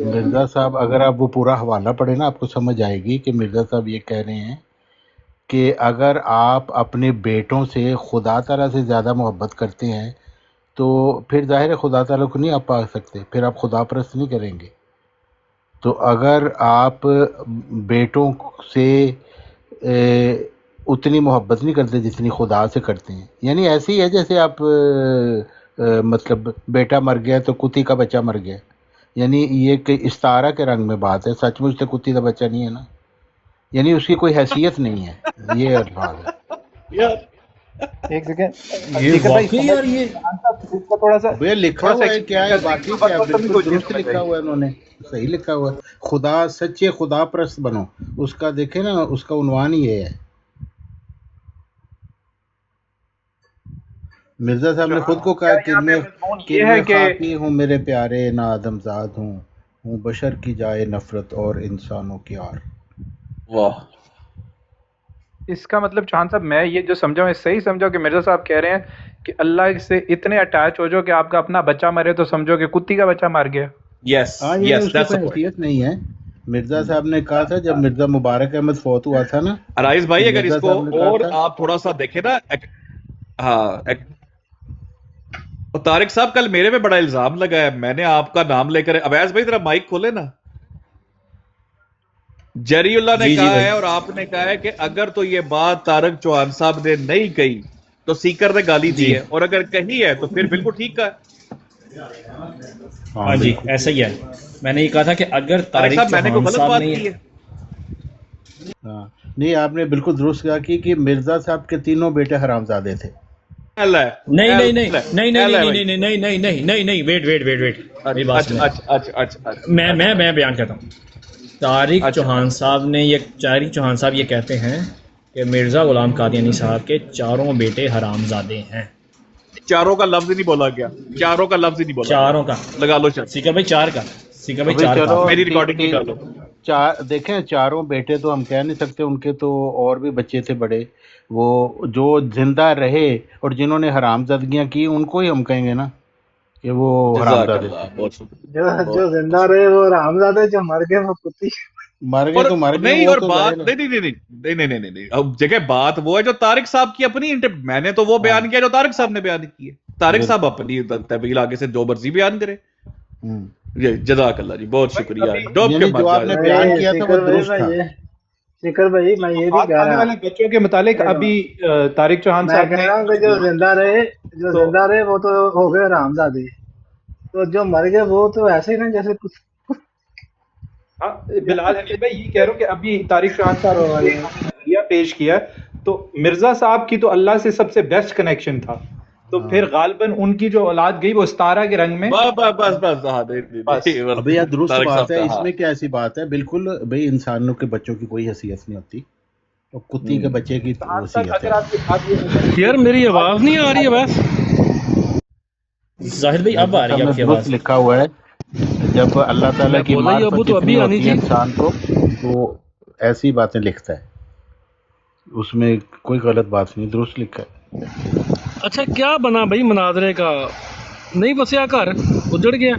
مرزا صاحب اگر آپ وہ پورا حوالہ پڑھیں نا آپ کو سمجھ آئے گی کہ مرزا صاحب یہ کہہ رہے ہیں کہ اگر آپ اپنے بیٹوں سے خدا تعالیٰ سے زیادہ محبت کرتے ہیں تو پھر ظاہر ہے خدا تعالیٰ کو نہیں آپ پا سکتے، پھر آپ خدا پرست نہیں کریں گے۔ تو اگر آپ بیٹوں سے اتنی محبت نہیں کرتے جتنی خدا سے کرتے ہیں، یعنی ایسی ہے جیسے آپ مطلب بیٹا مر گیا تو کتی کا بچہ مر گیا، یعنی یہ کہ استعارہ کے رنگ میں بات ہے، سچ مچ تو کتی کا بچہ نہیں ہے نا، یعنی اس کی کوئی حیثیت نہیں ہے، یہ الفاظ ہے۔ ایک سیکنڈ یہ دیکھیں بھائی واقعی یار یہ اس کو تھوڑا سا بھیا لکھا ہوا ہے کیا ہے باقی کیا ہے، بالکل درست لکھا ہوا ہے انہوں نے، صحیح لکھا ہوا ہے، خدا سچے خدا پرست بنو، اس کا دیکھیں نا اس کا عنوان ہی یہ ہے۔ مرزا صاحب نے خود کو کہا کہ میں خاکی ہوں میرے پیارے نا آدم زاد ہوں بشر کی جائے نفرت اور انسانوں کی آر۔ واہ، اس کا مطلب چوہان صاحب میں یہ جو سمجھا ہوں صحیح سمجھا کہ مرزا صاحب کہہ رہے ہیں کہ اللہ سے اتنے اٹیچ ہو جاؤ کہ آپ کا اپنا بچہ مرے تو سمجھو کہ کتی کا بچہ مر گیا۔ یس ہاں یہ یس اس کی کوئی حیثیت نہیں ہے۔ مرزا صاحب نے کہا تھا جب مرزا مبارک احمد فوت ہوا تھا نا، ارائز بھائی اگر اس کو صاحب نے کہا اور تھا آپ تھوڑا سا دیکھیں نا ہاں طارق صاحب کل میرے پہ بڑا الزام لگا ہے، میں نے آپ کا نام لے کر اویس بھائی ذرا مائک کھولے نا، جری اللہ نے کہا ہے اور آپ نے کہا ہے کہ اگر تو یہ بات طارق چوہان صاحب نے نہیں کہی تو سیکر نے گالی دی ہے، اور اگر کہی ہے تو پھر بالکل ٹھیک کہا ہے۔ ہاں جی ایسا ہی ہے، میں نے یہ کہا تھا کہ اگر طارق صاحب میں نے کوئی غلط بات نہیں کی ہے؟ ہاں نہیں آپ نے بالکل درست کہا کہ مرزا صاحب کے تینوں بیٹے حرام زادے تھے۔ نہیں نہیں نہیں نہیں نہیں نہیں نہیں نہیں نہیں نہیں نہیں نہیں ویٹ ویٹ ویٹ ویٹ میری بات سنیں، میں بیان کرتا ہوں۔ طارق چوہان صاحب نے چوہان صاحب یہ کہتے ہیں کہ مرزا غلام قادیانی صاحب کے چاروں بیٹے حرام زادے ہیں۔ چاروں کا لفظ ہی نہیں بولا گیا، چاروں کا لفظ ہی نہیں بولا، چاروں کا لگا لو شرط، سیکر بھائی چار کا، سیکر بھائی چار کا، میری ریکارڈنگ نہیں کر لو۔ دیکھیں چاروں بیٹے تو ہم کہہ نہیں سکتے، ان کے تو اور بھی بچے تھے بڑے، وہ جو زندہ رہے اور جنہوں نے حرام زدگیاں کی ان کو ہی ہم کہیں گے نا کہ وہ حرام زادے تھے۔ جو زندہ رہے وہ حرام زادے، جو مر گئے وہ کتی مر گئے تو مر گئے۔ نہیں اور بات نہیں اب جگہ بات وہ ہے جو طارق صاحب کی اپنی میں نے تو وہ بیان کیا جو طارق صاحب نے بیان کی ہے، طارق صاحب اپنی طویل آگے سے جو مرضی بیان کرے۔ جزاک اللہ جی، بہت شکریہ، جو آپ نے بیان کیا تھا وہ درست تھا۔ شکر بھائی میں یہ بھی کہہ رہا ہوں بچوں کے متعلق ابھی طارق چوہان میں صاحب کہہ رہا ہوں کہ جو زندہ رہے وہ تو ہو گئے حرام زادے، تو جو مر گئے وہ تو ایسے ہی نا جیسے کچھ۔ بلال حنیف بھائی یہ کہہ رہا ہوں کہ ابھی طارق چوہان صاحب نے نظریہ پیش کیا تو مرزا صاحب کی تو اللہ سے سب سے بیسٹ کنیکشن تھا، تو پھر غالباً ان کی جو اولاد گئی وہ ستارہ کے رنگ میں۔ بس ابھی یہ درست بات ہے، اس میں کیا ایسی بات ہے، بالکل بھائی انسانوں کے بچوں کی کوئی حیثیت نہیں ہوتی، اور کتی کے بچے کی حیثیت ہے۔ یار میری آواز نہیں آ رہی ہے بس ظاہر بھائی اب آ رہی ہے آپ کی آواز۔ لکھا ہوا ہے جب اللہ تعالیٰ کی معرفت جتنی ہوتی ہے انسان کو تو ایسی باتیں لکھتا ہے، اس میں کوئی غلط بات نہیں، درست لکھا ہے۔ اچھا کیا بنا بھائی مناظرے کا؟ نہیں بسیا گھر اجڑ گیا؟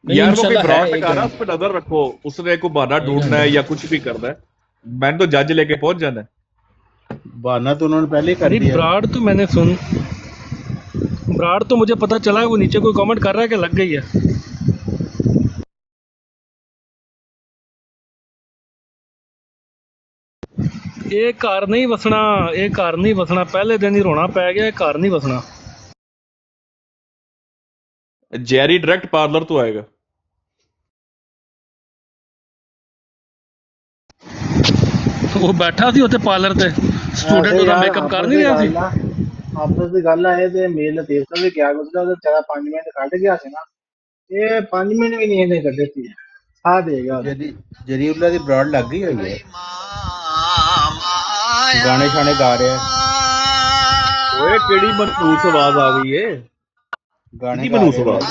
یار وہ کوئی براڈ لگا رہا، اس پہ نظر رکھو، اس نے کوئی بہانا ڈھونڈنا ہے یا کچھ بھی کرنا ہے، میں نے تو جج لے کے پہنچ جانا ہے۔ بہانا تو انہوں نے پہلے کر دیا۔ براڈ تو میں نے براڈ تو مجھے پتا چلا ہے وہ نیچے کوئی کامنٹ کر رہا ہے کہ لگ گئی ہے۔ ایک گھر نہیں وسنا پہلے دن ہی رونا پی گیا، ایک گھر نہیں وسنا۔ جیری ڈائریکٹ پارلر تو آئے گا۔ وہ بیٹھا سی اتنے پارلر تے سٹوڈنٹ ਉਹਦਾ ਮੇਕਅਪ ਕਰ ਨਹੀਂ ਰਿਹਾ ਸੀ। ਆਪਸ ਦੀ ਗੱਲ ਆਏ ਤੇ ਮੇਲ ਲਤੀਫ ਸਾਹਿਬ ਵੀ ਕਿਹਾ ਗੁਜ਼ਰਾ ਉਹਦਾ ਵਿਚਾਰਾ 5 ਮਿੰਟ ਕੱਢ ਗਿਆ ਸੀ ਨਾ, ਇਹ 5 ਮਿੰਟ ਵੀ ਨਹੀਂ ਇਹਨੇ ਕੱਢੇ ਸੀ। ਆ ਦੇਗਾ ਜਰੀ ਉੱਲਾ ਦੀ ਬਰਾਡ ਲੱਗ ਗਈ ਹੋਈ ਹੈ, ਗਾਣੇ ਛਾਣੇ ਗਾ ਰਿਹਾ ਹੈ। ਓਏ ਕਿਹੜੀ ਮਨਹੂਸ ਆਵਾਜ਼ ਆ ਗਈ ਏ, ਗਾਣੇ ਮਨਹੂਸ ਆਵਾਜ਼।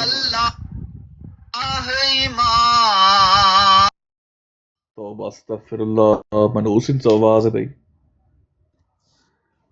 توبہ استغفر اللہ، منحوس آواز ہے بھائی۔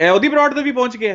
ਉਹਦੀ ਬਰਾੜ ਤੇ ਵੀ ਪਹੁੰਚ ਗਿਆ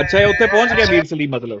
ਅੱਛਾ ਇਹ ਉੱਥੇ ਪਹੁੰਚ ਗਿਆ ਮੀਰ ਸਲੀਮ ਮਤਲਬ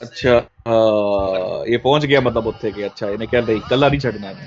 ਅੱਛਾ ਇਹ ਪਹੁੰਚ ਗਿਆ ਮਤਲਬ ਉੱਥੇ ਕਿ ਅੱਛਾ ਇਹਨੇ ਕਹਿੰਦਾ ਇਕੱਲਾ ਨਹੀਂ ਛੱਡਣਾ ਇਹਨੇ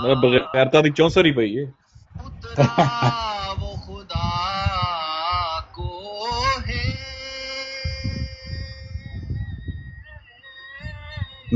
ਮਤਲਬ ਬਗੈਰਤਾ ਦੀ ਚੌਂਸਰ ਹੀ ਪਈ ਏ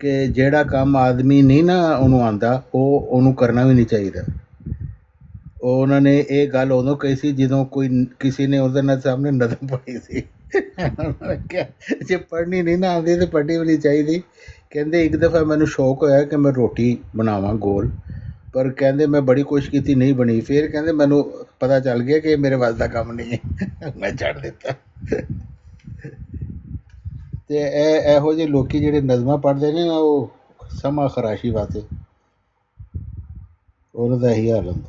ਕਿ ਜਿਹੜਾ ਕੰਮ ਆਦਮੀ ਨਹੀਂ ਨਾ ਉਹਨੂੰ ਆਂਦਾ ਉਹ ਉਹਨੂੰ ਕਰਨਾ ਵੀ ਨਹੀਂ ਚਾਹੀਦਾ। ਉਹਨਾਂ ਨੇ ਇਹ ਗੱਲ ਉਦੋਂ ਕਹੀ ਸੀ ਜਦੋਂ ਕੋਈ ਕਿਸੇ ਨੇ ਉਹਦੇ ਨਾਲ ਸਾਹਮਣੇ ਨਜ਼ਮ ਪੜ੍ਹੀ ਸੀ। ਉਹਨਾਂ ਨੇ ਕਿਹਾ ਜੇ ਪੜ੍ਹਨੀ ਨਹੀਂ ਨਾ ਆਉਂਦੀ ਤੇ ਪੜ੍ਹਨੀ ਵੀ ਨਹੀਂ ਚਾਹੀਦੀ। ਕਹਿੰਦੇ ਇੱਕ ਦਫਾ ਮੈਨੂੰ ਸ਼ੌਕ ਹੋਇਆ ਕਿ ਮੈਂ ਰੋਟੀ ਬਣਾਵਾਂ ਗੋਲ, ਪਰ ਕਹਿੰਦੇ ਮੈਂ ਬੜੀ ਕੋਸ਼ਿਸ਼ ਕੀਤੀ ਨਹੀਂ ਬਣੀ। ਫਿਰ ਕਹਿੰਦੇ ਮੈਨੂੰ ਪਤਾ ਚੱਲ ਗਿਆ ਕਿ ਇਹ ਮੇਰੇ ਵੱਸ ਦਾ ਕੰਮ ਨਹੀਂ ਹੈ, ਮੈਂ ਛੱਡ ਦਿੱਤਾ। ਤੇ ਇਹੋ ਜਿਹੇ ਲੋਕੀ ਜਿਹੜੇ ਨਜ਼ਮਾਂ ਪੜ੍ਹਦੇ ਨੇ ਨਾ ਉਹ ਸਮਾਂ ਖਰਾਸ਼ੀ ਵਾਸਤੇ ਉਹਨਾਂ ਦਾ ਇਹੀ ਹਾਲ ਹੁੰਦਾ।